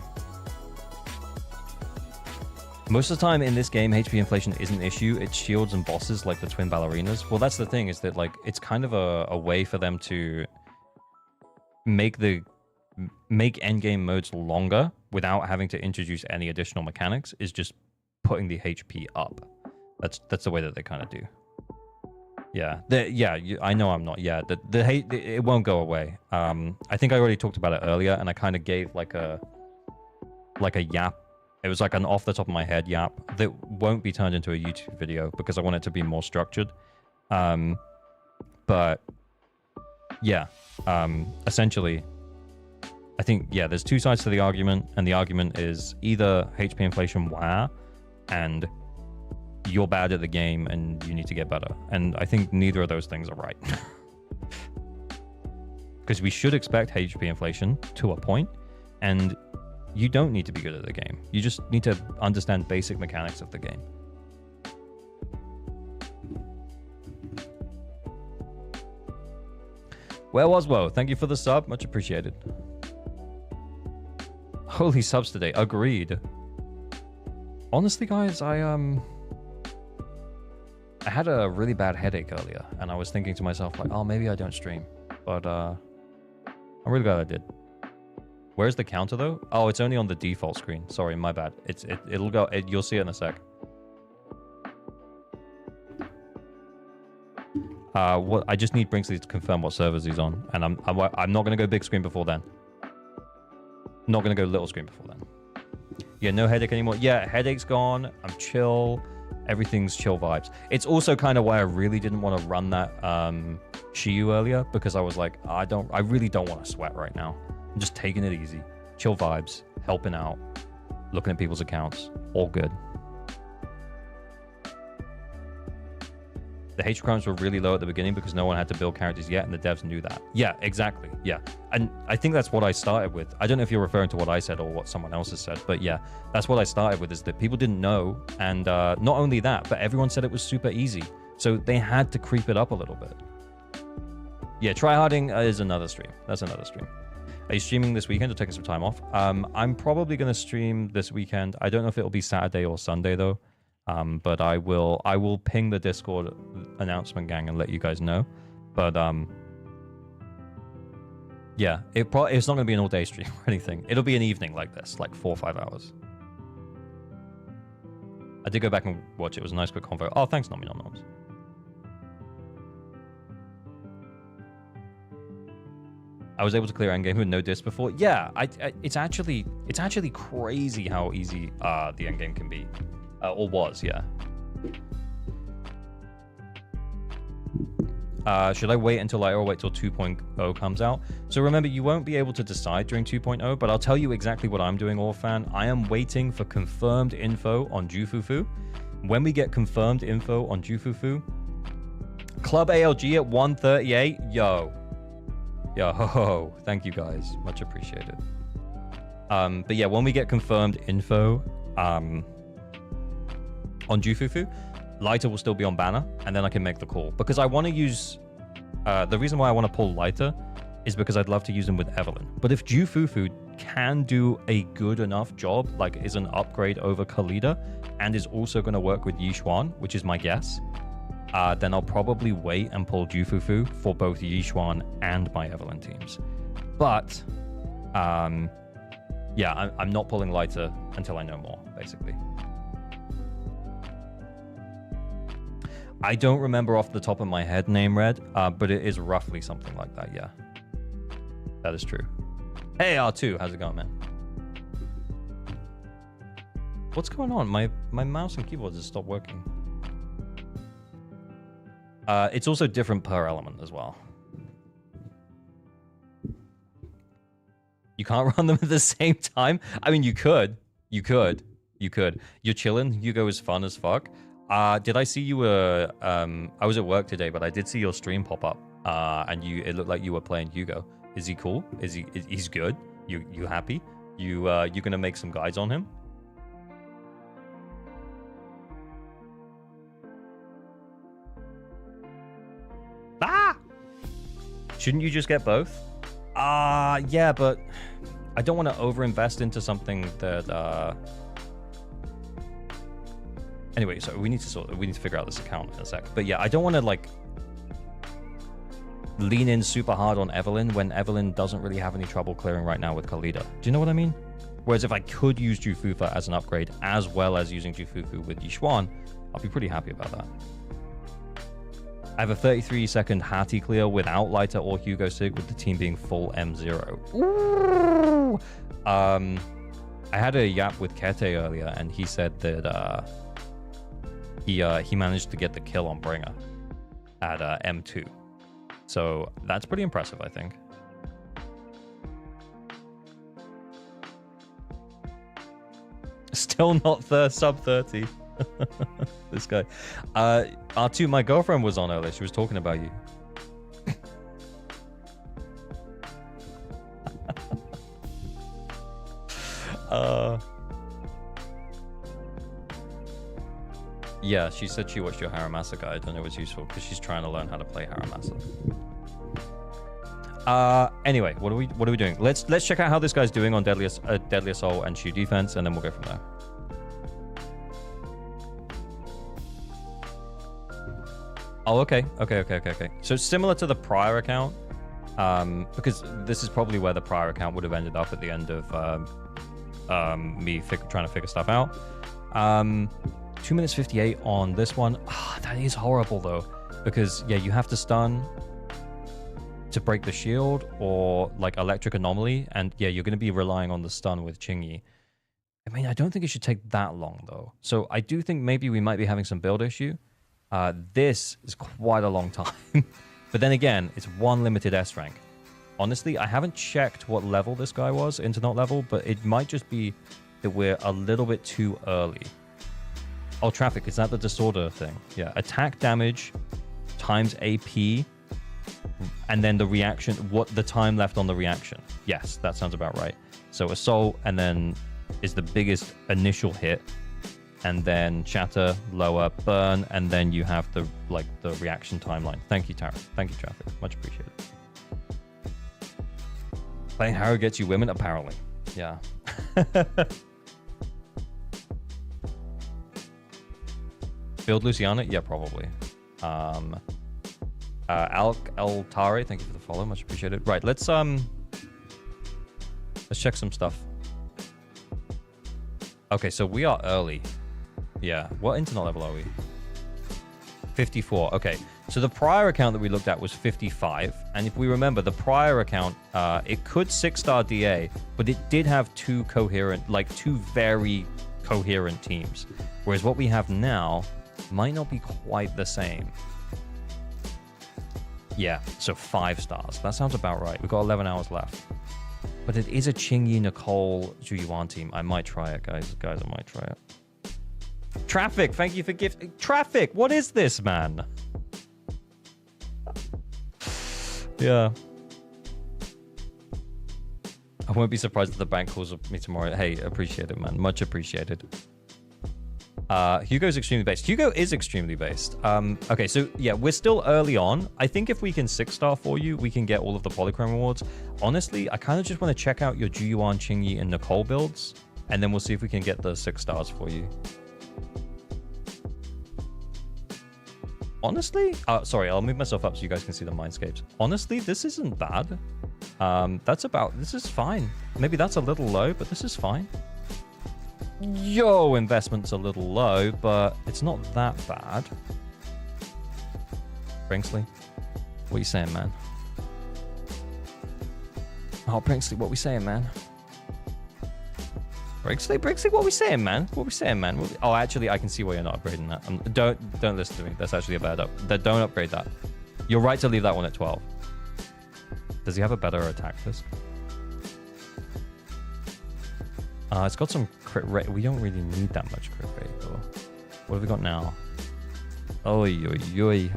Most of the time in this game, HP inflation isn't an issue. It's shields and bosses like the twin ballerinas. Well, that's the thing, is that like it's kind of a way for them to make endgame modes longer without having to introduce any additional mechanics, is just putting the HP up. That's the way that they kind of do. Yeah, I know I'm not. Yeah, the hate, it won't go away. I think I already talked about it earlier, and I kind of gave like a yap. It was like an off the top of my head yap that won't be turned into a YouTube video because I want it to be more structured. But yeah, essentially, I think, yeah, there's two sides to the argument, and the argument is either HP inflation, wow, and you're bad at the game and you need to get better. And I think neither of those things are right. Because we should expect HP inflation to a point, and you don't need to be good at the game. You just need to understand basic mechanics of the game. Where was Woe? Thank you for the sub. Much appreciated. Holy subs today. Agreed. Honestly, guys, I had a really bad headache earlier, and I was thinking to myself, like, oh, maybe I don't stream. But I'm really glad I did. Where's the counter, though? Oh, it's only on the default screen. Sorry, my bad. It'll go... you'll see it in a sec. What? I just need Brinksy to confirm what servers he's on, and I'm not going to go big screen before then. Not going to go little screen before then. Yeah, no headache anymore. Yeah, headache's gone. I'm chill. Everything's chill vibes. It's also kind of why I really didn't want to run that Shiyu earlier, because I was like, I really don't want to sweat right now. I'm just taking it easy. Chill vibes, helping out, looking at people's accounts, all good. The H crimes were really low at the beginning because no one had to build characters yet, and the devs knew that. Yeah, exactly. Yeah. And I think that's what I started with. I don't know if you're referring to what I said or what someone else has said, but yeah, that's what I started with, is that people didn't know. And not only that, but everyone said it was super easy. So they had to creep it up a little bit. Yeah, tryharding is another stream. That's another stream. Are you streaming this weekend or taking some time off? I'm probably going to stream this weekend. I don't know if it'll be Saturday or Sunday, though. But I will ping the Discord announcement gang and let you guys know. But yeah, it's not going to be an all-day stream or anything. It'll be an evening like this, like 4 or 5 hours. I did go back and watch it. It was a nice quick convo. Oh, thanks, Nomi Nom Noms. I was able to clear endgame with no disc before. Yeah, it's actually crazy how easy the endgame can be. Or was, yeah. Should I wait until later or wait till 2.0 comes out? So remember, you won't be able to decide during 2.0, but I'll tell you exactly what I'm doing, Orphan. I am waiting for confirmed info on Jufufu. When we get confirmed info on Jufufu, Club ALG at 138, yo, thank you guys, much appreciated. But yeah, when we get confirmed info, on Jufufu, Lighter will still be on banner, and then I can make the call. Because I want to use... the reason why I want to pull Lighter is because I'd love to use him with Evelyn. But if Jufufu can do a good enough job, like is an upgrade over Khalida, and is also going to work with Yixuan, which is my guess, then I'll probably wait and pull Jufufu for both Yixuan and my Evelyn teams. But, yeah, I'm not pulling Lighter until I know more, basically. I don't remember off the top of my head name red, but it is roughly something like that, yeah. That is true. Hey, R2, how's it going, man? What's going on? My mouse and keyboard just stopped working. It's also different per element as well. You can't run them at the same time? I mean, you could. You're chilling. Hugo is fun as fuck. Did I see you were... I was at work today, but I did see your stream pop up. And it looked like you were playing Hugo. Is he cool? He's good? You happy? You gonna make some guides on him? Ah! Shouldn't you just get both? Yeah, but I don't want to overinvest into something that anyway, so we need to figure out this account in a sec. But yeah, I don't want to like lean in super hard on Evelyn when Evelyn doesn't really have any trouble clearing right now with Khalida. Do you know what I mean? Whereas if I could use Jufufa as an upgrade as well as using Jufufu with Yixuan, I'll be pretty happy about that. I have a 33-second Hattie clear without Lighter or Hugo Sig with the team being full M0. Ooh! I had a yap with Kete earlier and he said that he managed to get the kill on Bringer at M2. So that's pretty impressive, I think. Still not sub 30. This guy. R2, my girlfriend was on earlier. She was talking about you. Yeah, she said she watched your Haramasa guide and it was useful because she's trying to learn how to play Haramasa. Anyway, what are we doing? Let's check out how this guy's doing on Deadly Assault and Shoe Defense, and then we'll go from there. Oh, okay. So similar to the prior account, because this is probably where the prior account would have ended up at the end of me trying to figure stuff out. 2 minutes 58 on this one. That is horrible though, because yeah, you have to stun to break the shield or like electric anomaly, and yeah, you're going to be relying on the stun with Qingyi. I mean, I don't think it should take that long though. So I do think maybe we might be having some build issue. This is quite a long time. But then again, it's one limited S rank. Honestly, I haven't checked what level this guy was, internet level, but it might just be that we're a little bit too early. Oh, traffic, is that the disorder thing? Yeah, attack damage times AP, and then the reaction, what the time left on the reaction. Yes, that sounds about right. So assault, and then is the biggest initial hit, and then shatter, lower, burn, and then you have the reaction timeline. Thank you, Tara. Thank you, traffic. Much appreciated. Playing Harrow gets you women, apparently. Yeah. Build Luciana? Yeah, probably. Altare, thank you for the follow. Much appreciated. Right, let's check some stuff. Okay, so we are early. Yeah. What internet level are we? 54. Okay. So the prior account that we looked at was 55. And if we remember, the prior account, it could 6-star DA, but it did have two very coherent teams. Whereas what we have now might not be quite the same. Yeah, so 5 stars. That sounds about right. We've got 11 hours left. But it is a Qingyi, Nicole, Zhu Yuan team. I might try it, guys. Guys, I might try it. Traffic, thank you for gifting. Traffic, what is this, man? Yeah. I won't be surprised if the bank calls me tomorrow. Hey, appreciate it, man. Much appreciated. Hugo's extremely based. Hugo is extremely based. Okay, so yeah, we're still early on. I think if we can 6-star for you, we can get all of the Polychrome rewards. Honestly, I kind of just want to check out your Juyuan, Qingyi, and Nicole builds, and then we'll see if we can get the 6 stars for you. Honestly, sorry, I'll move myself up so you guys can see the mindscapes. Honestly, this isn't bad. This is fine. Maybe that's a little low, but this is fine. Yo, investment's a little low, but it's not that bad. Bringsley, what are you saying, man? Oh, Bringsley, what are we saying, man? Bringsley, what are we saying, man? What are we saying, man? Oh, actually, I can see why you're not upgrading that. Don't listen to me. That's actually a bad up. Don't upgrade that. You're right to leave that one at 12. Does he have a better attack disc? It's got some crit rate. We don't really need that much crit rate, though. What have we got now? Oy, oy, oy.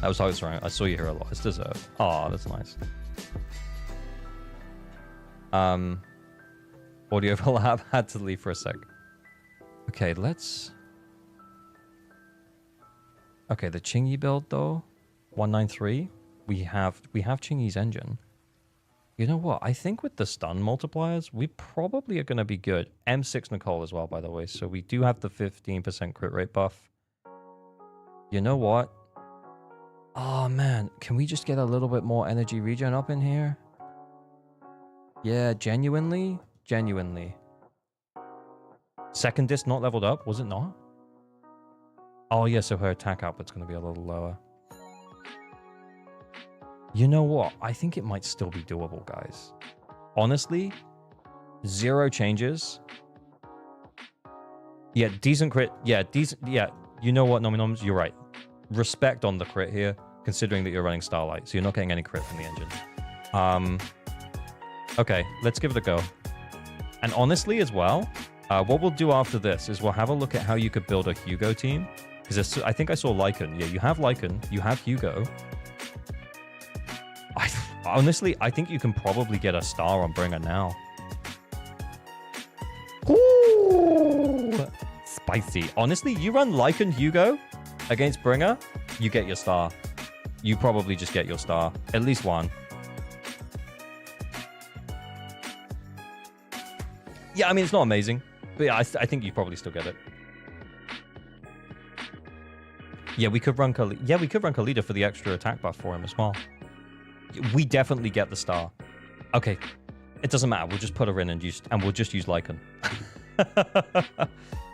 That was right. I saw you here a lot. It's deserved. Oh, that's nice. Audio overlap. Had to leave for a sec. Okay, let's... Okay, the Chingy build though. 193. We have Chingy's engine. You know what? I think with the stun multipliers, we probably are going to be good. M6 Nicole as well, by the way. So we do have the 15% crit rate buff. You know what? Oh, man. Can we just get a little bit more energy regen up in here? Yeah, genuinely? Genuinely. Second disc not leveled up? Was it not? Oh, yeah, so her attack output's going to be a little lower. You know what? I think it might still be doable, guys. Honestly, 0 changes. Yeah, decent crit. Yeah, decent. Yeah, you know what, Nominoms? You're right. Respect on the crit here, considering that you're running Starlight, so you're not getting any crit from the engine. Okay, let's give it a go. And honestly, as well, what we'll do after this is we'll have a look at how you could build a Hugo team. Because I think I saw Lycan. Yeah, you have Lycan. You have Hugo. Honestly, I think you can probably get a star on Bringer now. Ooh, spicy. Honestly, you run Lycan Hugo against Bringer, you get your star. You probably just get your star. At least one. Yeah, I mean, it's not amazing. But yeah, I think you probably still get it. Yeah, we could run Khalida for the extra attack buff for him as well. We definitely get the star. Okay, it doesn't matter. We'll just put her in and we'll just use Lycan.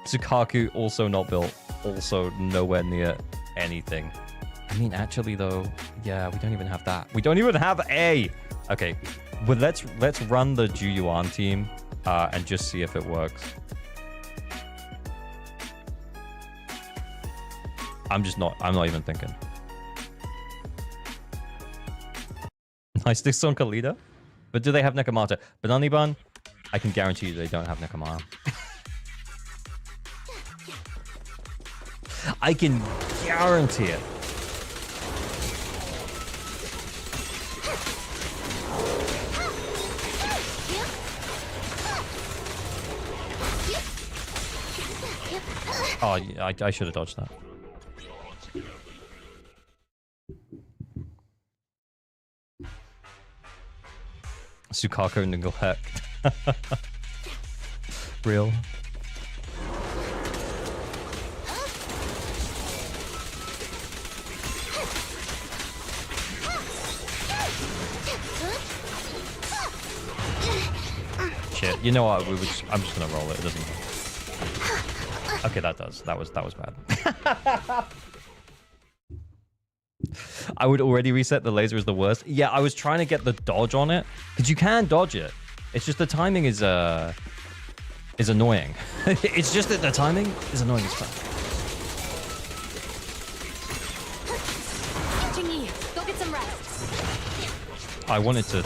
Tsukaku also not built. Also nowhere near anything. I mean, actually though, yeah, we don't even have that. We don't even have A. Okay, well let's run the Juyuan team and just see if it works. I'm not even thinking. Nice sticks on Khalida. But do they have Nekomata? Banani-ban, I can guarantee you they don't have Nekomata. I can guarantee it. Oh, I should have dodged that. Sukako neglect. Real. Shit. You know what? I'm just gonna roll it. It doesn't matter. Okay, that does. That was bad. I would already reset. The laser is the worst. Yeah, I was trying to get the dodge on it because you can dodge it. It's just the timing is annoying. It's just that the timing is annoying as fuck. Jingy, go get some rest. I wanted to.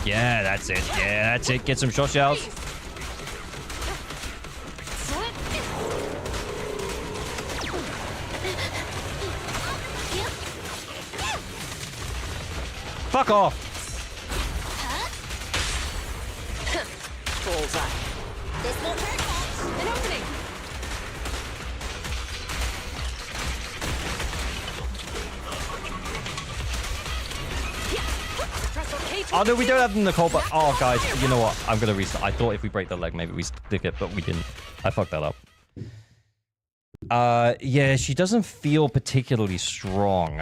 Yeah, that's it. Yeah, that's it. Get some shot shells. Fuck off. Bullseye. This won't hurt. An opening. Oh no, we don't have Nicole, but oh guys, you know what? I'm gonna restart. I thought if we break the leg, maybe we stick it, but we didn't. I fucked that up. Yeah, she doesn't feel particularly strong.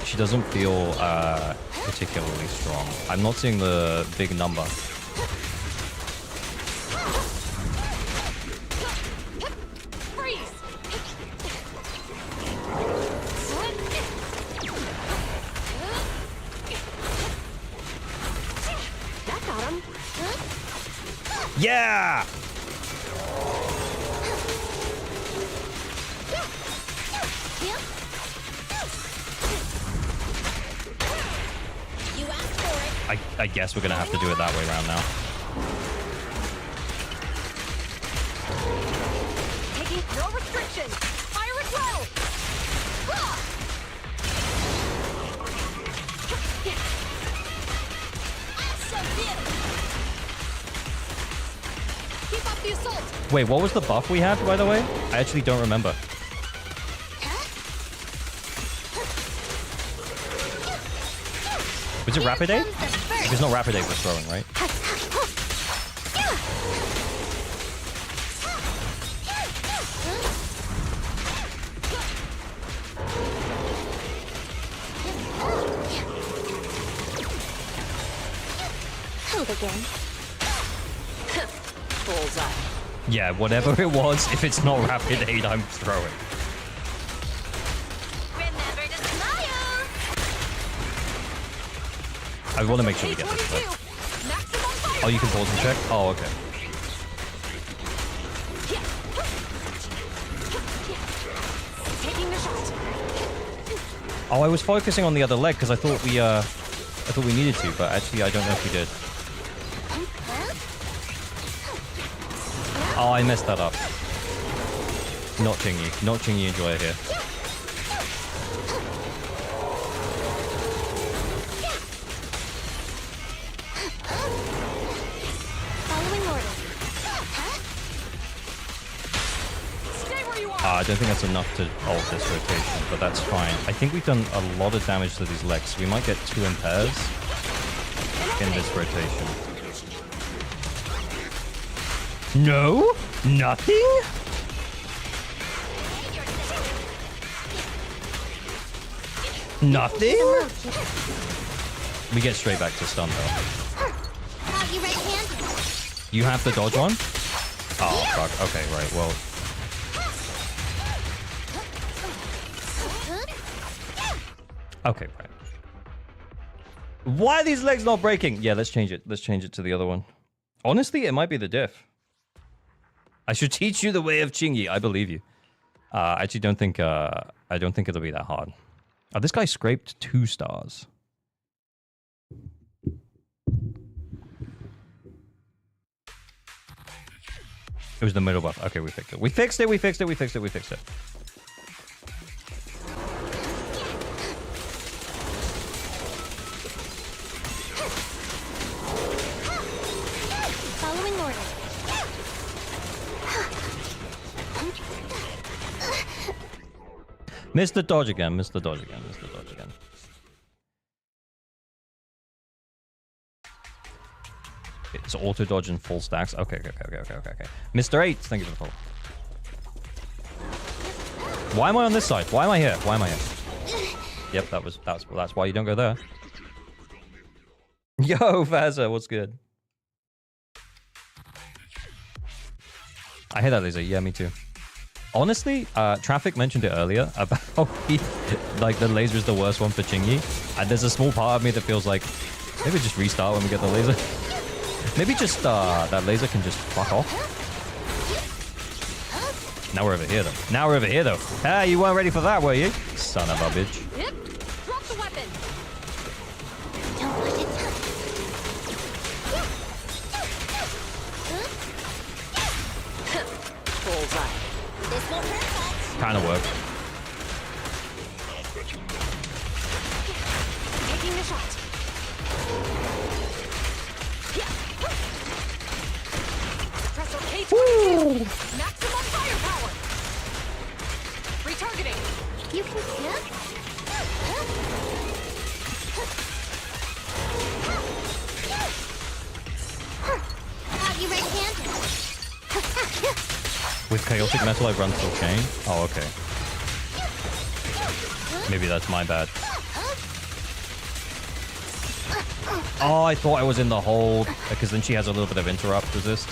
She doesn't feel particularly strong. I'm not seeing the big number. Yeah! I guess we're gonna have to do it that way around now. Taking no restrictions. Fire at will. Keep up the assault. Wait, what was the buff we had, by the way? I actually don't remember. Was it Rapid Aid? If it's not Rapid Aid, we're throwing, right? Hold again. Bullseye. Yeah, whatever it was, if it's not Rapid Aid, I'm throwing. Remember to smile. I want to make sure we get this K22. first. Maximum fire. Oh, you can pause and check? Oh, okay. Taking the shot. Oh, I was focusing on the other leg because I thought we needed to, but actually I don't know if we did. Oh, I messed that up. Not Chingy. Not Chingy enjoy it here. Following orders. Stay where you are. I don't think that's enough to ult this rotation, but that's fine. I think we've done a lot of damage to these legs. We might get 2 impairs in this rotation. No? Nothing? Nothing? We get straight back to stun though. Out you right-handed. You have the dodge on? Oh, fuck. Okay, right. Well, okay, right. Why are these legs not breaking? Yeah, let's change it. Let's change it to the other one. Honestly, it might be the diff. I should teach you the way of Chingy. I believe you. I actually don't think it'll be that hard. Oh, this guy scraped 2 stars. It was the middle buff. Okay, we fixed it. We fixed it. We fixed it. We fixed it. We fixed it. Following orders. Mr. Dodge again. Mr. Dodge again. Mr. Dodge again. It's auto dodge and full stacks. Okay. Mr. 8, thank you for the follow. Why am I on this side? Why am I here? Why am I here? Yep, that's why you don't go there. Yo, Fazza, what's good? I hate that laser. Yeah, me too. Honestly, Traffic mentioned it earlier about like the laser is the worst one for Chingy, and there's a small part of me that feels like maybe just restart when we get the laser. Maybe just that laser can just fuck off. Now we're over here though. Now we're over here though. Ah, you weren't ready for that, were you? Son of a bitch. Yep. Drop the weapon. Don't let it touch. Bullseye. This won't hurt much. Kind of worked. Taking the shot. Pressor K22. Maximum firepower. Retargeting. You can snap. Out you right-handed. With Chaotic Metal, I run full chain. Oh, okay. Maybe that's my bad. Oh, I thought I was in the hold, because then she has a little bit of interrupt resist.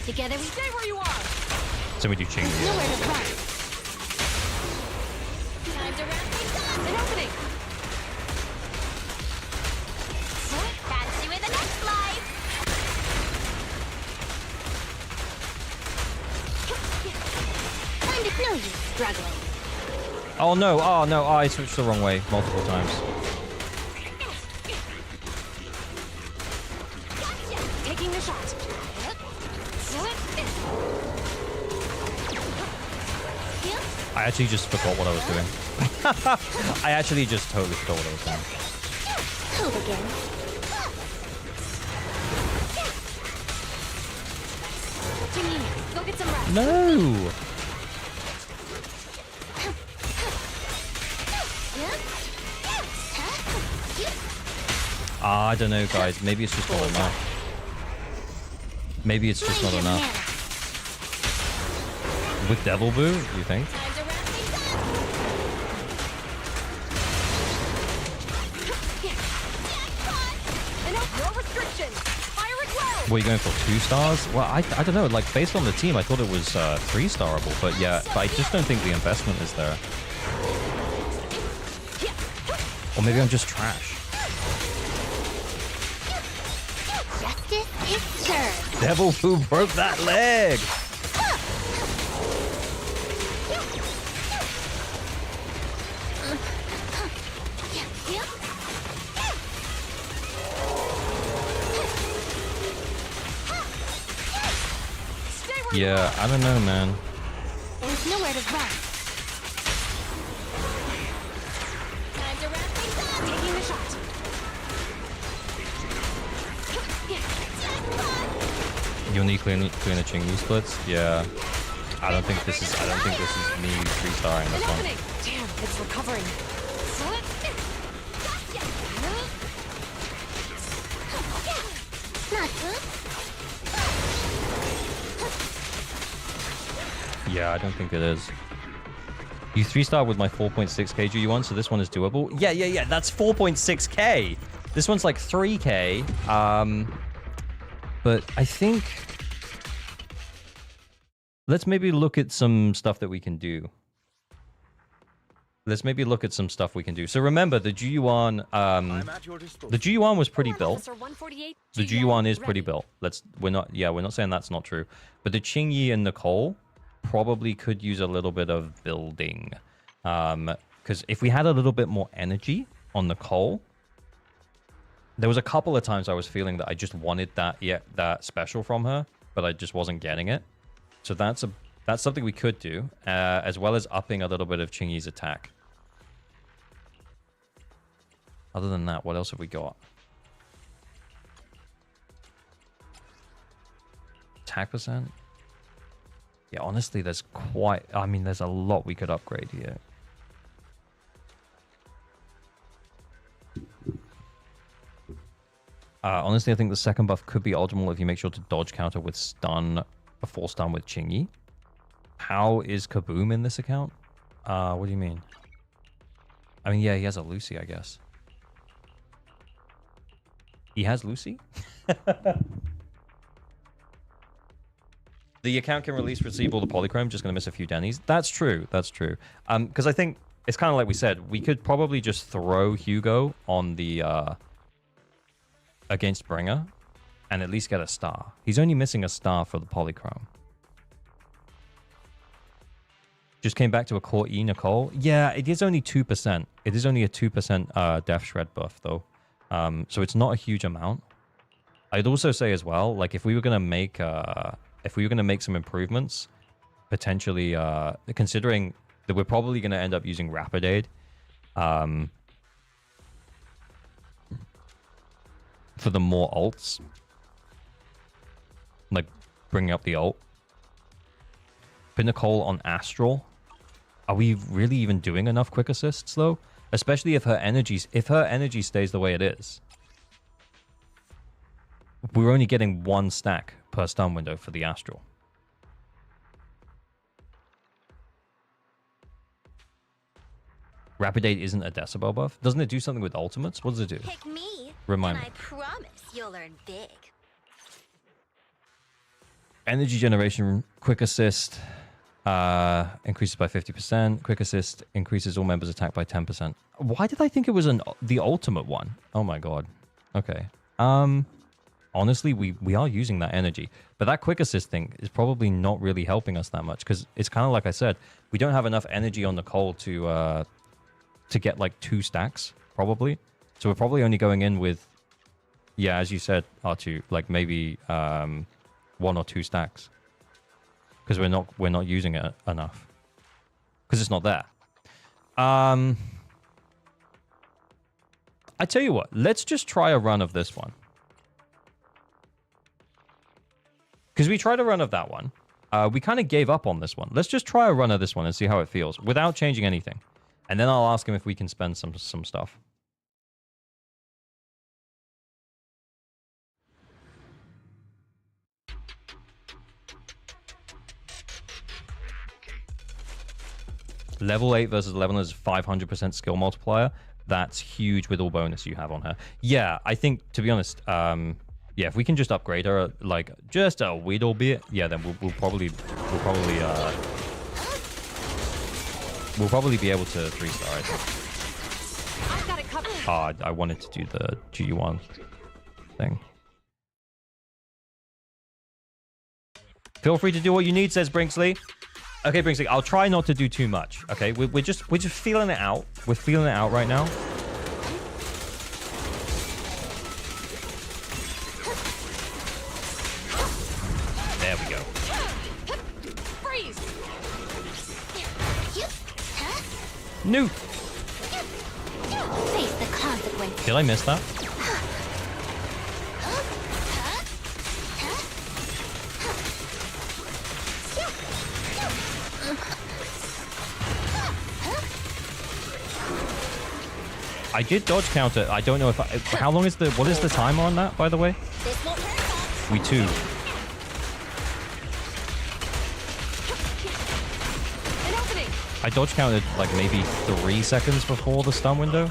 Together we stay where you are. So we do Ching. Nowhere to run. Time to wrap things up. An opening. Catch you in the next life. Time to know you struggling. Oh no, oh no, I switched the wrong way multiple times. Taking the shot. I actually just forgot what I was doing. I actually just totally forgot what I was doing. Hold again. Jimmy, go get some rest. No! I don't know, guys. Maybe it's just not enough. Maybe it's just not enough. With Devil Boo, you think? What are you going for? 2 stars? Well, I don't know. Like, based on the team, I thought it was 3-starable. But yeah, but I just don't think the investment is there. Or maybe I'm just trash. Justice is served. Devil Boo broke that leg! Yeah, I don't know, man. There's nowhere to run. Time to wrap things up. Taking the shot. You'll need clean the Chingy splits? Yeah. I don't think this is me 3-starring this one. Damn, it's recovering. Yeah, I don't think it is. You 3-star with my 4.6k GU1, so this one is doable. Yeah, that's 4.6k. This one's like 3k. But I think let's maybe look at some stuff that we can do. So remember, the GU1 the GU1 was pretty built. The GU1 is pretty built. We're not saying that's not true. But the Qingyi and Nicole probably could use a little bit of building. Because if we had a little bit more energy on Nicole, there was a couple of times I was feeling that I just wanted that special from her, but I just wasn't getting it. So that's something we could do, as well as upping a little bit of Qingyi's attack. Other than that, what else have we got? Attack percent? Yeah, honestly, there's a lot we could upgrade here. Honestly, I think the second buff could be optimal if you make sure to dodge counter with stun before stun with Qingyi. How is Kaboom in this account? What do you mean? I mean, yeah, he has a Lucy, I guess. He has Lucy? The account can receive all the polychrome, just going to miss a few Denny's. That's true. Because I think it's kind of like we said, we could probably just throw Hugo on the against Bringer and at least get a star. He's only missing a star for the polychrome. Just came back to a Core E Nicole. Yeah, it is only 2%. It is only a 2% Death Shred buff though. So it's not a huge amount. I'd also say as well, like if we were gonna make some improvements, potentially considering that we're probably gonna end up using Rapid Aid, for the more ults, like bringing up the ult. Put Nicole on Astral. Are we really even doing enough quick assists though? Especially if her energy stays the way it is. We're only getting 1 stack per stun window for the Astral. Rapid Aid isn't a decibel buff. Doesn't it do something with ultimates? What does it do? Pick me, Remind and me. I promise you'll learn big. Energy generation, quick assist increases by 50%. Quick assist increases all members' attack by 10%. Why did I think it was the ultimate one? Oh my god. Okay. honestly, we are using that energy. But that quick assist thing is probably not really helping us that much because it's kind of like I said, we don't have enough energy on the coal to get like 2 stacks, probably. So we're probably only going in with, yeah, as you said, R2, like maybe 1 or 2 stacks. Because we're not using it enough. Because it's not there. I tell you what, let's just try a run of this one. Because we tried a run of that one. We kind of gave up on this one. Let's just try a run of this one and see how it feels without changing anything. And then I'll ask him if we can spend some stuff. Level 8 versus 11 is 500% skill multiplier. That's huge with all bonus you have on her. Yeah, I think, to be honest, yeah, if we can just upgrade her, like, just a little bit, yeah, then we'll probably be able to 3-star, I think. I've got it covered. I wanted to do the G1 thing. Feel free to do what you need, says Brinkley. Okay, Brinkley, I'll try not to do too much. Okay, we're just feeling it out. We're feeling it out right now. There we go. Freeze. No. Face the consequences. Did I miss that? I did dodge counter. I don't know if how long is what is the timer on that, by the way? This won't hurt. We 2. An opening. I dodge counted like maybe 3 seconds before the stun window.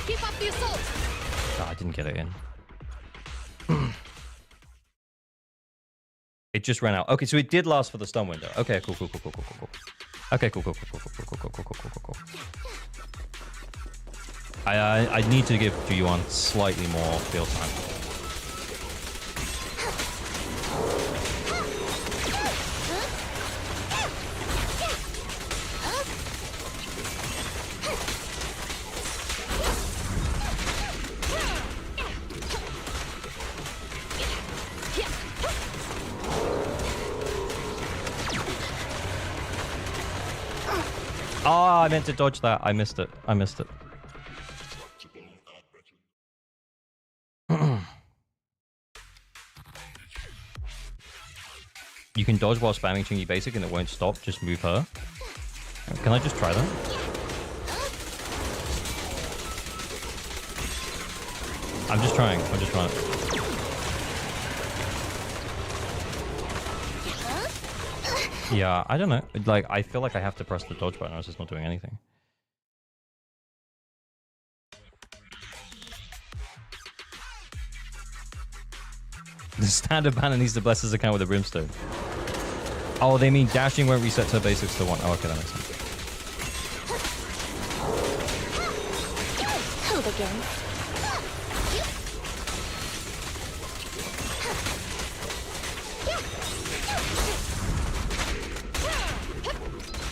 Keep up the assault. Oh, I didn't get it in. It just ran out. Okay, so it did last for the stun window. Okay, cool. Okay, cool. I need to give G1 slightly more field time. Oh, I meant to dodge that. I missed it. You can dodge while spamming Chingy Basic and it won't stop. Just move her. Can I just try that? I'm just trying. Yeah, I don't know. Like, I feel like I have to press the dodge button or else it's not doing anything. The standard banner needs to bless his account with a brimstone. Oh, they mean dashing won't reset her basics to 1. Oh, okay, that makes sense. Hold again.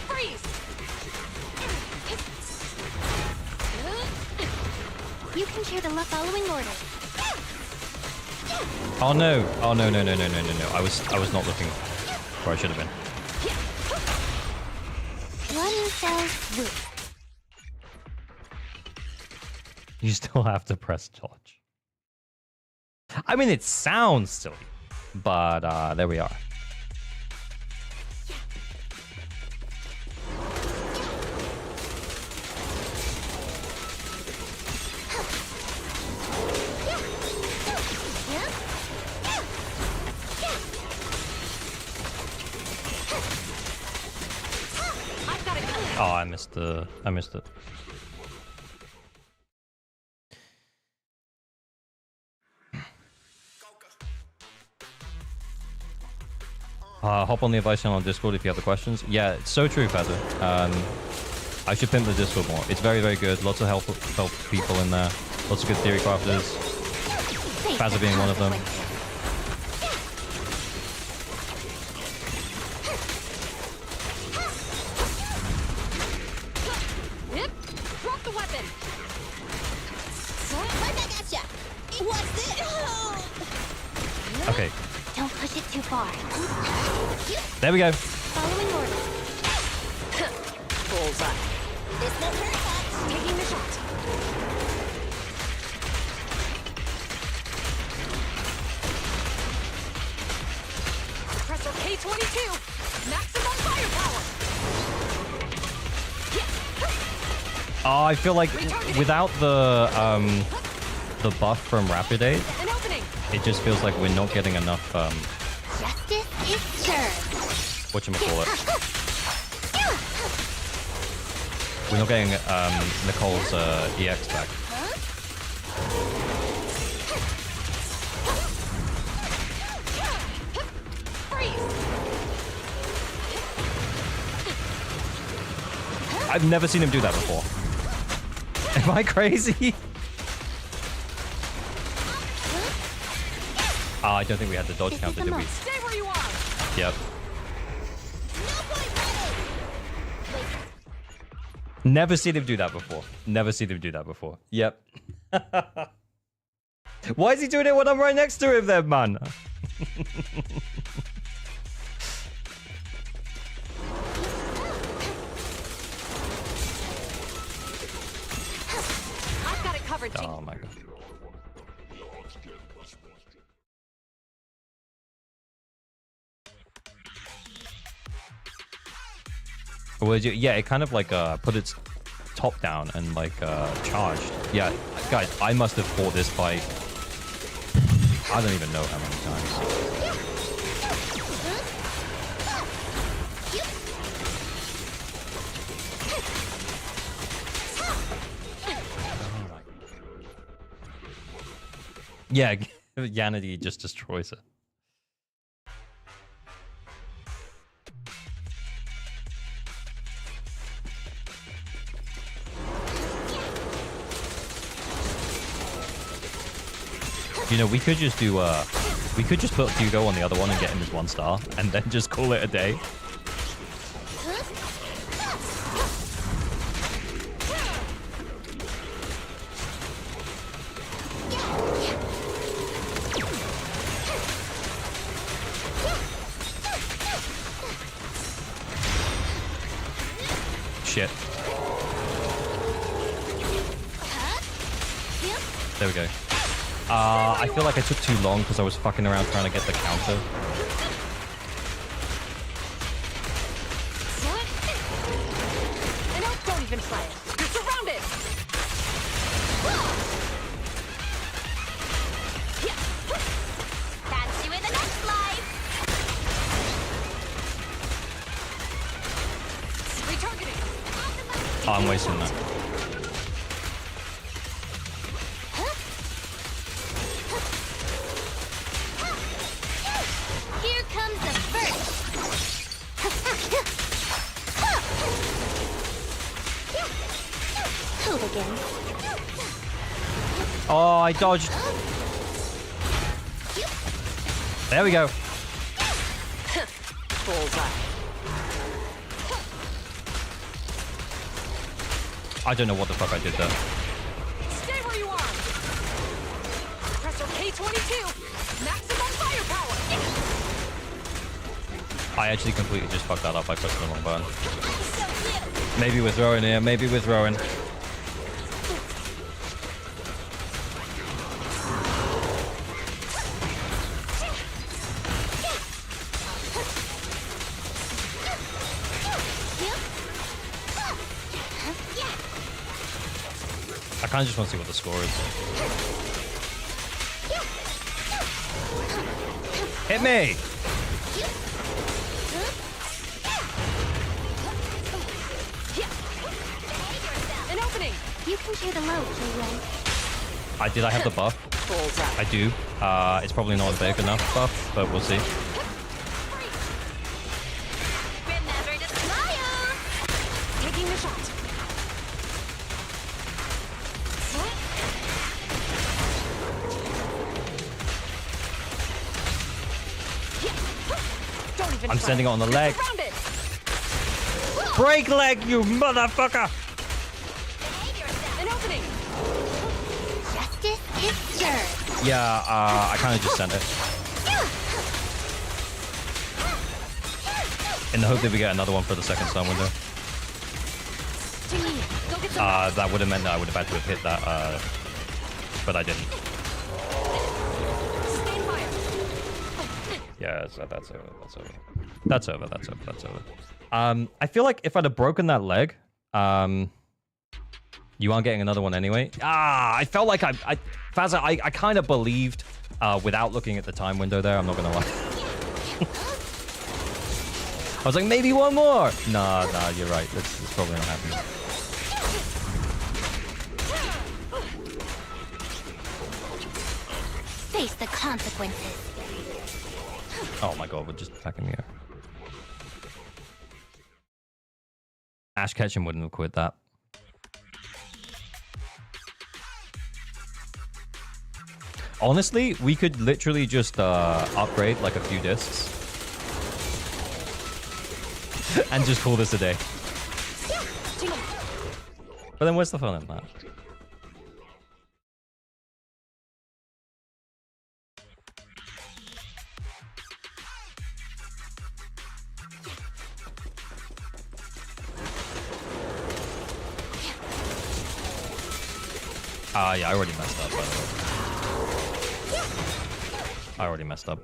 Freeze. You can share the following order. Oh no! Oh no! I was not looking where I should have been. One fell swoop. You still have to press dodge. I mean, it sounds silly, but there we are. Oh, I missed it. Hop on the advice channel on Discord if you have the questions. Yeah, it's so true, Feather. I should pimp the Discord more. It's very, very good. Lots of help people in there. Lots of good theory crafters. Fazza being one of them. Yep. Drop the weapon. Right back at ya. What's this? Okay, Don't push it too far. there we go. Following orders. Bullseye. This won't hurt much. Taking the shot. Pressor K22. Maximum firepower. Oh, I feel like without the buff from Rapid Aid, An opening. it just feels like we're not getting enough Justice is served. whatchamacallit. We're not getting Nicole's EX back. I've never seen him do that before. Am I crazy? I don't think we had the dodge counter, did we? Stay where you are. Yep. Never seen him do that before. Never seen him do that before. Yep. Why is he doing it when I'm right next to him then, man? I've got it covered. Oh my god. Yeah, it kind of like put its top down and like charged. Yeah, guys, I must have fought this fight. I don't even know how many times. Yeah, Yanity just destroys it. You know, we could just do we could just put Hugo on the other one and get him as 1 star, and then just call it a day. Shit. There we go. I feel like I took too long because I was fucking around trying to get the counter. No, don't even try it. You're surrounded. Catch you in the next life. Retargeting. Oh, I'm wasting that. Here comes the first. Move again. Oh, I dodged. There we go. Bullseye. I don't know what the fuck I did there. Stay where you are. Pressor K22. Maximum firepower. I actually completely just fucked that up. I pressed the wrong button. Maybe we're throwing here. Maybe we're throwing. I kind of just want to see what the score is. Hit me! An opening. You can share the load, Ray. Did I have the buff? Bullseye. I do. It's probably not a big enough buff, but we'll see. Remember to smile. Taking the shot. sending it on the leg. Surrounded. Break leg, you motherfucker! An opening. Justice is served. Yeah, I kind of just sent it. In the hope that we get another one for the second stun window. Chingy, go get some. That would have meant that I would have had to have hit that, but I didn't. Sustain fire. Yeah, so that's over. That's over. I feel like if I'd have broken that leg, you aren't getting another one anyway. I felt like Fazza, I kind of believed, without looking at the time window there, I'm not gonna lie. I was like, maybe one more. Nah, you're right. It's probably not happening. Face the consequences. Oh my god, we're just back in the air. Ash Ketchum wouldn't have quit that. Honestly, we could literally just upgrade like a few discs. And just call this a day. But then where's the fun in that? Yeah, I already messed up, by the way. I already messed up.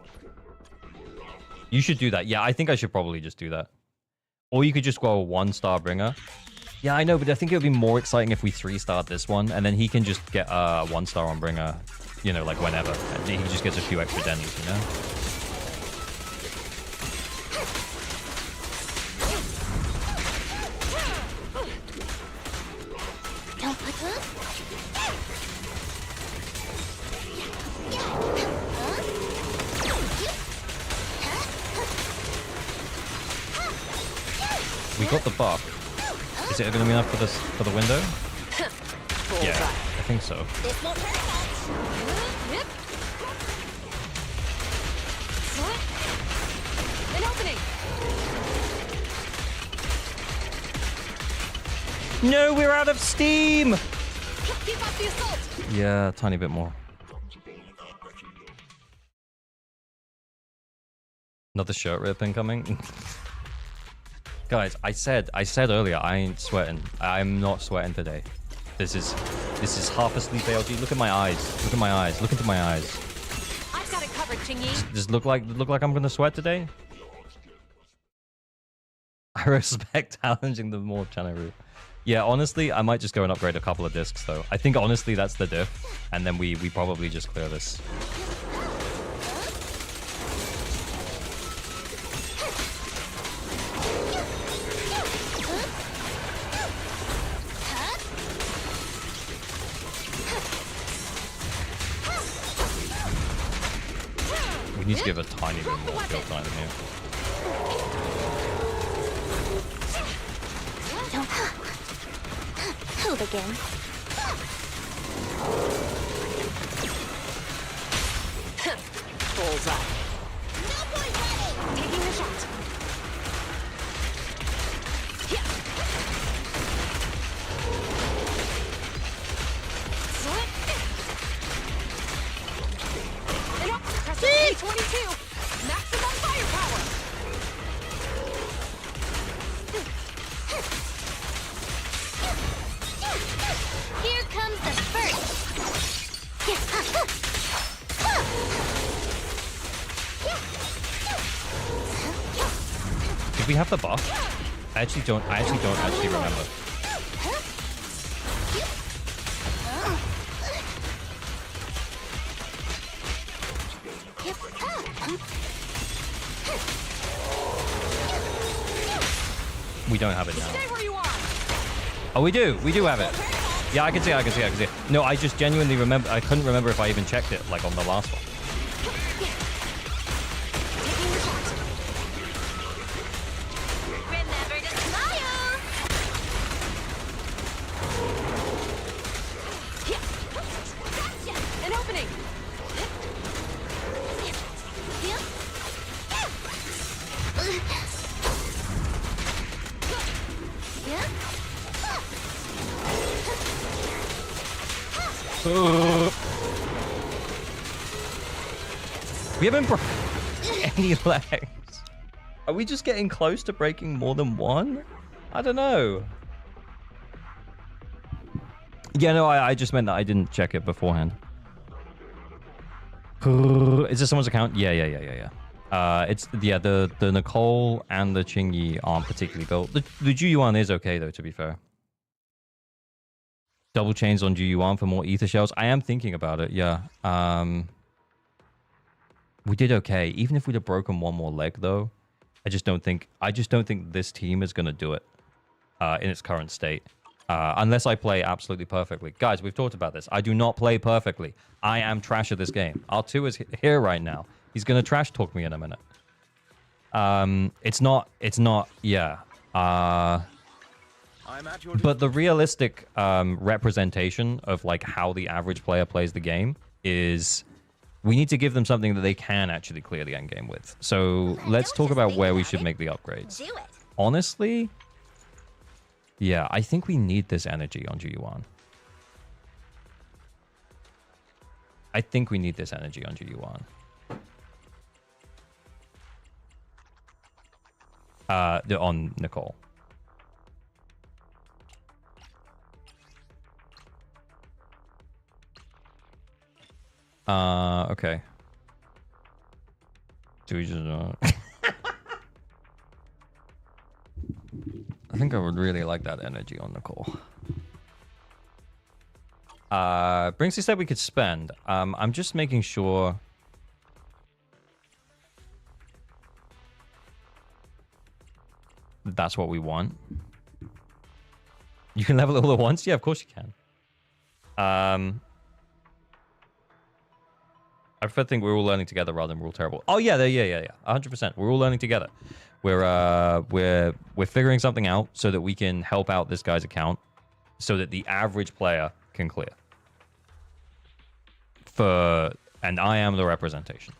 You should do that. Yeah, I think I should probably just do that. Or you could just go a 1-star bringer. Yeah, I know, but I think it would be more exciting if we 3-starred this one, and then he can just get a 1-star on bringer, you know, like whenever. And he just gets a few extra dennies, you know? Don't put up. We got the buff. Is it going to be enough for the window? Yeah, I think so. This won't hurt Yep. An opening. No, we're out of steam! Keep up the assault. Yeah, a tiny bit more. Another shirt rip incoming. Guys, I said earlier I ain't sweating. I'm not sweating today. This is half asleep ALG. Look at my eyes. Look at my eyes. Look into my eyes. I've got it covered, Chingy. Does look like I'm gonna sweat today? I respect challenging the more channel. Yeah, honestly, I might just go and upgrade a couple of discs though. I think honestly that's the diff, and then we probably just clear this. We need to give a tiny bit more skill time in here. Who begins? Bullseye. Taking the shot. And up. Press K22. Maximum firepower. Here comes the first. Did we have the buff? I actually don't remember. We don't have it now. Stay where you are. Oh, we do have it. Yeah, I can see it. No, I just genuinely remember. I couldn't remember if I even checked it, like on the last one. Taking the shot. Remember to smile. An opening. We haven't broken any legs. Are we just getting close to breaking more than one? I don't know. Yeah, no, I just meant that I didn't check it beforehand. Is this someone's account? Yeah. It's the Nicole and the Chingy aren't particularly built. The Juyuan is okay though, to be fair. Double chains on Juyuan for more ether shells. I am thinking about it, yeah. We did okay. Even if we'd have broken one more leg though, I just don't think this team is gonna do it in its current state. Unless I play absolutely perfectly. Guys, we've talked about this. I do not play perfectly. I am trash at this game. R2 is here right now. He's going to trash talk me in a minute. It's not, yeah. But the realistic representation of like how the average player plays the game is we need to give them something that they can actually clear the end game with. So let's talk about where we should make the upgrades. Do it. Honestly, yeah, I think we need this energy on G1. I think we need this energy on G1. On Nicole. Okay. Do we just I think I would really like that energy on Nicole. Brinksy said we could spend. I'm just making sure. That's what we want. You can level it all at once? Yeah, of course you can. I prefer to think we're all learning together rather than we're all terrible. Oh yeah, yeah. 100%. We're all learning together. We're figuring something out so that we can help out this guy's account, so that the average player can clear. And I am the representation.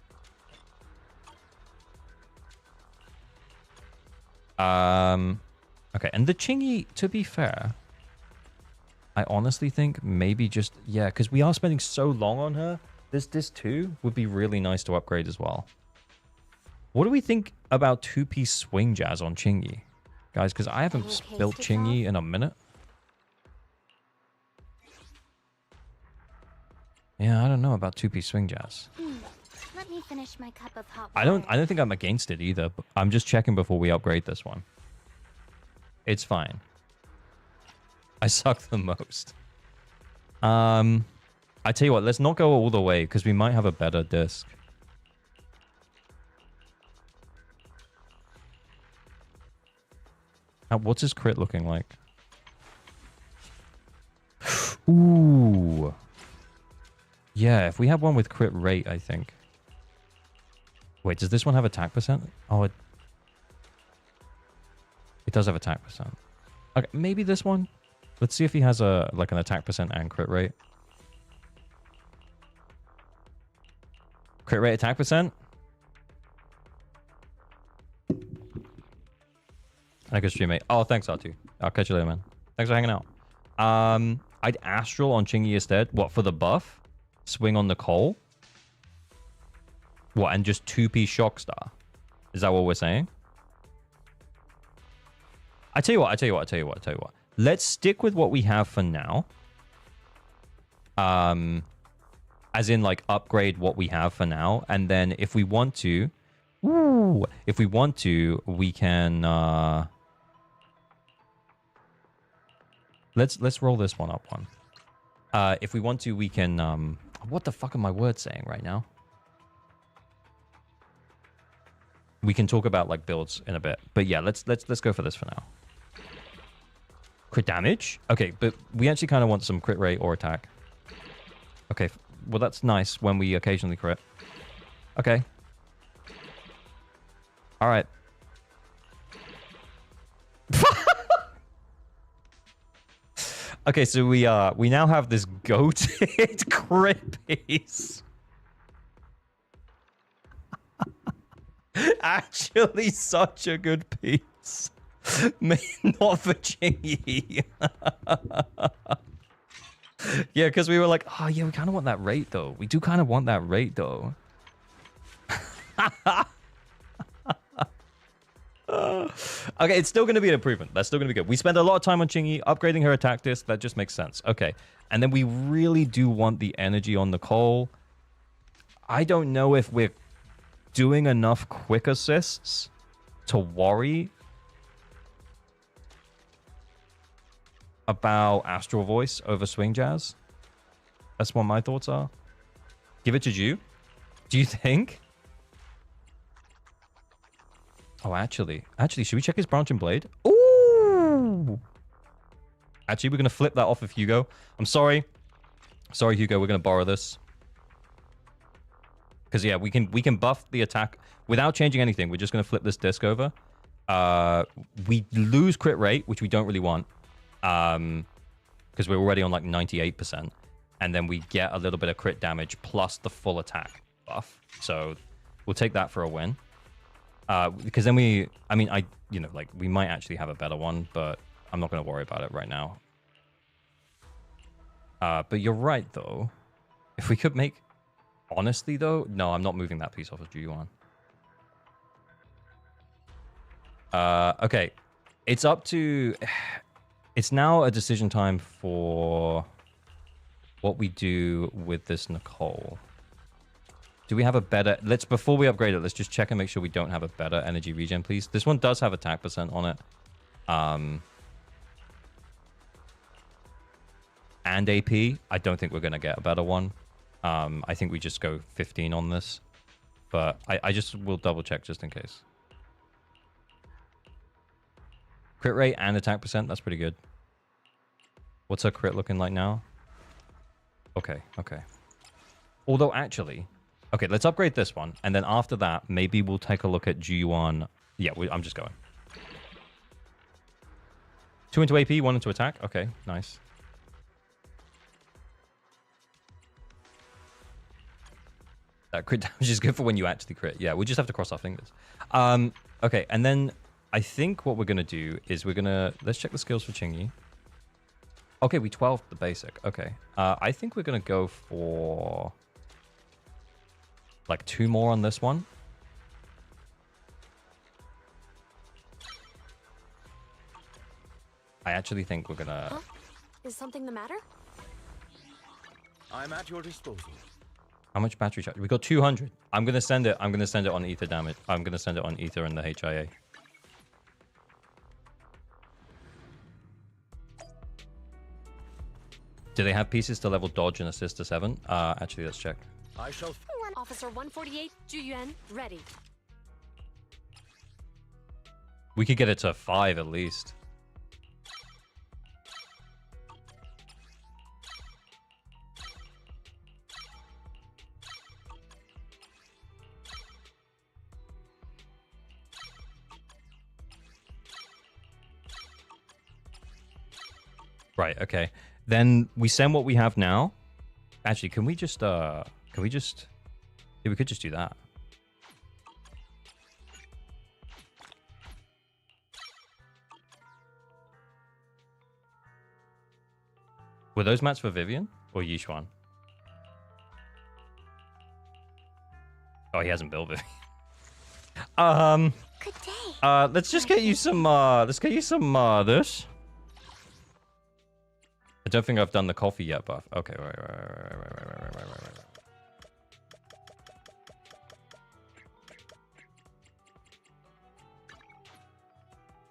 Okay, and the Chingy, to be fair, I honestly think maybe just, yeah, because we are spending so long on her. This too would be really nice to upgrade as well. What do we think about two-piece swing jazz on Chingy? Guys, because I haven't built Chingy in a minute. Yeah, I don't know about two-piece swing jazz. Let me finish my cup of hot I don't think I'm against it either. But I'm just checking before we upgrade this one. It's fine. I suck the most. I tell you what, let's not go all the way because we might have a better disc. What's his crit looking like? Ooh. Yeah, if we have one with crit rate, I think. Wait, does this one have attack percent? Oh, it does have attack percent. Okay, maybe this one. Let's see if he has an attack percent and crit rate. Crit rate, attack percent. I could stream it. Oh, thanks, R2. I'll catch you later, man. Thanks for hanging out. I'd Astral on Chingy instead. What, for the buff? Swing on Nicole? What, and just two-piece Shockstar? Is that what we're saying? I tell you what. Let's stick with what we have for now. As in, like, upgrade what we have for now. And then if we want to... we can... Let's roll this one up one. If we want to, we can... what the fuck are my words saying right now? We can talk about like builds in a bit, but yeah, let's go for this for now. Crit damage? Okay, but we actually kind of want some crit rate or attack. Okay, well that's nice when we occasionally crit. Okay. All right. Okay, so we now have this goated crit piece. Actually, such a good piece. Not for Chingy. Yeah, because we were like, oh yeah, we kind of want that rate though. We do kind of want that rate though. Okay, it's still going to be an improvement. That's still going to be good. We spend a lot of time on Chingy, upgrading her attack disc. That just makes sense. Okay, and then we really do want the energy on Nicole. I don't know if we're doing enough quick assists to worry about Astral Voice over Swing Jazz. That's what my thoughts are. Give it to Ju. Do you think? Oh, actually, should we check his Branching Blade? Ooh! Actually, we're going to flip that off of Hugo. I'm sorry. Sorry, Hugo, we're going to borrow this. Because, yeah, we can buff the attack without changing anything. We're just going to flip this disc over. We lose crit rate, which we don't really want. Because we're already on like 98%. And then we get a little bit of crit damage plus the full attack buff. So we'll take that for a win. Because then we might actually have a better one, but I'm not going to worry about it right now. But you're right, though. If we could make... Honestly, though, no, I'm not moving that piece off of Ju-Yuan. Okay. It's up to... It's now a decision time for what we do with this Nicole. Do we have a better... Before we upgrade it, let's just check and make sure we don't have a better energy regen, please. This one does have attack % on it. And AP. I don't think we're going to get a better one. I think we just go 15 on this. But I just will double check just in case. Crit rate and attack %, that's pretty good. What's her crit looking like now? Okay. Although, actually... Okay, let's upgrade this one. And then after that, maybe we'll take a look at Ju-Yuan. Yeah, I'm just going. 2 into AP, 1 into attack. Okay, nice. That crit damage is good for when you actually crit. Yeah, we just have to cross our fingers. Okay, and then I think what we're going to do is we're going to... Let's check the skills for Chingy. Okay, we 12 the basic. Okay. I think we're going to go for... like 2 more on this one. I actually think we're gonna... Huh? Is something the matter? I'm at your disposal. How much battery charge? We got 200. I'm gonna send it. I'm gonna send it on ether damage. I'm gonna send it on ether and the HIA. Do they have pieces to level dodge and assist to 7? Actually, let's check. I shall... Officer 148, Ju-Yuan, ready. We could get it to 5 at least. Right, okay. Then we send what we have now. Actually, can we just yeah, we could just do that. Were those mats for Vivian or Yishuan? Oh, he hasn't built Vivian. Good day. Let's just get you some this. I don't think I've done the coffee yet, buff. Okay, right.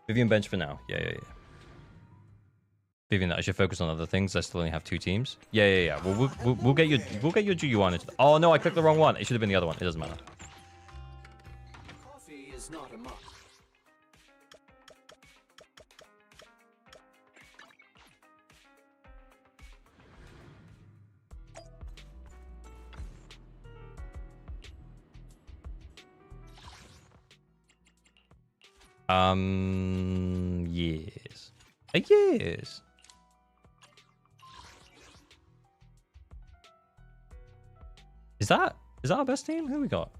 Vivian bench for now. Yeah. Vivian, I should focus on other things. I still only have 2 teams. Yeah. Well, we'll get your Ju-Yuan into... Oh no, I clicked the wrong one. It should have been the other one. It doesn't matter. Coffee is not a must. Yes. Yes. Is that our best team? Who we got?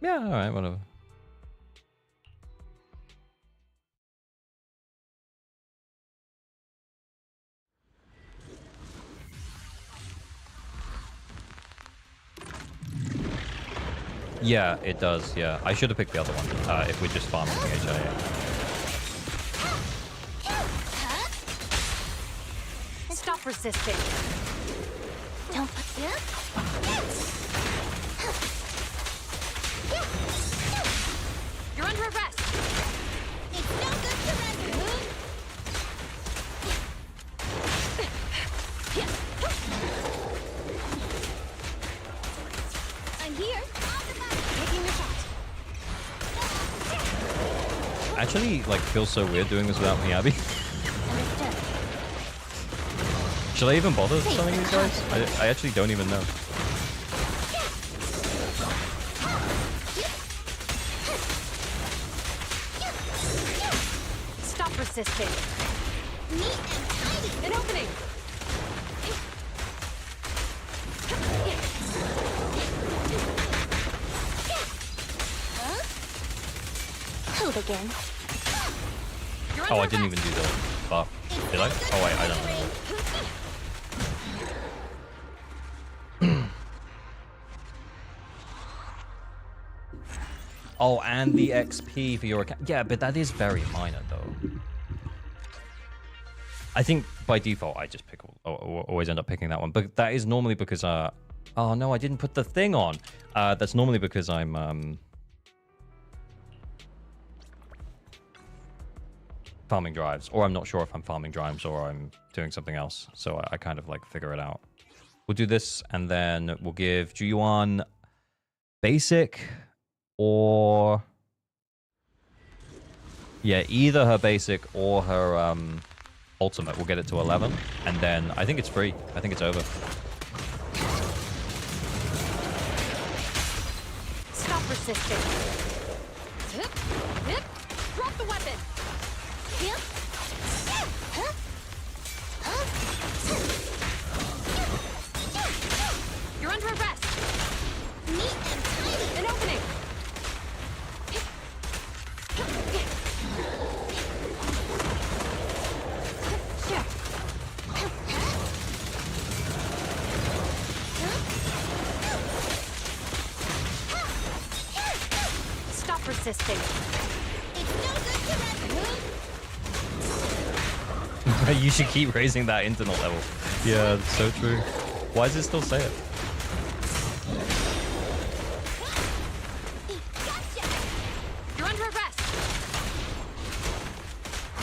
Yeah, all right, whatever. Yeah, it does. Yeah, I should have picked the other one if we're just farming the HIA. Stop resisting. Don't put You're under arrest. It's no good surrender. I'm here. Taking the shot. Actually, like, feels so weird doing this without me, Abby. Understood. Should I even bother summoning these guys? I actually don't even know. Stop resisting. Neat and tidy. An opening. Hold again. You're Oh, under I didn't arrest. even do the buff. Did I? Oh, wait, I don't know. Oh, and the XP for your account. Yeah, but that is very minor, though. I think by default, I just pick, always end up picking that one. But that is normally because, oh no, I didn't put the thing on. That's normally because I'm, farming drives, or I'm not sure if I'm farming drives or I'm doing something else. So I kind of like figure it out. We'll do this, and then we'll give Juyuan basic, or yeah, either her basic or her ultimate. We'll get it to 11, and then I think it's free. I think it's over. Stop resisting. Drop the weapon. You're under arrest. Neat and tidy. An opening. Stop resisting. It's no good surrender. You should keep raising that internet level. Yeah, that's so true. Why does it still say it? Gotcha. You're under arrest.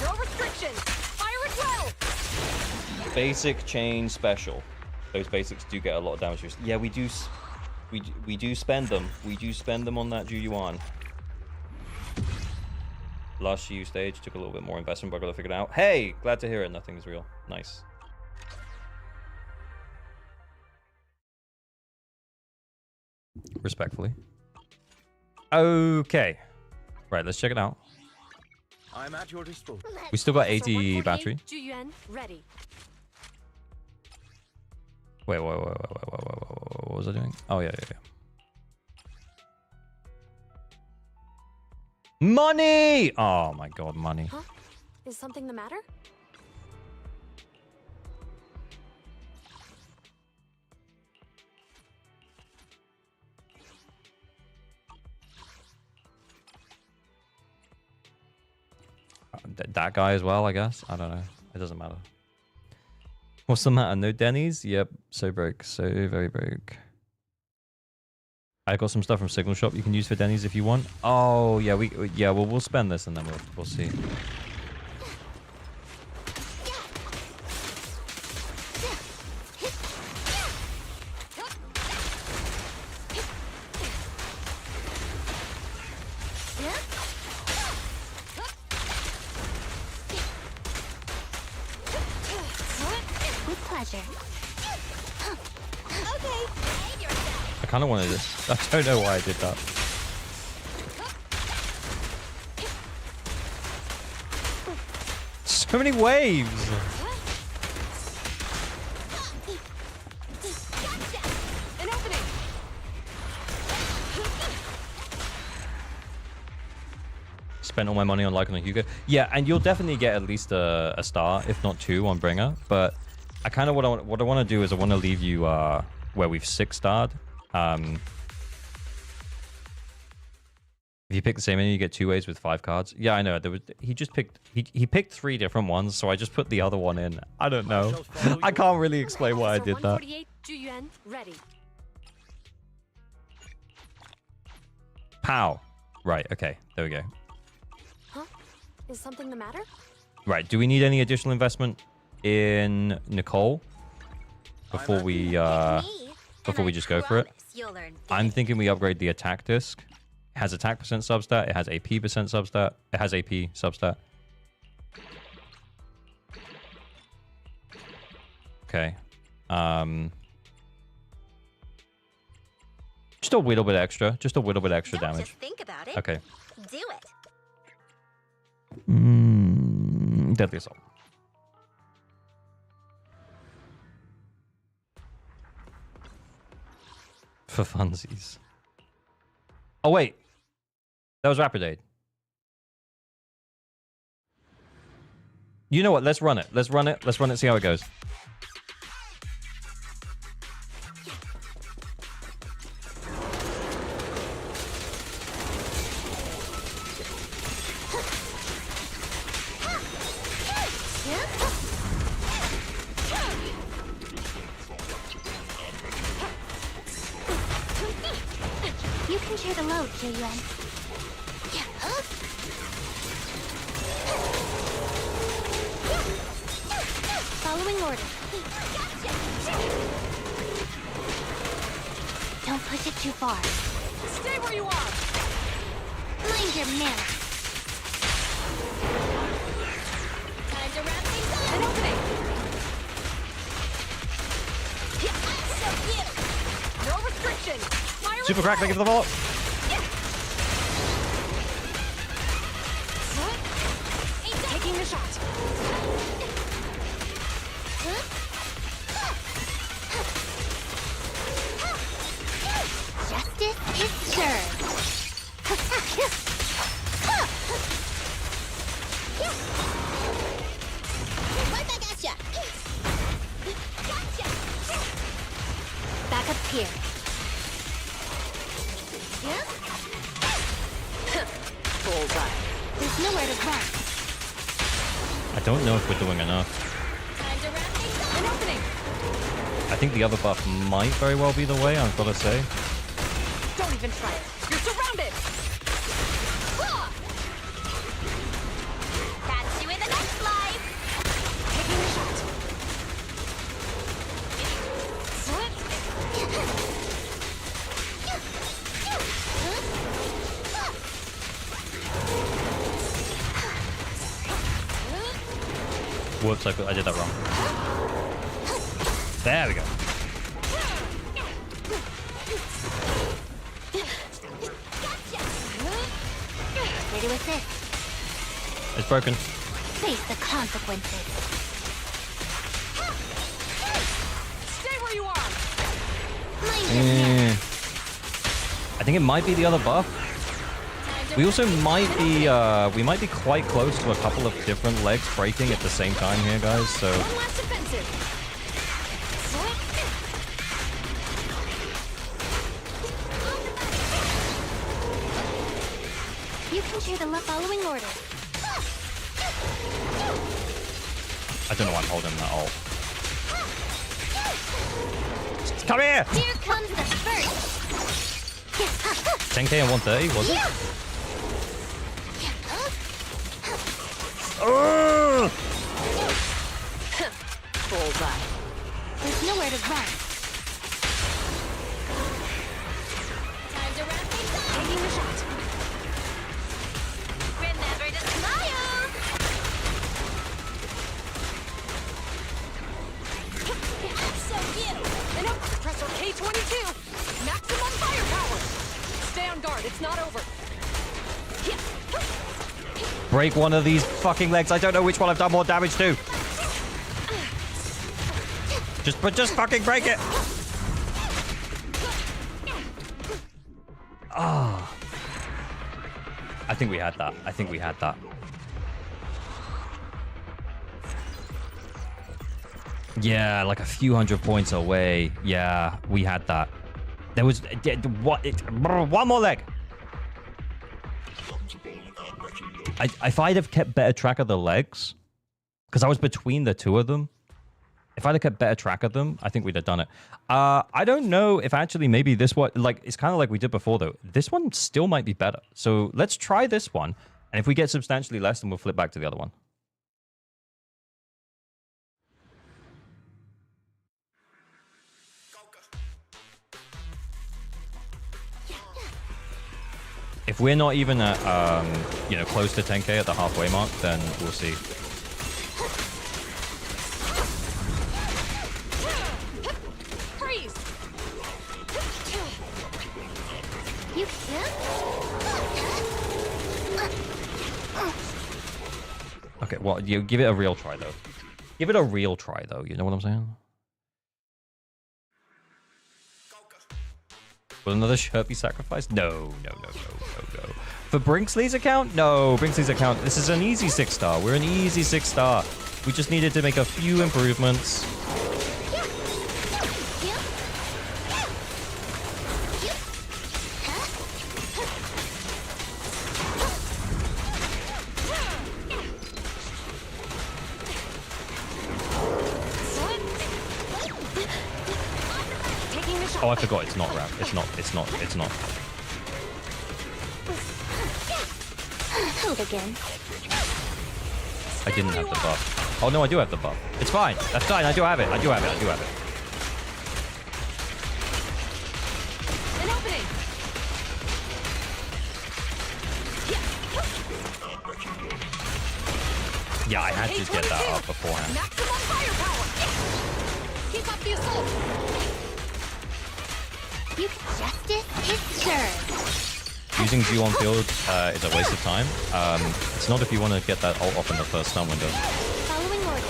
No restrictions. Fire at will. Basic chain special. Those basics do get a lot of damage. Yeah, we do. We do spend them. We do spend them on that Juyuan. Last U stage took a little bit more investment, but I got to figure it out. Hey, glad to hear it. Nothing's real. Nice. Respectfully. Okay. Right, let's check it out. I'm at your disposal. We still got Officer 80 148, battery. Juyuan, ready. Wait. What was I doing? Oh, yeah. Money! Oh my god, money. Huh? Is something the matter? That guy as well, I guess. I don't know. It doesn't matter. What's the matter? No Denny's? Yep. So broke. So very broke. I got some stuff from Signal Shop you can use for Denny's if you want. Oh yeah, we'll spend this and then we'll see. With pleasure. Okay. Save yourself. I kind of wanted this. I don't know why I did that. So many waves. An opening. Spent all my money on Lycan and Hugo. Yeah, and you'll definitely get at least a star, if not 2 on Bringer. But I kind of what I want to do is I want to leave you where we've 6-starred. If you pick the same enemy, you get 2 ways with 5 cards. Yeah, I know. He just picked... He picked 3 different ones, so I just put the other one in. I don't know. I can't really explain why I did that. 148, Juyuan, ready. Pow. Right, okay. There we go. Huh? Is something the matter? Right, do we need any additional investment in Nicole before we just go for it? I'm thinking we upgrade the attack disc. It has attack percent substat. It has AP percent substat. It has AP substat. Okay. Just a little bit extra. Just a little bit extra damage. Just think about it. Okay. Do it. Deadly assault. For funsies. Oh wait, that was Rapid Aid. You know what? Let's run it. Let's run it. Let's run it. See how it goes. You can share the load, Juyuan. Following order. Don't push it too far. Stay where you are! Mind your manners. Time to wrap things up. An opening! So cute. No restriction! Fire Super crack, thank you for the follow. Taking the shot. Justice is served. Right back at ya. Gotcha. Back up here. Bullseye. There's nowhere to run. I don't know if we're doing enough. Time to wrap things up. An opening! I think the other buff might very well be the way, I've got to say. Don't even try it! You're surrounded! Catch you in the next life. Taking the shot. Whoops, I did that wrong. There we go. Ready with this. It's broken. Face the consequences. Stay where you are! Mind your manners. I think it might be the other buff. We also might be we might be quite close to a couple of different legs breaking at the same time here, guys. So One last offensive! You can share the following order. I don't know why I'm holding that ult. Come here! Here comes the first. 10k and 130, was it? Ugh! Bullseye. There's nowhere to run. Time to wrap things up. Taking the shot. Remember to smile. So cute. And up! Pressor K-22! Maximum firepower! Stay on guard, it's not over. Break one of these fucking legs. I don't know which one I've done more damage to. Just fucking break it. Ah. I think we had that. I think we had that. Yeah, like a few hundred points away. Yeah, we had that. There was what? One more leg. If I'd have kept better track of the legs, because I was between the two of them, if I'd have kept better track of them, I think we'd have done it. I don't know if actually maybe this one, like, it's kind of like we did before, though. This one still might be better. So let's try this one. And if we get substantially less, then we'll flip back to the other one. If we're not even at, you know, close to 10k at the halfway mark, then we'll see. Freeze! You Okay, well, you give it a real try, though. Give it a real try, though. You know what I'm saying? Will another shirt be sacrificed? No. For Brinkley's account? No, Brinkley's account. This is an easy 6-star. We're an easy 6-star. We just needed to make a few improvements. Oh, I forgot. It's not rap. It's not. Hold again. I didn't have the buff. Oh, no, I do have the buff. It's fine. That's fine. I do have it. An opening. Yeah, I had to get that up beforehand. Maximum firepower. Keep up the assault. Justice is served. Using Dew on field is a waste of time. It's not if you want to get that ult off in the first stun window. Following orders.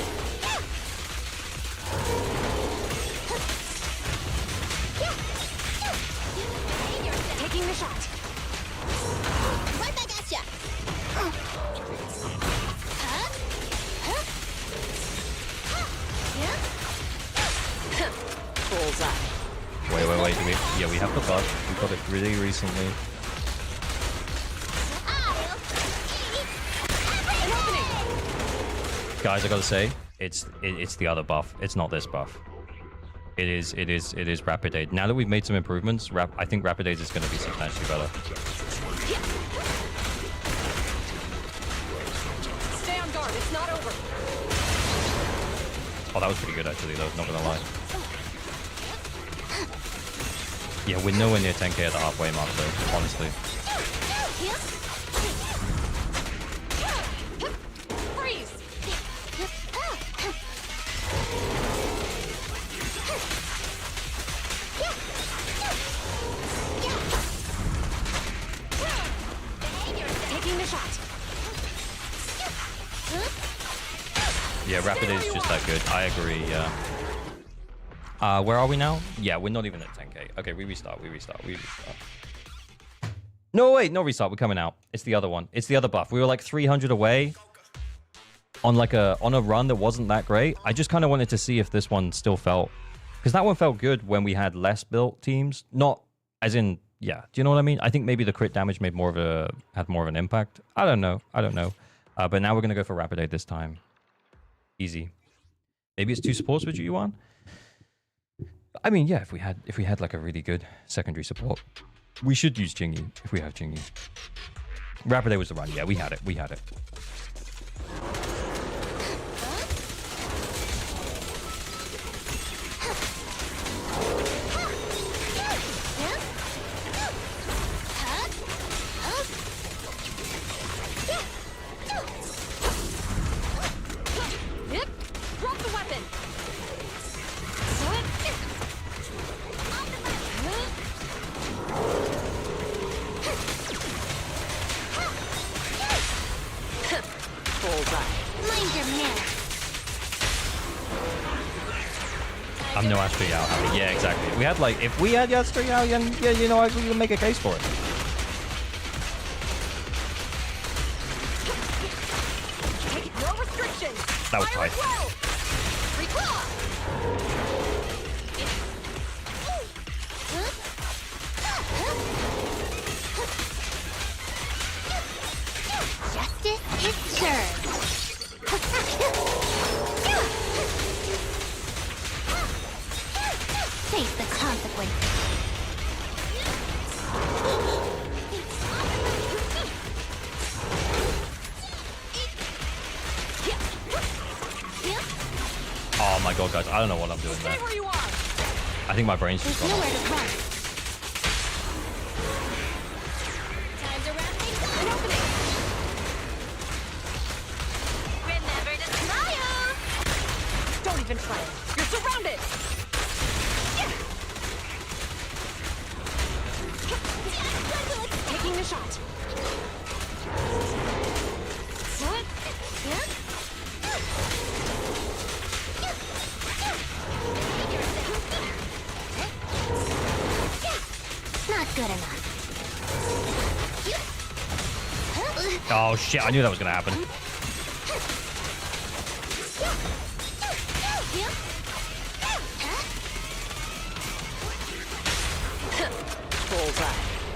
Taking the shot. Right back at ya. Bullseye. Wait. Yeah, we have the buff. We got it really recently. An opening. Guys, I gotta say, it's the other buff. It's not this buff. It is Rapid Aid. Now that we've made some improvements, I think Rapid Aid is going to be substantially better. Stay on guard. It's not over. Oh, that was pretty good actually, though. Not gonna lie. Yeah, we're nowhere near 10k at the halfway mark, though. Honestly. Freeze. Taking the shot. Yeah, Rapid Aid is just that good. I agree. Yeah. Where are we now? Yeah, we're not even at 10k. Okay, we restart. No, wait, no restart. We're coming out. It's the other one. It's the other buff. We were like 300 away on a run that wasn't that great. I just kind of wanted to see if this one still felt, because that one felt good when we had less built teams. Not as in, yeah. Do you know what I mean? I think maybe the crit damage had more of an impact. I don't know. But now we're gonna go for Rapid Aid this time. Easy. Maybe it's 2 supports with you, Yuan. I mean, yeah, if we had like a really good secondary support, we should use Chingy if we have Chingy. Rapid Aid was the run. Yeah, we had it. Yep. Drop the weapon. Mind your manners. I'm no Astro Yao happy. Yeah, exactly. If we had Astro Yao, then yeah, you know, we would make a case for it. No restrictions. That was Fire tight. at will. Reclaw. Justice Face the consequences. Oh my god, guys, I don't know what I'm doing there. Stay where you are. I think my brain's just There's gone nowhere off. to run. Time to wrap things up. An opening. Remember to smile. Don't even try it. You're surrounded. Taking the shot. Not good enough. Oh shit, I knew that was gonna happen.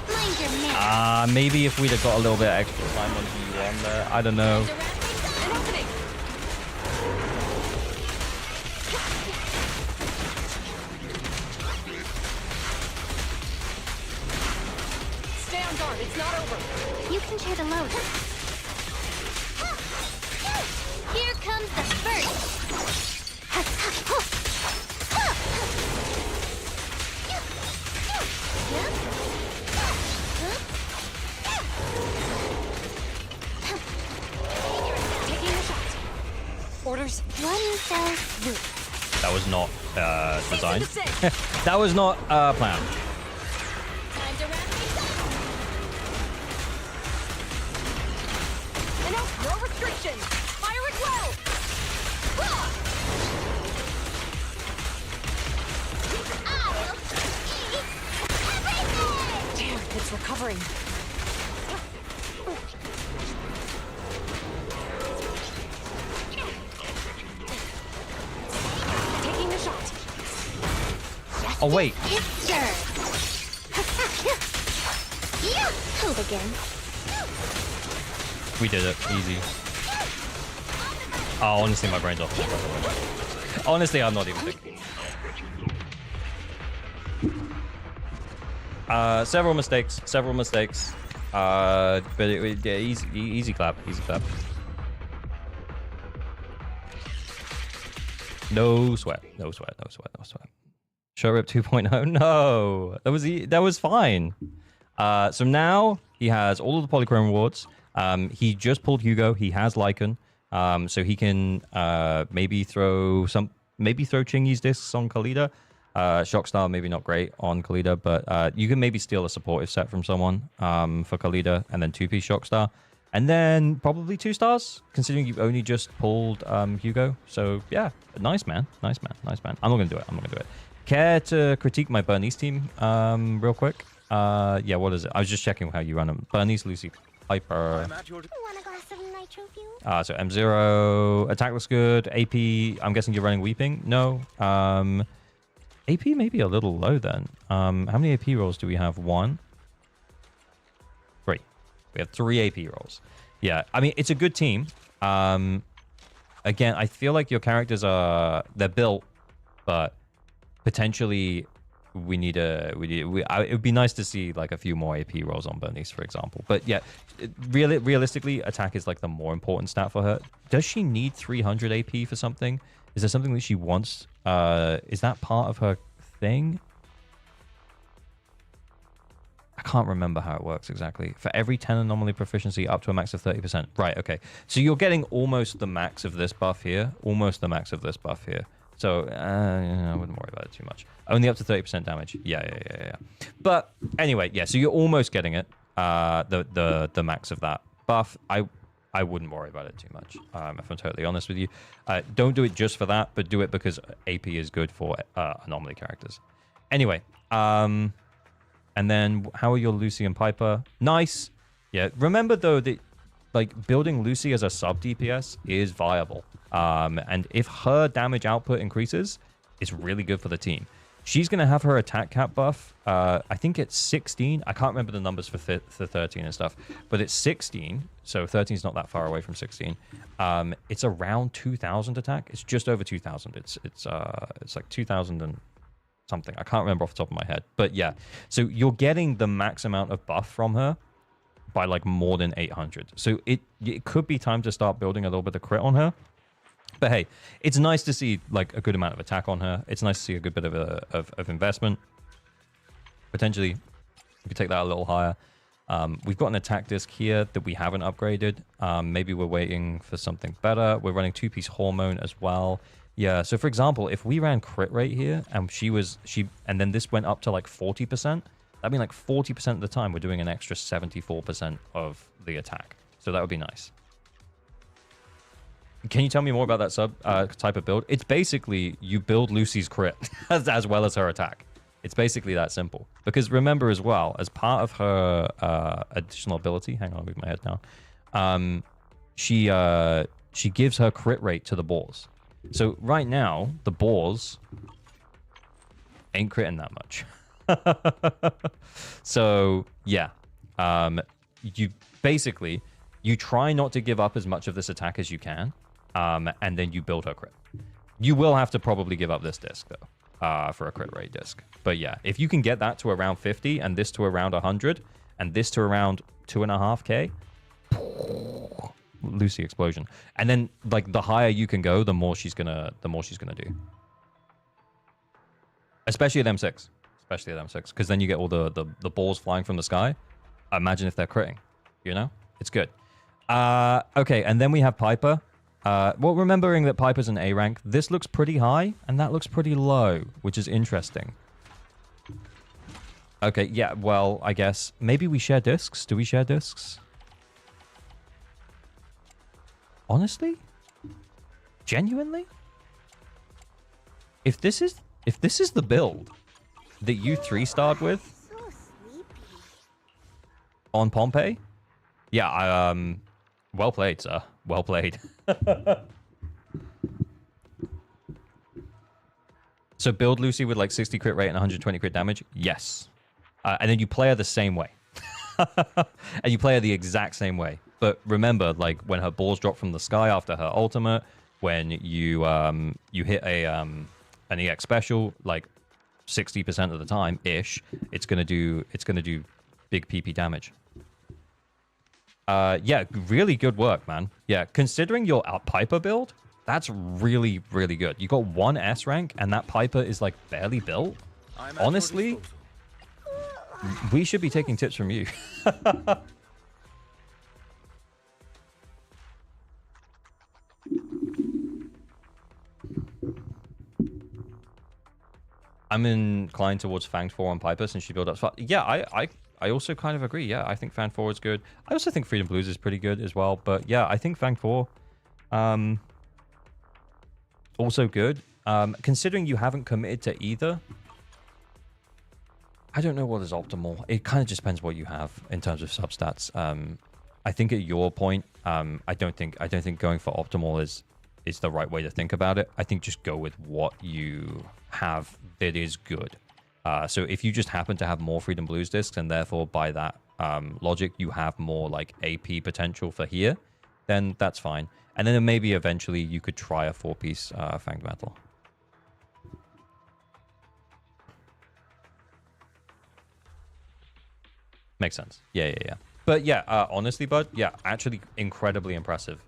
Mind your manners. Maybe if we'd have got a little bit of extra time on D1 there. I don't know. An opening. Stay on guard. It's not over. You can share the load. Here comes the Taking the shot. Orders. one fell swoop. That was not designed. Cease and desist. That was not planned. Time to wrap things up. No restrictions. Fire it well. I'll eat everything. Damn, it's recovering. Taking the shot. Oh wait. It's served. Hold again. We did it. Easy. Oh, honestly, my brain's off. Honestly, I'm not even thinking. Several mistakes. But yeah, easy clap. No sweat. Show rip 2.0. No, that was fine. So now he has all of the polychrome rewards. He just pulled Hugo. He has Lycan. So he can maybe throw Chingy's discs on Khalida. Shockstar maybe not great on Khalida, but you can maybe steal a supportive set from someone for Khalida, and then 2-piece Shockstar, and then probably 2 stars, considering you've only just pulled Hugo. So yeah, nice man. I'm not gonna do it. Care to critique my Bernice team real quick? Yeah, what is it? I was just checking how you run them. Bernice, Lucy, Piper. Want a glass of nitro fuel? So M0, attack looks good. AP, I'm guessing you're running Weeping? No. AP may be a little low then. How many AP rolls do we have? 1? 3. We have 3 AP rolls. Yeah, I mean, it's a good team. Again, I feel like your characters they're built, but potentially it would be nice to see like a few more AP rolls on Bernice, for example. But yeah, realistically, attack is like the more important stat for her. Does she need 300 AP for something? Is there something that she wants? Is that part of her thing? I can't remember how it works exactly. For every 10 anomaly proficiency up to a max of 30%. Right, okay. So you're getting almost the max of this buff here. So I wouldn't worry about it too much. Only up to 30% damage. Yeah. But anyway, yeah, so you're almost getting it. The max of that buff. I wouldn't worry about it too much, if I'm totally honest with you. Don't do it just for that, but do it because AP is good for anomaly characters. Anyway, and then how are your Lucy and Piper? Nice. Yeah, remember though that like building Lucy as a sub DPS is viable. And if her damage output increases, it's really good for the team. She's going to have her attack cap buff. I think it's 16. I can't remember the numbers for 13 and stuff, but it's 16. So 13 is not that far away from 16. It's around 2,000 attack. It's just over 2,000. It's like 2,000 and something. I can't remember off the top of my head. But yeah, so you're getting the max amount of buff from her by like more than 800. So it could be time to start building a little bit of crit on her. But hey, it's nice to see like a good amount of attack on her. It's nice to see a good bit of investment. Potentially, we could take that a little higher. We've got an attack disc here that we haven't upgraded. Maybe we're waiting for something better. We're running 2-piece hormone as well. Yeah, so for example, if we ran crit rate here and and then this went up to like 40%, that'd mean like 40% of the time we're doing an extra 74% of the attack. So that would be nice. Can you tell me more about that type of build? It's basically you build Lucy's crit as well as her attack. It's basically that simple. Because remember as well, as part of her additional ability, hang on, I'll move my head now. She gives her crit rate to the boars. So right now, the boars ain't critting that much. So yeah, you try not to give up as much of this attack as you can. And then you build her crit. You will have to probably give up this disc, though, for a crit rate disc. But yeah, if you can get that to around 50, and this to around 100, and this to around 2.5k, Lucy explosion. And then, like, the higher you can go, the more she's gonna do. Especially at M6. Especially at M6. Because then you get all the balls flying from the sky. Imagine if they're critting. You know? It's good. Okay, and then we have Piper. Well, remembering that Piper's an A rank, this looks pretty high, and that looks pretty low, which is interesting. Okay, yeah, well, I guess maybe we share discs. Do we share discs? Honestly? Genuinely? If this is the build that you 3-starred with on Pompeii, yeah, well played, sir. Well played. So build Lucy with like 60 crit rate and 120 crit damage? Yes. And then you play her the same way. And you play her the exact same way. But remember, like, when her balls drop from the sky after her ultimate, when you hit an EX special, like 60% of the time-ish, it's gonna do big PP damage. Yeah, really good work, man. Yeah, considering your Piper build, that's really, really good. You got 1 S rank, and that Piper is, like, barely built. Honestly, we should be taking tips from you. I'm inclined towards Fanged 4 on Piper since she built up fast. Yeah, I also kind of agree. Yeah, I think Fanged 4 is good. I also think Freedom Blues is pretty good as well. But yeah, I think Fanged 4 also good. Considering you haven't committed to either, I don't know what is optimal. It kind of just depends what you have in terms of substats. I think at your point, I don't think going for optimal is the right way to think about it. I think just go with what you have that is good. So if you just happen to have more Freedom Blues discs, and therefore by that logic you have more like AP potential for here, then that's fine. And then maybe eventually you could try a 4-piece Fanged Metal. Makes sense. Yeah. But yeah, honestly, bud, yeah, actually incredibly impressive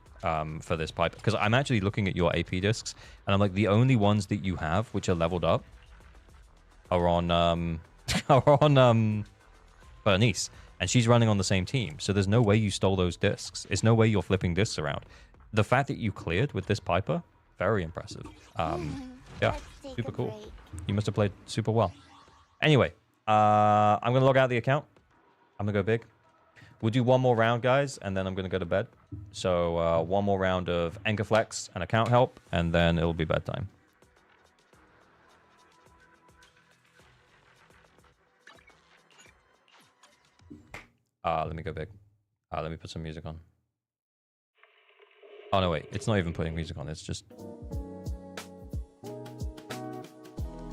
for this pipe. Because I'm actually looking at your AP discs, and I'm like, the only ones that you have which are leveled up are on Bernice, and she's running on the same team. So there's no way you stole those discs. There's no way you're flipping discs around. The fact that you cleared with this Piper, very impressive. Yeah, super cool. You must have played super well. Anyway, I'm gonna log out the account. I'm gonna go big. We'll do one more round, guys, and then I'm gonna go to bed. So one more round of Anchor Flex and account help, and then it'll be bedtime. Let me go big. Let me put some music on. Oh, no, wait. It's not even putting music on. It's just...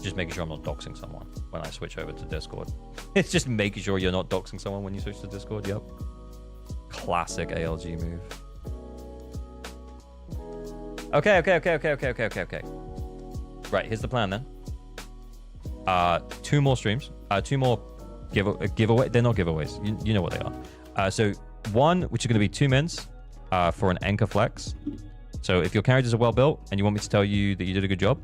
Just making sure I'm not doxing someone when I switch over to Discord. It's just making sure you're not doxing someone when you switch to Discord. Yep. Classic ALG move. Okay. Right, here's the plan then. 2 more streams. 2 more giveaway. They're not giveaways. You know what they are. So 1, which is going to be 2 mins for an anchor flex. So if your characters are well built and you want me to tell you that you did a good job,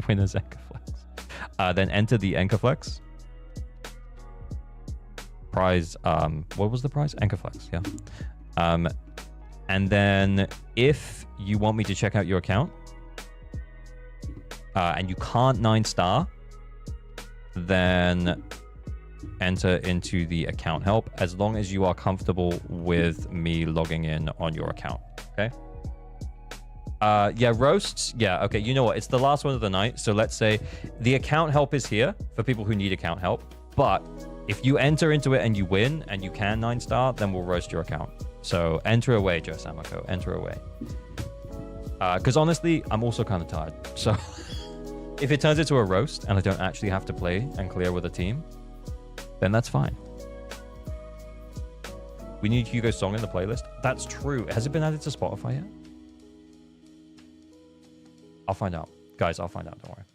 winners anchor flex. Then enter the anchor flex. Prize, what was the prize? Anchor flex, yeah. And then if you want me to check out your account and you can't 9-star, then enter into the account help as long as you are comfortable with me logging in on your account. Okay. Yeah, roasts. Yeah, okay. You know what? It's the last one of the night. So let's say the account help is here for people who need account help. But if you enter into it and you win and you can 9-star, then we'll roast your account. So enter away, Joe Samako. Enter away. Because honestly, I'm also kind of tired. So if it turns into a roast and I don't actually have to play and clear with a team, then that's fine. We need Hugo's song in the playlist. That's true. Has it been added to Spotify yet? I'll find out. Guys, I'll find out. Don't worry.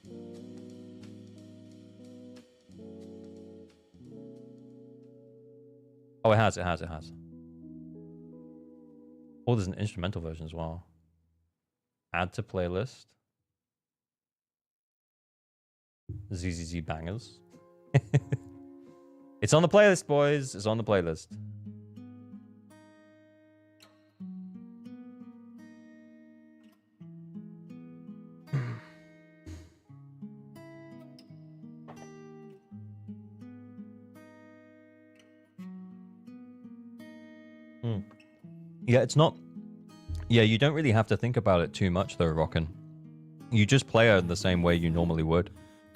Oh, it has. Oh, there's an instrumental version as well. Add to playlist. ZZZ bangers. It's on the playlist, boys. It's on the playlist. Yeah, it's not... Yeah, you don't really have to think about it too much, though, Rockin'. You just play her in the same way you normally would.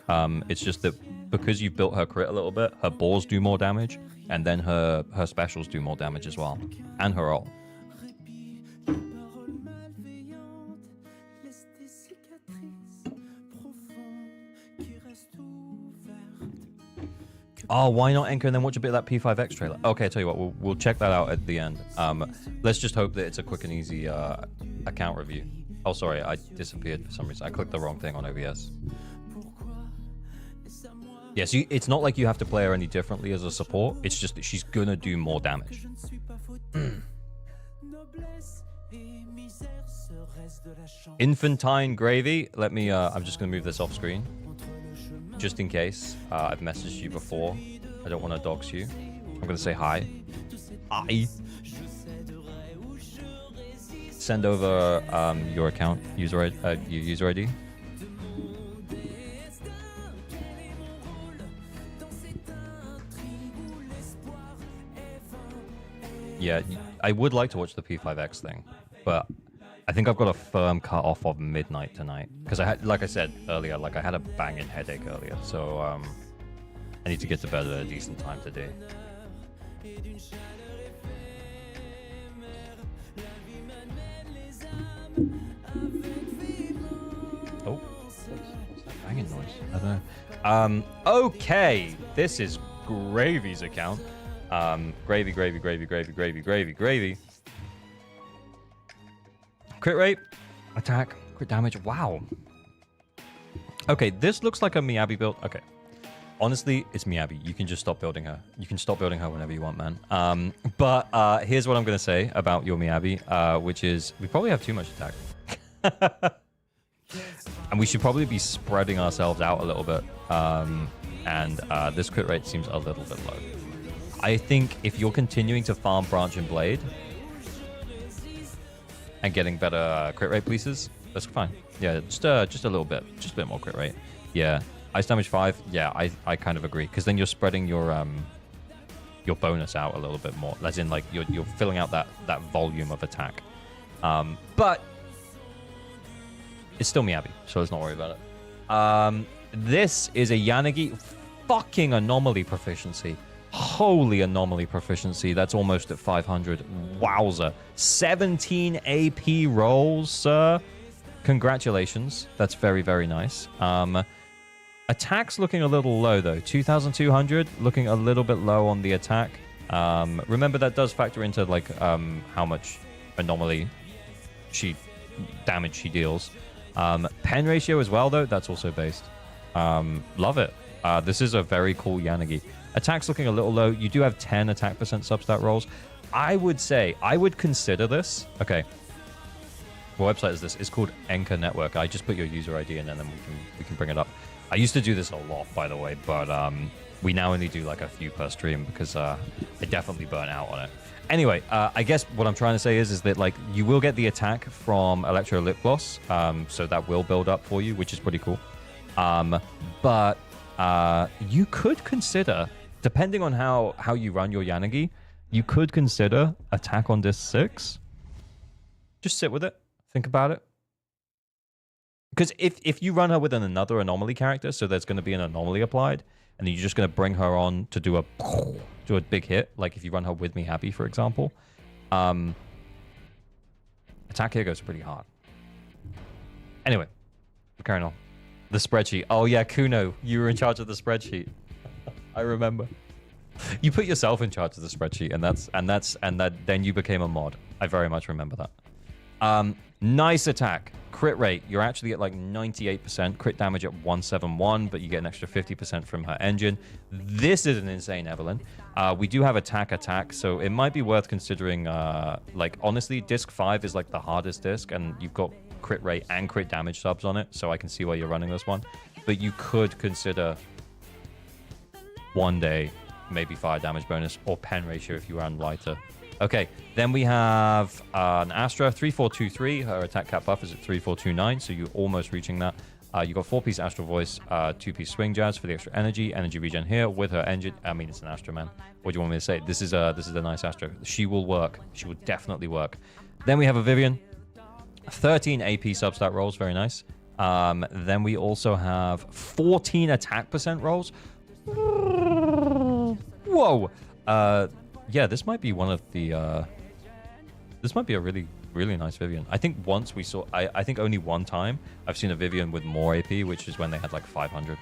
It's just that because you've built her crit a little bit, her balls do more damage, and then her specials do more damage as well. And her ult. Oh, why not anchor and then watch a bit of that P5X trailer? Okay, I'll tell you what, we'll check that out at the end. Let's just hope that it's a quick and easy account review. Oh, sorry, I disappeared for some reason. I clicked the wrong thing on OBS. Yes, it's not like you have to play her any differently as a support. It's just that she's gonna do more damage. Infantine gravy. Let me, I'm just gonna move this off screen. Just in case I've messaged you before. I don't want to dox you. I'm going to say hi. Hi. Send over your account, your user ID. Yeah, I would like to watch the P5X thing, but I think I've got a firm cut off of midnight tonight because I had, like I said earlier, like I had a banging headache earlier, so I need to get to bed at a decent time today. Oh, what's that banging noise? I don't know. Okay, this is Gravy's account. Gravy. Crit rate, attack, crit damage. Wow. Okay, this looks like a Miyabi build. Okay. Honestly, it's Miyabi. You can just stop building her. You can stop building her whenever you want, man. But here's what I'm going to say about your Miyabi, which is we probably have too much attack. And we should probably be spreading ourselves out a little bit. And this crit rate seems a little bit low. I think if you're continuing to farm Branch and Blade, and getting better crit rate pieces, that's fine. Yeah, just a little bit. Just a bit more crit rate. Yeah. Ice damage 5. Yeah, I kind of agree. Because then you're spreading your bonus out a little bit more. As in, like, you're filling out that volume of attack. But it's still Miyabi, so let's not worry about it. This is a Yanagi fucking anomaly proficiency. Holy anomaly proficiency. That's almost at 500. Wowza. 17 AP rolls, sir. Congratulations. That's very, very nice. Attack's looking a little low, though. 2,200, looking a little bit low on the attack. Remember, that does factor into, like, how much anomaly damage she deals. Pen ratio as well, though. That's also based. Love it. This is a very cool Yanagi. Attack's looking a little low. You do have 10 attack percent substat rolls. I would say, I would consider this. Okay. What website is this? It's called Enka Network. I just put your user ID in and then we can bring it up. I used to do this a lot, by the way, but we now only do like a few per stream because I definitely burn out on it. Anyway, I guess what I'm trying to say is that like you will get the attack from Electro Lip Gloss, so that will build up for you, which is pretty cool. But you could consider, depending on how you run your Yanagi, you could consider attack on disc 6. Just sit with it. Think about it. Because if you run her with another anomaly character, so there's going to be an anomaly applied, and you're just going to bring her on to do a big hit, like if you run her with Me Happy, for example, attack here goes pretty hard. Anyway, carrying on. The spreadsheet. Oh yeah, Kuno, you were in charge of the spreadsheet. I remember. You put yourself in charge of the spreadsheet, and then you became a mod. I very much remember that. Nice attack. Crit rate, you're actually at like 98%. Crit damage at 171, but you get an extra 50% from her engine. This is an insane Evelyn. We do have attack, so it might be worth considering, like, honestly, disc 5 is like the hardest disc, and you've got crit rate and crit damage subs on it, so I can see why you're running this one. But you could consider one day maybe fire damage bonus or pen ratio if you ran lighter. Okay, then we have an Astra 3423. Her attack cap buff is at 3429, so you're almost reaching that. You got 4-piece Astral Voice, 2-piece Swing Jazz for the extra energy regen here with her engine. I mean, it's an Astra, man. What do you want me to say? This is a nice Astra. She will work. She will definitely work. Then we have a Vivian, 13 AP substat rolls, very nice. Then we also have 14 attack percent rolls. Whoa. Yeah, this might be one of the... this might be a really, really nice Vivian. I think once we saw... I think only one time I've seen a Vivian with more AP, which is when they had like 500.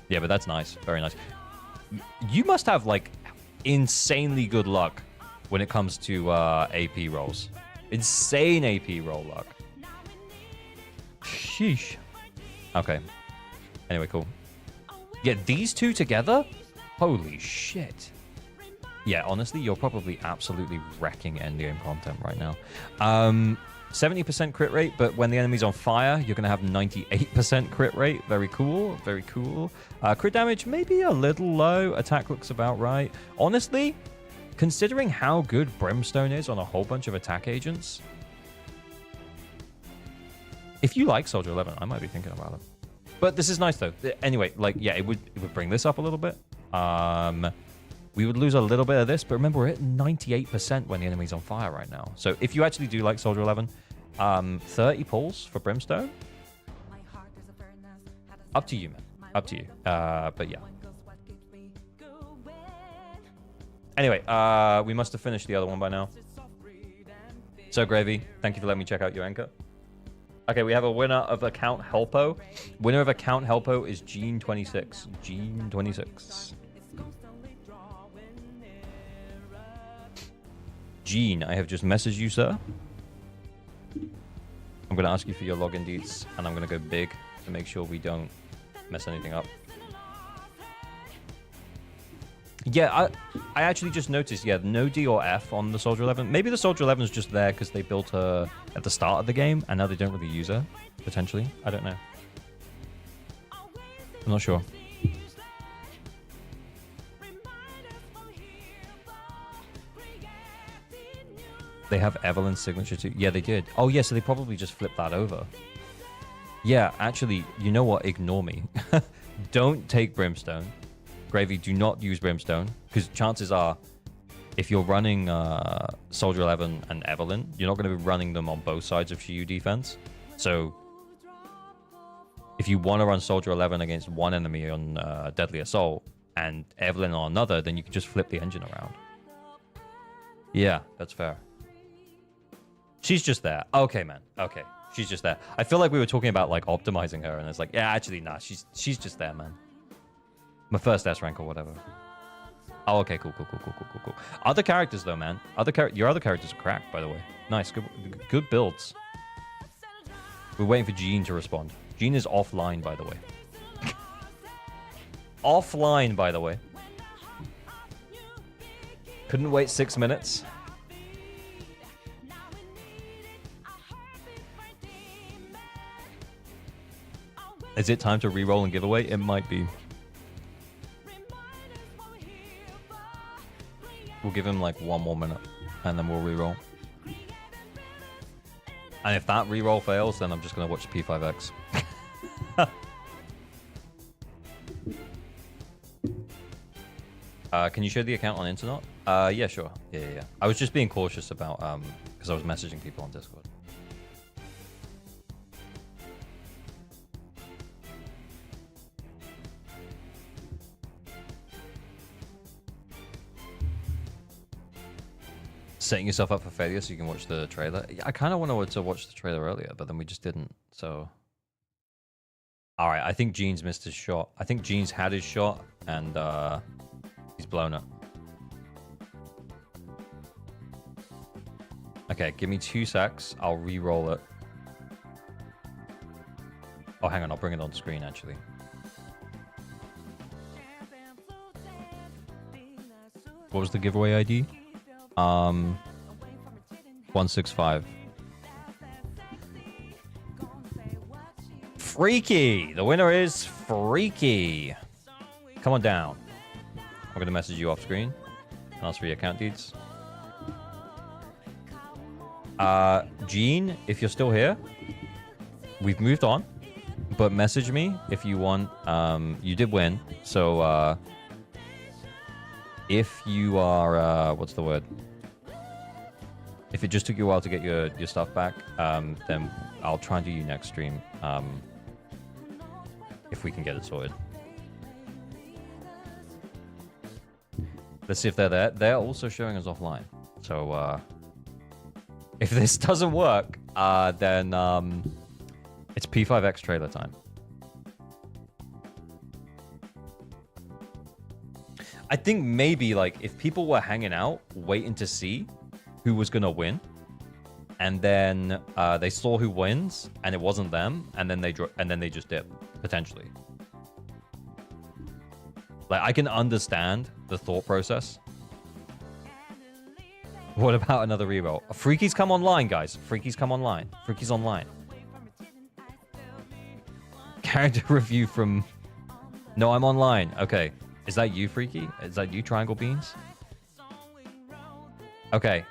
Yeah, but that's nice. Very nice. You must have like insanely good luck when it comes to AP rolls. Insane AP roll luck. Sheesh. Okay. Anyway, cool. Yeah, these two together? Holy shit. Yeah, honestly, you're probably absolutely wrecking endgame content right now. 70% crit rate, but when the enemy's on fire, you're going to have 98% crit rate. Very cool. Very cool. Crit damage, maybe a little low. Attack looks about right. Honestly, considering how good Brimstone is on a whole bunch of attack agents, if you like Soldier 11, I might be thinking about it. But this is nice, though. Anyway, like, yeah, it would bring this up a little bit. We would lose a little bit of this, but remember, we're at 98% when the enemy's on fire right now. So if you actually do like Soldier 11, 30 pulls for Brimstone? Up to you, man. Up to you. But yeah. Anyway, we must have finished the other one by now. So, Gravy, thank you for letting me check out your anchor. Okay, we have a winner of Account Helpo. Winner of Account Helpo is Gene26. Gene26. Gene, I have just messaged you, sir. I'm going to ask you for your login deets, and I'm going to go big to make sure we don't mess anything up. Yeah, I actually just noticed, yeah, no D or F on the Soldier 11. Maybe the Soldier 11 is just there because they built her at the start of the game, and now they don't really use her, potentially. I don't know. I'm not sure. They have Evelyn's signature too. Yeah, they did. Oh, yeah, so they probably just flipped that over. Yeah, actually, you know what? Ignore me. Don't take Brimstone. Gravy, do not use Brimstone, because chances are, if you're running Soldier 11 and Evelyn, you're not going to be running them on both sides of Shiyu defense. So, if you want to run Soldier 11 against one enemy on Deadly Assault and Evelyn on another, then you can just flip the engine around. Yeah, that's fair. She's just there. Okay, man. Okay. She's just there. I feel like we were talking about like optimizing her, and it's like, yeah, actually, nah. She's just there, man. My first S rank or whatever. Oh, okay, cool. Other characters though, man. Your other characters are cracked, by the way. Nice, good builds. We're waiting for Jean to respond. Jean is offline, by the way. Offline, by the way. Couldn't wait 6 minutes. Is it time to re-roll and giveaway? It might be. We'll give him like 1 more minute, and then we'll re-roll. And if that re-roll fails, then I'm just gonna watch P5X. Can you share the account on internet? Yeah, sure. Yeah. I was just being cautious about because I was messaging people on Discord. Setting yourself up for failure so you can watch the trailer. I kind of wanted to watch the trailer earlier, but then we just didn't. So, all right. I think Gene's missed his shot. I think Gene's had his shot, and he's blown it. Okay, give me 2 secs. I'll re-roll it. Oh, hang on. I'll bring it on screen, actually. What was the giveaway ID? 165. Freaky! The winner is Freaky. Come on down. I'm going to message you off screen and ask for your account deeds. Gene, if you're still here, we've moved on, but message me if you want. You did win, so if you are what's the word? If it just took you a while to get your stuff back, then I'll try and do you next stream, if we can get it sorted. Let's see if they're there. They're also showing us offline. So if this doesn't work, then it's P5X trailer time. I think maybe like if people were hanging out, waiting to see who was gonna win, and then they saw who wins, and it wasn't them, and then they just dip potentially. Like I can understand the thought process. What about another reroll? Freaky's come online, guys. Freaky's come online. Freaky's online. Character review from. No, I'm online. Okay. Is that you, Freaky? Is that you, Triangle Beans? Okay.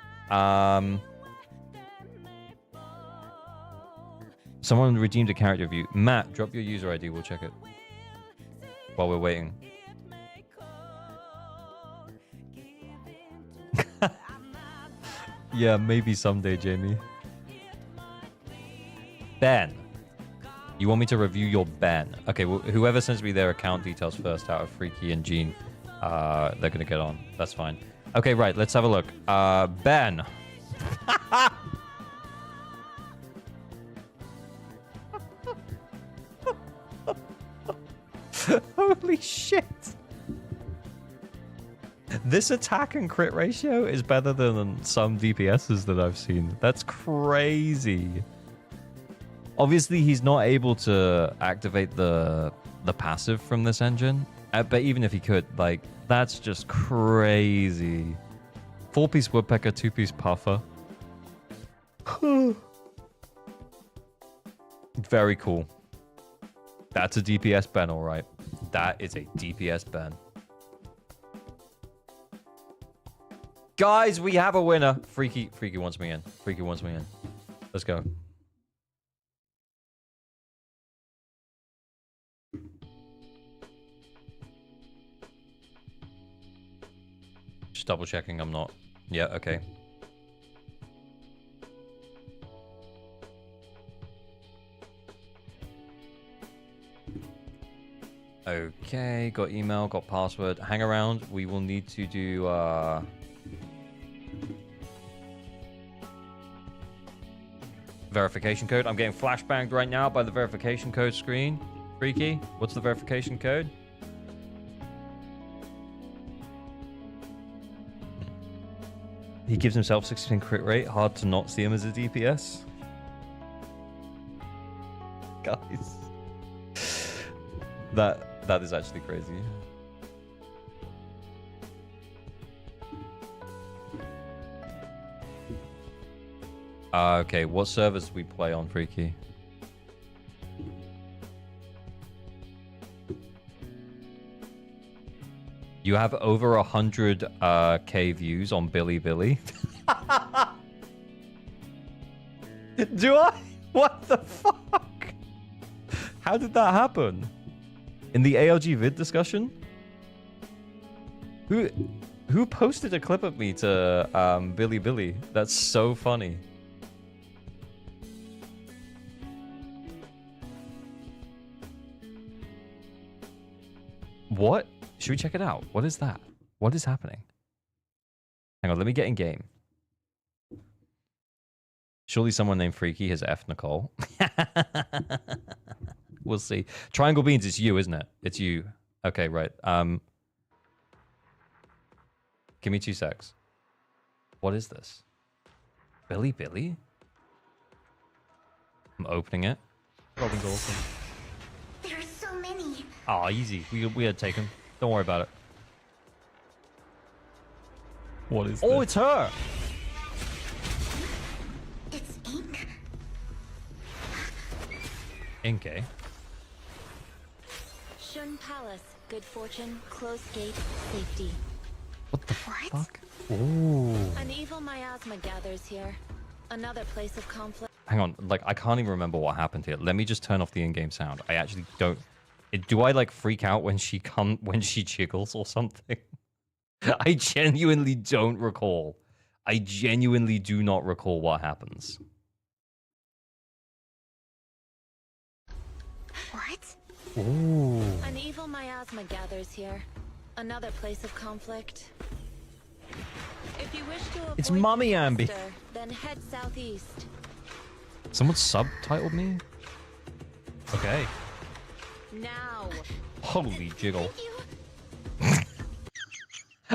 Someone redeemed a character review. Matt, drop your user ID. We'll check it while we're waiting. Yeah, maybe someday, Jamie. Ben. You want me to review your Ben? Okay, well, whoever sends me their account details first out of Freaky and Gene, they're going to get on. That's fine. Okay, right, let's have a look. Ben. Holy shit. This attack and crit ratio is better than some DPSs that I've seen. That's crazy. Obviously, he's not able to activate the passive from this engine. But even if he could, like, that's just crazy. 4-piece woodpecker, 2-piece puffer. Very cool. That's a DPS Ben, all right. That is a DPS Ben. Guys, we have a winner. Freaky wants me in. Freaky wants me in. Let's go. Just double checking I'm not. Yeah, okay. Okay, got email, got password. Hang around. We will need to do Verification code. I'm getting flashbanged right now by the verification code screen. Freaky, what's the verification code? He gives himself 60% crit rate. Hard to not see him as a DPS. Guys. That is actually crazy. Okay, what servers do we play on, Freaky? You have over 100k views on Billy. Do I? What the fuck? How did that happen? In the ALG vid discussion? Who posted a clip of me to Billy? That's so funny. What? Should we check it out? What is that? What is happening? Hang on, let me get in game. Surely someone named Freaky has F Nicole. We'll see. Triangle Beans, it's you, isn't it? It's you. Okay, right. Give me 2 secs. What is this? Billy? I'm opening it. Robin's awesome. There are so many. Oh, easy. We had taken. Don't worry about it. What is this? Oh, it's her! It's ink. Ink, eh? Shun Palace, good fortune, close gate, safety. What the fuck? Ooh. An evil miasma gathers here. Another place of conflict. Hang on, like, I can't even remember what happened here. Let me just turn off the in-game sound. I actually don't... Do I, like, freak out when she jiggles or something? I genuinely don't recall. I genuinely do not recall what happens. What? Ooh. An evil miasma gathers here. Another place of conflict. If you wish to avoid It's Mummy Ambi. disaster, then head southeast. Someone subtitled me? Okay. Now. Holy jiggle.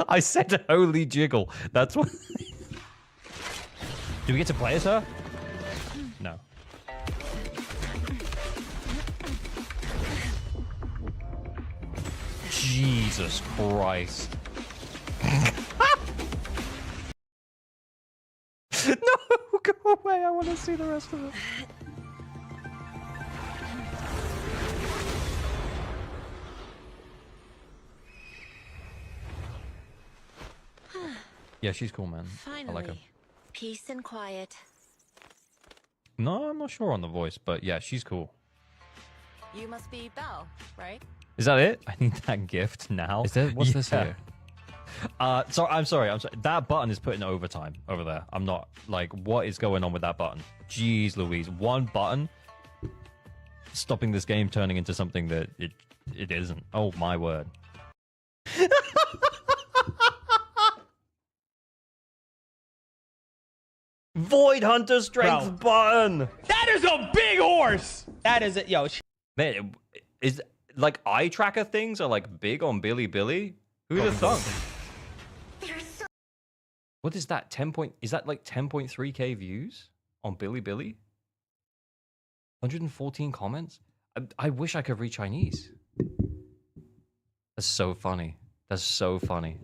I said holy jiggle. That's what... Do we get to play as her? No. Jesus Christ. No, go away. I want to see the rest of it. Yeah, she's cool, man. Finally. I like her. Peace and quiet. No, I'm not sure on the voice, but yeah, she's cool. You must be Belle, right? Is that it? I need that gift now. Is there? What's this here? So I'm sorry. That button is putting overtime over there. I'm not like, what is going on with that button? Jeez Louise, one button stopping this game turning into something that it isn't. Oh my word. Void Hunter strength button. That is a big horse. That is it, yo. Man, is like eye tracker things are like big on Billy. Who'd have thunk? What is that? Is that like 10.3k views on Billy? 114 comments? I wish I could read Chinese. That's so funny. That's so funny.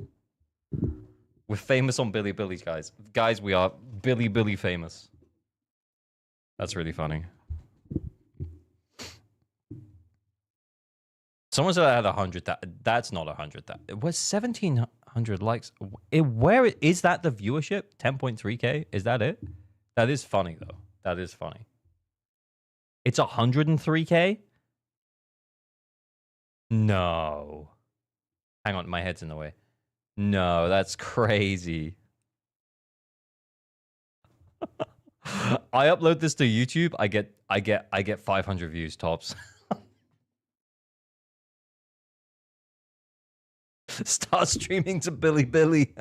We're famous on Billy, guys. Guys, we are Billy famous. That's really funny. Someone said I had 100. That's not 100. It was 1,700 likes. Where is that the viewership? 10.3k. Is that it? That is funny though. That is funny. It's 103k. No. Hang on, my head's in the way. No, that's crazy. I upload this to YouTube. I get 500 views tops. Start streaming to Billy.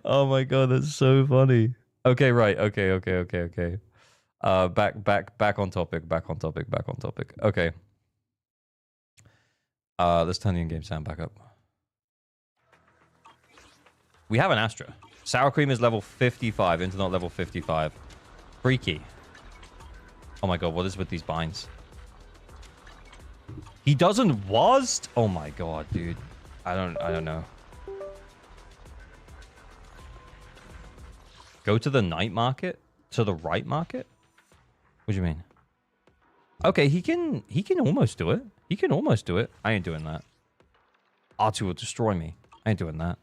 Oh my god, that's so funny. Okay, right. Okay. Back on topic. Okay. Let's turn the in-game sound back up. We have an Astra. Sour Cream is level 55. Internet level 55. Freaky. Oh my god, what is with these binds? He doesn't was? Oh my god, dude. I don't know. Go to the night market? To the right market? What do you mean? Okay, he can almost do it. He can almost do it. I ain't doing that. R2 will destroy me. I ain't doing that.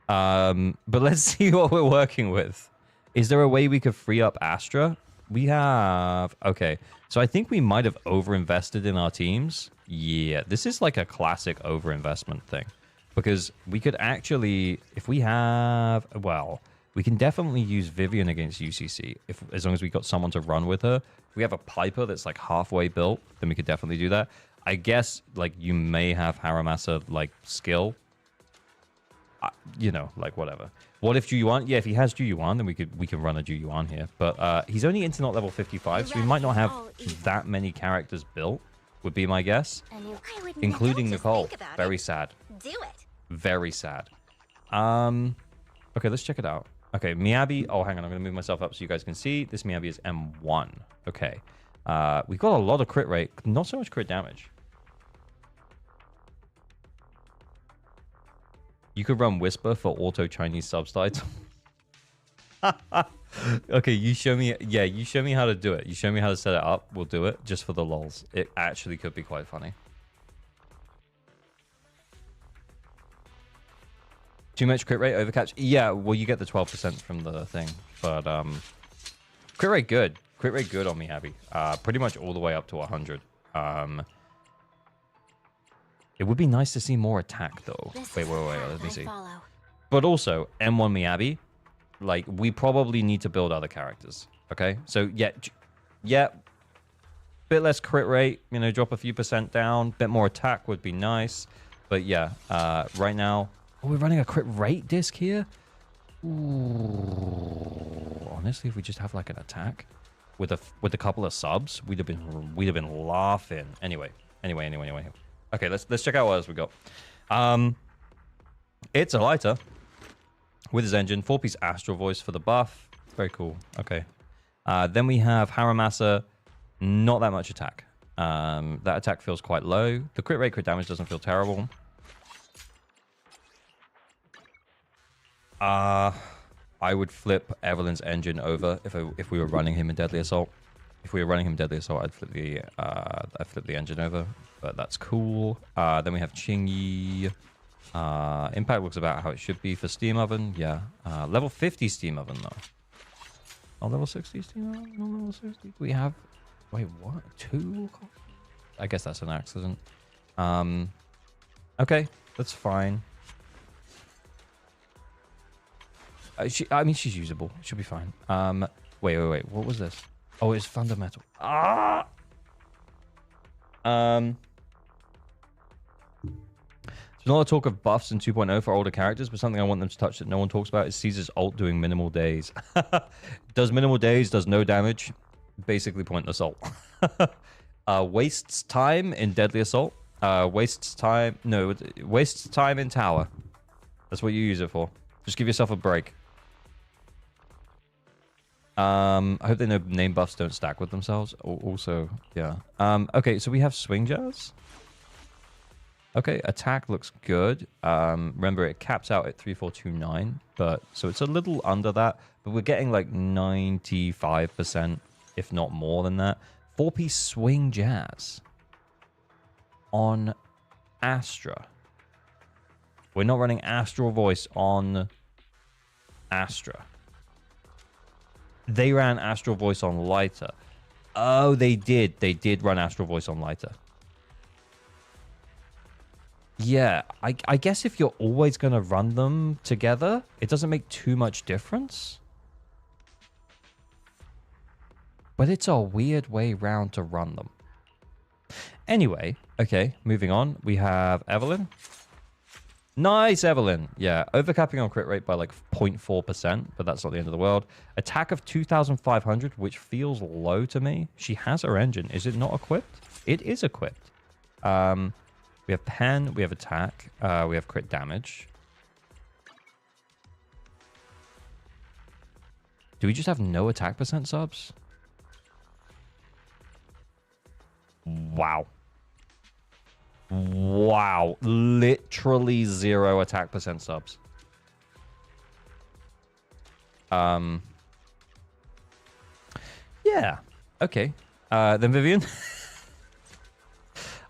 But let's see what we're working with. Is there a way we could free up Astra? We have... Okay, so I think we might have overinvested in our teams. Yeah, this is like a classic overinvestment thing. Because we could actually... If we have... Well, we can definitely use Vivian against UCC. As long as we got someone to run with her. If we have a Piper that's like halfway built, then we could definitely do that. I guess, like, you may have Haramasa, like, skill. You know, like, whatever. What if Juyuan? Yeah, if he has Juyuan, then we can run a Juyuan here. But he's only internet level 55, so we might not have that many characters built, would be my guess. Including Nicole. Very sad. Do it. Very sad. Okay, let's check it out. Okay, Miyabi. Oh, hang on. I'm going to move myself up so you guys can see. This Miyabi is M1. Okay. We've got a lot of crit rate. Not so much crit damage. You could run Whisper for auto Chinese subtitles. Okay, you show me. Yeah, you show me how to do it. You show me how to set it up. We'll do it just for the lols. It actually could be quite funny. Too much crit rate overcatch? Yeah, well, you get the 12% from the thing. But crit rate good. Crit rate good on Miyabi. Pretty much all the way up to 100. It would be nice to see more attack, though. Wait. Let me see. But also, M1 Miyabi, like, we probably need to build other characters. Okay? So, yeah. Bit less crit rate. You know, drop a few % down. Bit more attack would be nice. But, yeah. Right now... Oh, we're running a crit rate disc here? Ooh. Honestly, if we just have, like, an attack with a couple of subs, we'd have been laughing. Anyway. Okay, let's check out what else we got. It's a lighter with his engine, 4-piece Astral Voice for the buff. Very cool. Okay. Then we have Haramasa, not that much attack. That attack feels quite low. The crit rate, crit damage doesn't feel terrible. I would flip Evelyn's engine over if we were running him in Deadly Assault. If we were running him Deadly Assault, I'd flip the engine over. But that's cool. Then we have Qingyi. Impact looks about how it should be for Steam Oven. Yeah. Level 50 Steam Oven, though. Oh, level 60 Steam Oven? No, level 60. We have... Wait, what? 2? I guess that's an accident. Okay, that's fine. I mean, she's usable. She'll be fine. Wait. What was this? Oh, it's fundamental. Ah! There's a lot of talk of buffs in 2.0 for older characters, but something I want them to touch that no one talks about is Caesar's ult doing minimal days. Does minimal days, does no damage. Basically pointless ult. Wastes time in Deadly Assault. Wastes time in tower. That's what you use it for. Just give yourself a break. I hope they know name buffs don't stack with themselves. Also, yeah. Okay, so we have Swing Jazz. Okay, attack looks good. Remember, it caps out at 3429, but so it's a little under that, but we're getting like 95%, if not more than that. 4-piece Swing Jazz on Astra. We're not running Astral Voice on Astra. They ran Astral Voice on Lighter. Oh, they did. They did run Astral Voice on Lighter. Yeah, I guess if you're always going to run them together, it doesn't make too much difference. But it's a weird way round to run them. Anyway, okay, moving on. We have Evelyn. Nice, Evelyn. Yeah, overcapping on crit rate by like 0.4%, but that's not the end of the world. Attack of 2,500, which feels low to me. She has her engine. Is it not equipped? It is equipped. We have pen, we have attack, we have crit damage. Do we just have no attack percent subs? Wow. Wow. Literally 0 attack percent subs. Yeah. Okay. Then Vivian.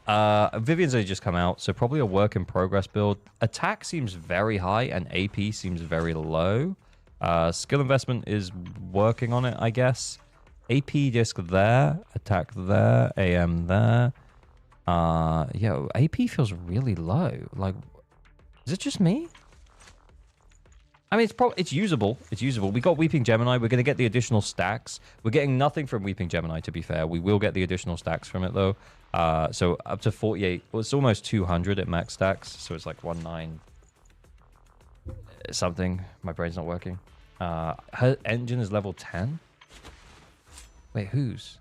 Vivian's only just come out, so probably a work in progress build. Attack seems very high and AP seems very low. Skill investment is working on it, I guess. AP disc there, attack there, AM there. Yeah, AP feels really low. Like, is it just me? I mean, it's usable. It's usable. We got Weeping Gemini. We're going to get the additional stacks. We're getting nothing from Weeping Gemini, to be fair. We will get the additional stacks from it, though. So up to 48. Well, it's almost 200 at max stacks. So it's like 19 something. My brain's not working. Her engine is level 10. Wait, whose?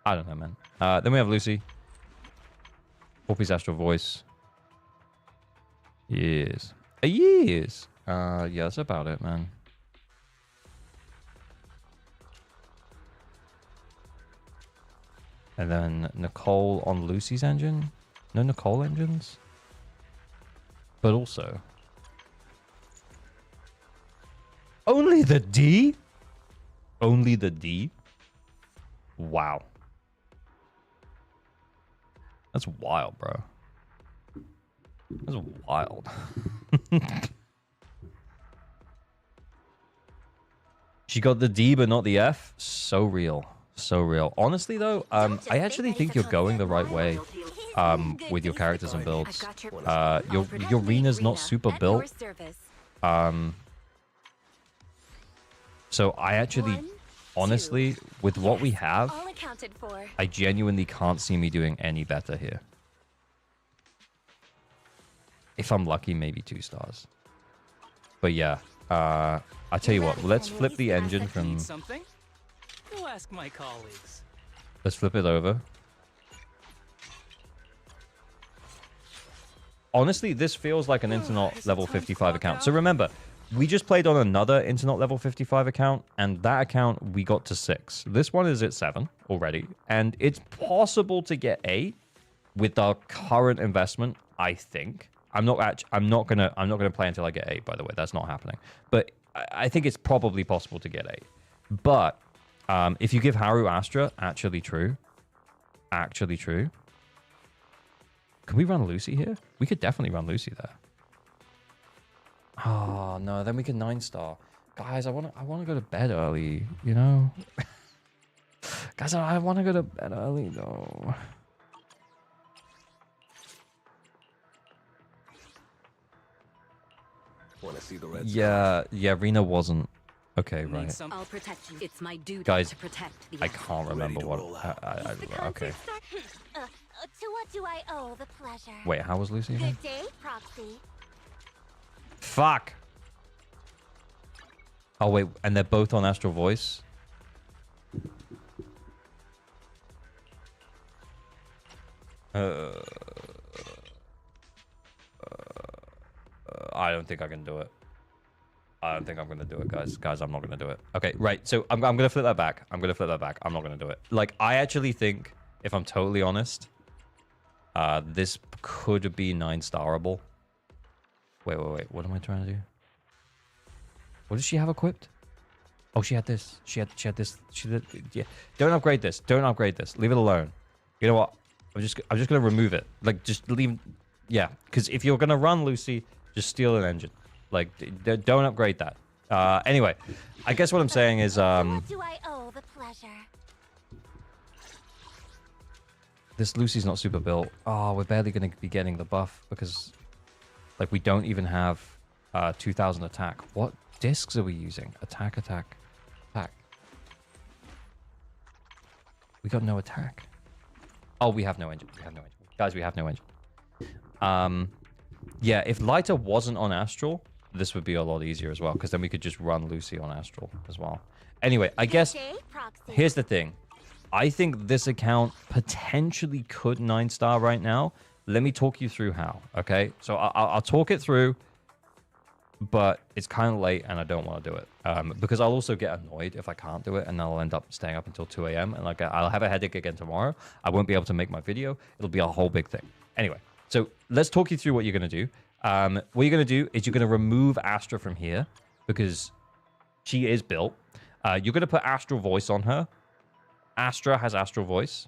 I don't know, man. Then we have Lucy. Poppy's Astral Voice. Yes. Yes. Yeah, that's about it, man. And then Nicole on Lucy's engine. No Nicole engines. But also... Only the D? Only the D? Wow. That's wild, bro. That's wild. She got the D, but not the F. So real. So real. Honestly, though, I actually think you're going the right way with your characters and builds. Your arena's not super built. So I actually, honestly, with what we have, I genuinely can't see me doing any better here. If I'm lucky, maybe 2 stars. But yeah, I tell you what, let's flip the engine from... Go ask my colleagues. Let's flip it over. Honestly, this feels like an Internet level 55 account. So remember, we just played on another Internet level 55 account, and that account we got to 6. This one is at 7 already, and it's possible to get 8 with our current investment. I think I'm not gonna play until I get 8. By the way, that's not happening. But I think it's probably possible to get 8. But if you give Haru Astra, actually true. Can we run Lucy here? We could definitely run Lucy there. Oh no, then we can 9-star. Guys, I wanna go to bed early, you know? Guys, I wanna go to bed early though. Wanna see the red Yeah, Rena wasn't. Okay, right. I'll protect you. It's my duty Guys, to protect the I can't remember what. Okay. To what do I owe the pleasure? Wait, how was Lucy again? Good day, Proxy. Fuck. Oh wait, and they're both on Astral Voice. I don't think I can do it. I don't think I'm gonna do it, guys. Guys, I'm not gonna do it. Okay, right. So I'm gonna flip that back. I'm not gonna do it. Like, I actually think, if I'm totally honest, this could be 9-starable. Wait. What am I trying to do? What does she have equipped? Oh, she had this. She had this. Yeah. Don't upgrade this. Leave it alone. You know what? I'm just gonna remove it. Like, just leave. Yeah, because if you're gonna run Lucy, just steal an engine. Like, don't upgrade that. Anyway, I guess what I'm saying is, What do I owe the pleasure? this Lucy's not super built. Oh, we're barely going to be getting the buff because, like, we don't even have 2,000 attack. What discs are we using? Attack. We got no attack. Oh, we have no engine. We have no engine. Guys, we have no engine. Yeah, if Lighter wasn't on Astral, this would be a lot easier as well, because then we could just run Lucy on Astral as well. Anyway, I guess here's the thing. I think this account potentially could 9-star right now. Let me talk you through how, okay? So I'll talk it through, but it's kind of late and I don't want to do it. Because I'll also get annoyed if I can't do it, and I'll end up staying up until 2 a.m. and like I'll have a headache again tomorrow. I won't be able to make my video. It'll be a whole big thing. Anyway, so let's talk you through what you're going to do. What you're going to do is you're going to remove Astra from here because she is built. You're going to put Astral Voice on her. Astra has Astral Voice.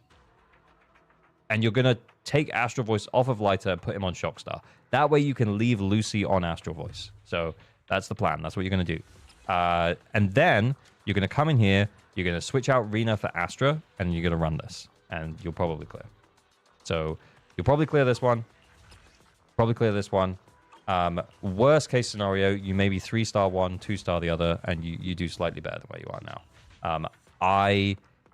And you're going to take Astral Voice off of Lighter and put him on Shockstar. That way you can leave Lucy on Astral Voice. So that's the plan. That's what you're going to do. And then you're going to come in here. You're going to switch out Rena for Astra. And you're going to run this. And you'll probably clear. So you'll probably clear this one. Probably clear this one. Worst case scenario, you maybe 3-star one, 2-star the other. And you do slightly better than where you are now.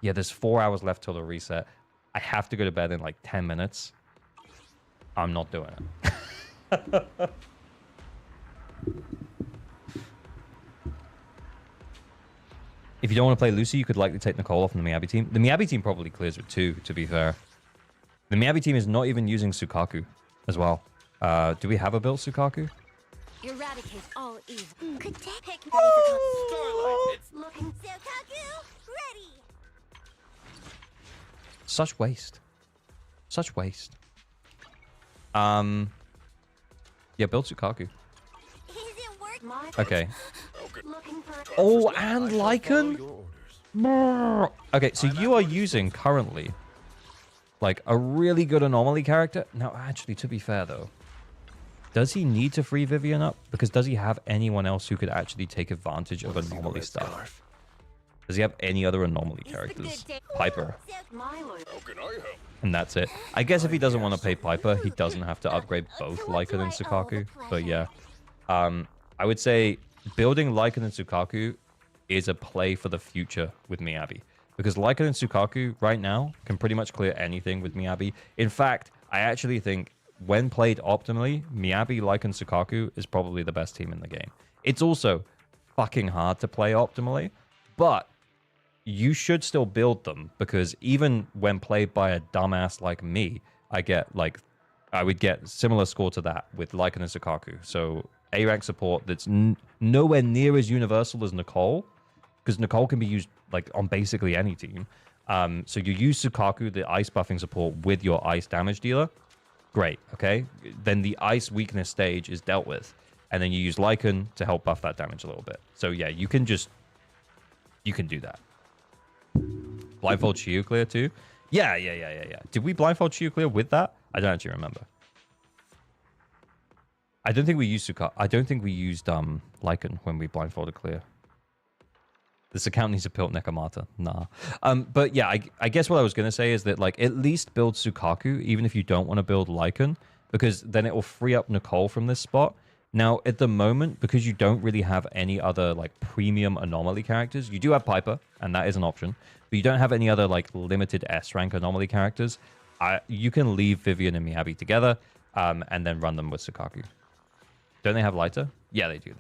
Yeah, there's 4 hours left till the reset. I have to go to bed in like 10 minutes. I'm not doing it. If you don't want to play Lucy, you could likely take Nicole off from the Miyabi team. The Miyabi team probably clears with 2, to be fair. The Miyabi team is not even using Sukaku as well. Do we have a built Sukaku? Eradicate all evil. Could take ready for Starlight. It's looking Sukaku ready. Such waste. Such waste. Yeah, build Sukaku. Okay. Oh, and Lycan? Okay, so you are using currently like a really good anomaly character. Now, actually, to be fair though, does he need to free Vivian up? Because does he have anyone else who could actually take advantage of anomaly stuff? Does he have any other anomaly characters? Piper. And that's it. I guess if he doesn't want to pay Piper, he doesn't have to upgrade both Lycan and Sukaku. But yeah. I would say building Lycan and Sukaku is a play for the future with Miyabi. Because Lycan and Sukaku right now can pretty much clear anything with Miyabi. In fact, I actually think when played optimally, Miyabi, Lycan, Sukaku is probably the best team in the game. It's also fucking hard to play optimally, but you should still build them because even when played by a dumbass like me, I would get similar score to that with Lycan and Sukaku. So A-rank support that's nowhere near as universal as Nicole, because Nicole can be used like on basically any team. So you use Sukaku, the ice buffing support, with your ice damage dealer. Great, okay? Then the ice weakness stage is dealt with. And then you use Lycan to help buff that damage a little bit. So yeah, you can do that. Blindfold Shiyu clear too? Yeah. Did we blindfold Shiyu clear with that? I don't actually remember. I don't think we used Lycan when we blindfolded clear. This account needs to build Nekomata. Nah. But yeah, I guess what I was going to say is that like at least build Sukaku, even if you don't want to build Lycan, because then it will free up Nicole from this spot. Now, at the moment, because you don't really have any other like premium anomaly characters, you do have Piper, and that is an option, but you don't have any other like limited S-rank anomaly characters. You can leave Vivian and Miyabi together, and then run them with Sukaku. Don't they have Lighter? Yeah, they do.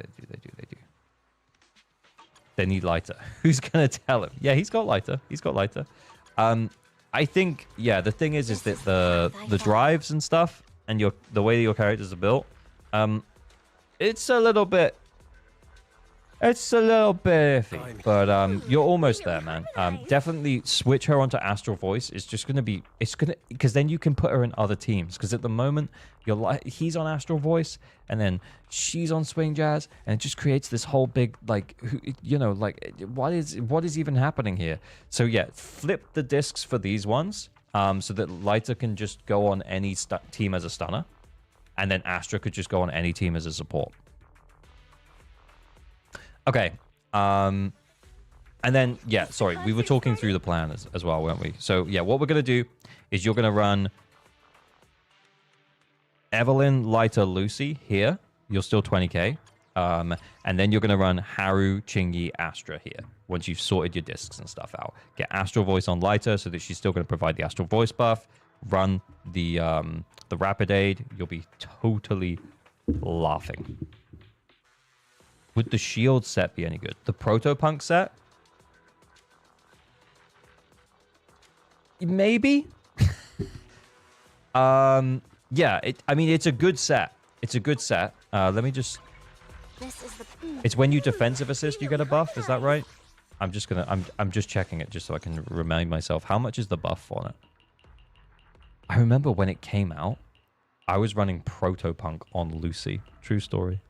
They need Lighter. Who's gonna tell him? Yeah, he's got Lighter. I think, yeah, the thing is that the drives and stuff and the way your characters are built, it's a little bit iffy, but you're almost there, man. Definitely switch her onto Astral Voice. Because then you can put her in other teams. Because at the moment, he's on Astral Voice, and then she's on Swing Jazz, and it just creates this whole big what is even happening here? So yeah, flip the discs for these ones, so that Lighter can just go on any team as a stunner, and then Astra could just go on any team as a support. Okay. And then, yeah, sorry, we were talking through the plan as well, weren't we? So, yeah, what we're going to do is you're going to run Evelyn, Lighter, Lucy here. You're still 20k. And then you're going to run Haru, Chingy, Astra here once you've sorted your discs and stuff out. Get Astral Voice on Lighter so that she's still going to provide the Astral Voice buff. run the rapid aid, you'll be totally laughing. Would the shield set be any good? The Proto-Punk set? Maybe. Yeah, I mean, it's a good set. It's a good set. Let me just... This is the... It's when you defensive assist, you get a buff. Is that right? I'm just checking it just so I can remind myself. How much is the buff on it? I remember when it came out, I was running Proto-Punk on Lucy. True story.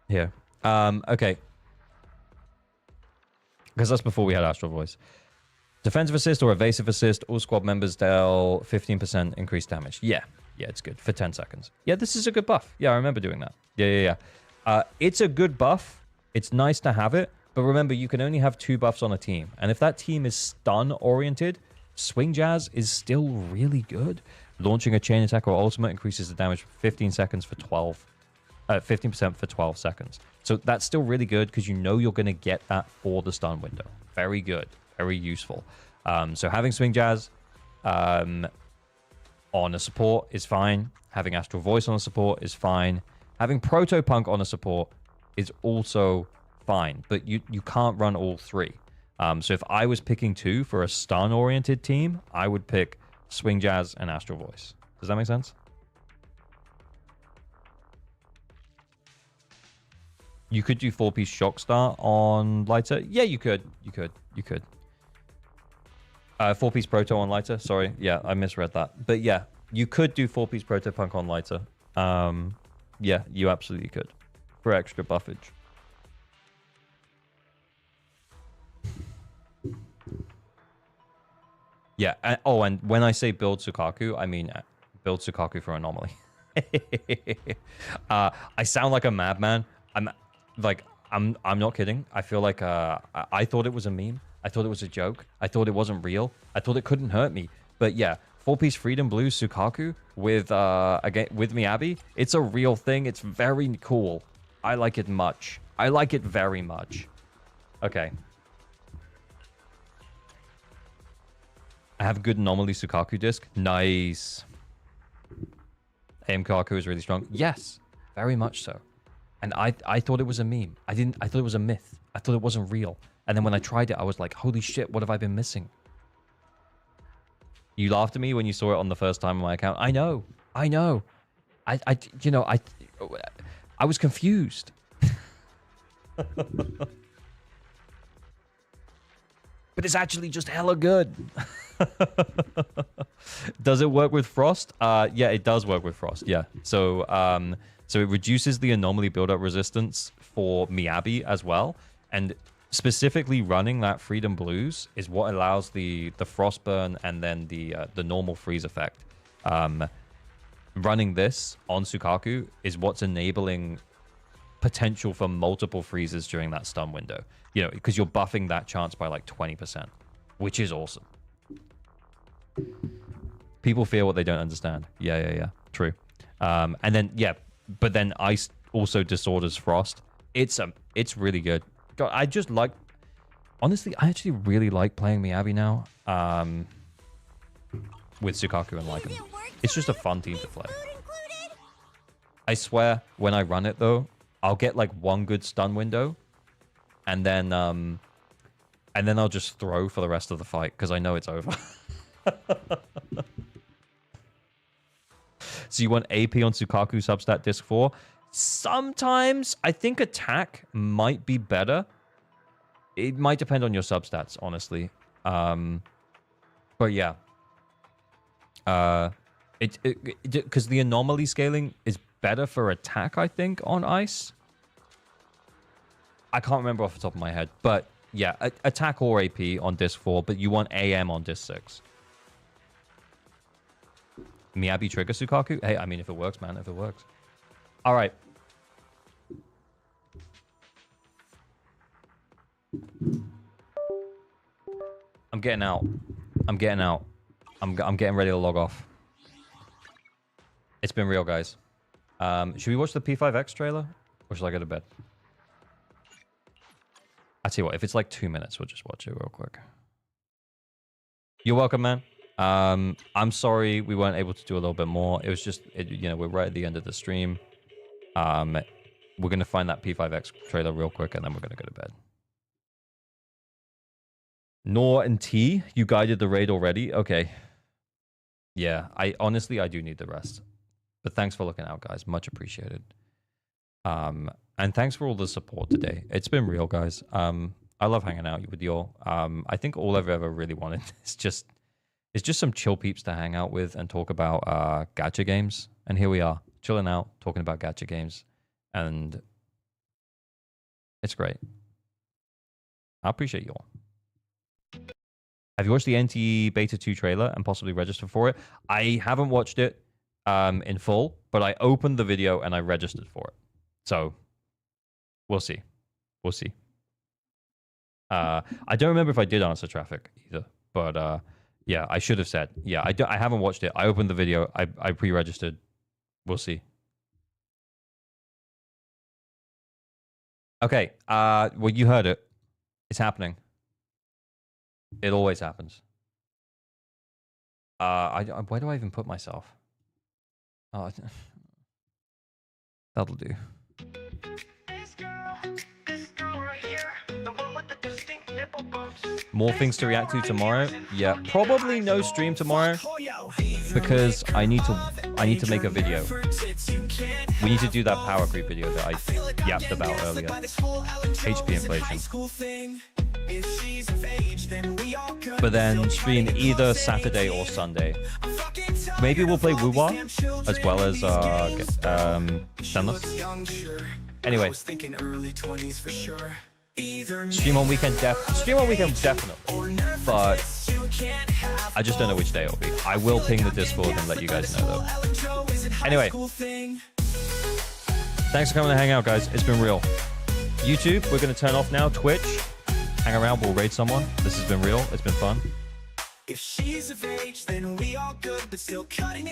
Here. Okay. Because that's before we had Astral Voice. Defensive assist or evasive assist, all squad members deal 15% increased damage. Yeah, it's good for 10 seconds. Yeah, this is a good buff. Yeah, I remember doing that. Yeah. It's a good buff. It's nice to have it. But remember, you can only have 2 buffs on a team. And if that team is stun-oriented, Swing Jazz is still really good. Launching a chain attack or ultimate increases the damage for 15 seconds for 15% for 12 seconds. So that's still really good because you know you're going to get that for the stun window. Very good. Very useful. So having Swing Jazz on a support is fine. Having Astral Voice on a support is fine. Having Proto-Punk on a support is also fine. But you can't run all 3. So if I was picking 2 for a stun-oriented team, I would pick Swing Jazz and Astral Voice. Does that make sense? You could do 4-piece Shock Star on Lighter. Yeah, you could. You could. 4-piece Proto on Lighter. Sorry. Yeah, I misread that. But yeah, you could do 4-piece Proto-Punk on Lighter. Yeah, you absolutely could. For extra buffage. Yeah. And when I say build Sukaku, I mean build Sukaku for Anomaly. I sound like a madman. I'm not kidding. I feel like I thought it was a meme. I thought it was a joke. I thought it wasn't real. I thought it couldn't hurt me. But yeah, 4-piece Freedom Blue Sukaku with Miyabi. It's a real thing. It's very cool. I like it much. I like it very much. Okay. I have a good Anomaly Sukaku disc. Nice. AM Kaku is really strong. Yes, very much so. And I thought it was a meme. I thought it was a myth. I thought it wasn't real. And then when I tried it, I was like, holy shit, what have I been missing? You laughed at me when you saw it on the first time on my account. I know. I was confused. But it's actually just hella good. Does it work with Frost? Yeah, it does work with Frost. Yeah. So it reduces the anomaly build-up resistance for Miyabi as well. And specifically running that Freedom Blues is what allows the Frostburn and then the normal freeze effect. Running this on Sukaku is what's enabling potential for multiple freezes during that stun window. You know, because you're buffing that chance by like 20%, which is awesome. People fear what they don't understand. Yeah. True. And then, yeah, but then Ice also disorders Frost. It's really good. God, I just like... Honestly, I actually really like playing Miyabi now. With Sukaku and Lycan. It's just a fun team to play. I swear, when I run it, though, I'll get like one good stun window. And then I'll just throw for the rest of the fight, because I know it's over. So you want AP on Sukaku substat disc 4? Sometimes I think attack might be better. It might depend on your substats, honestly. But yeah. Because the anomaly scaling is better for attack, I think, on Ice. I can't remember off the top of my head. But yeah, attack or AP on disc 4, but you want AM on disc 6. Miyabi trigger Sukaku? Hey, I mean, if it works, man, if it works. All right. I'm getting out. I'm getting ready to log off. It's been real, guys. Should we watch the P5X trailer? Or should I go to bed? I tell you what, if it's like 2 minutes, we'll just watch it real quick. You're welcome, man. I'm sorry we weren't able to do a little bit more. It was just, you know, we're right at the end of the stream. We're going to find that P5X trailer real quick, and then we're going to go to bed. Nor and T, you guided the raid already? Okay. Yeah, honestly, I do need the rest. But thanks for looking out, guys. Much appreciated. And thanks for all the support today. It's been real, guys. I love hanging out with you all. I think all I've ever really wanted is just some chill peeps to hang out with and talk about gacha games. And here we are, chilling out, talking about gacha games. And it's great. I appreciate you all. Have you watched the NT Beta 2 trailer and possibly registered for it? I haven't watched it in full, but I opened the video and I registered for it. So we'll see. We'll see. I don't remember if I did answer traffic either, but yeah, I should have said. Yeah, I haven't watched it. I opened the video. I pre-registered. We'll see. Okay. Well, you heard it. It's happening. It always happens. Where do I even put myself? Oh, that'll do. More things to react to tomorrow? Yeah, probably no stream tomorrow because I need to make a video. We need to do that power creep video that I yapped about earlier. HP inflation. But then stream either Saturday or Sunday. Maybe we'll play Woo-Wah as well as Zenless. Anyway. Stream on weekend definitely. But I just don't know which day it'll be. I will ping the Discord and let you guys know though. Anyway. Thanks for coming to hang out, guys. It's been real. YouTube, we're going to turn off now. Twitch, hang around, we'll raid someone. This has been real. It's been fun. If she's of age, then we all good, but still cutting it.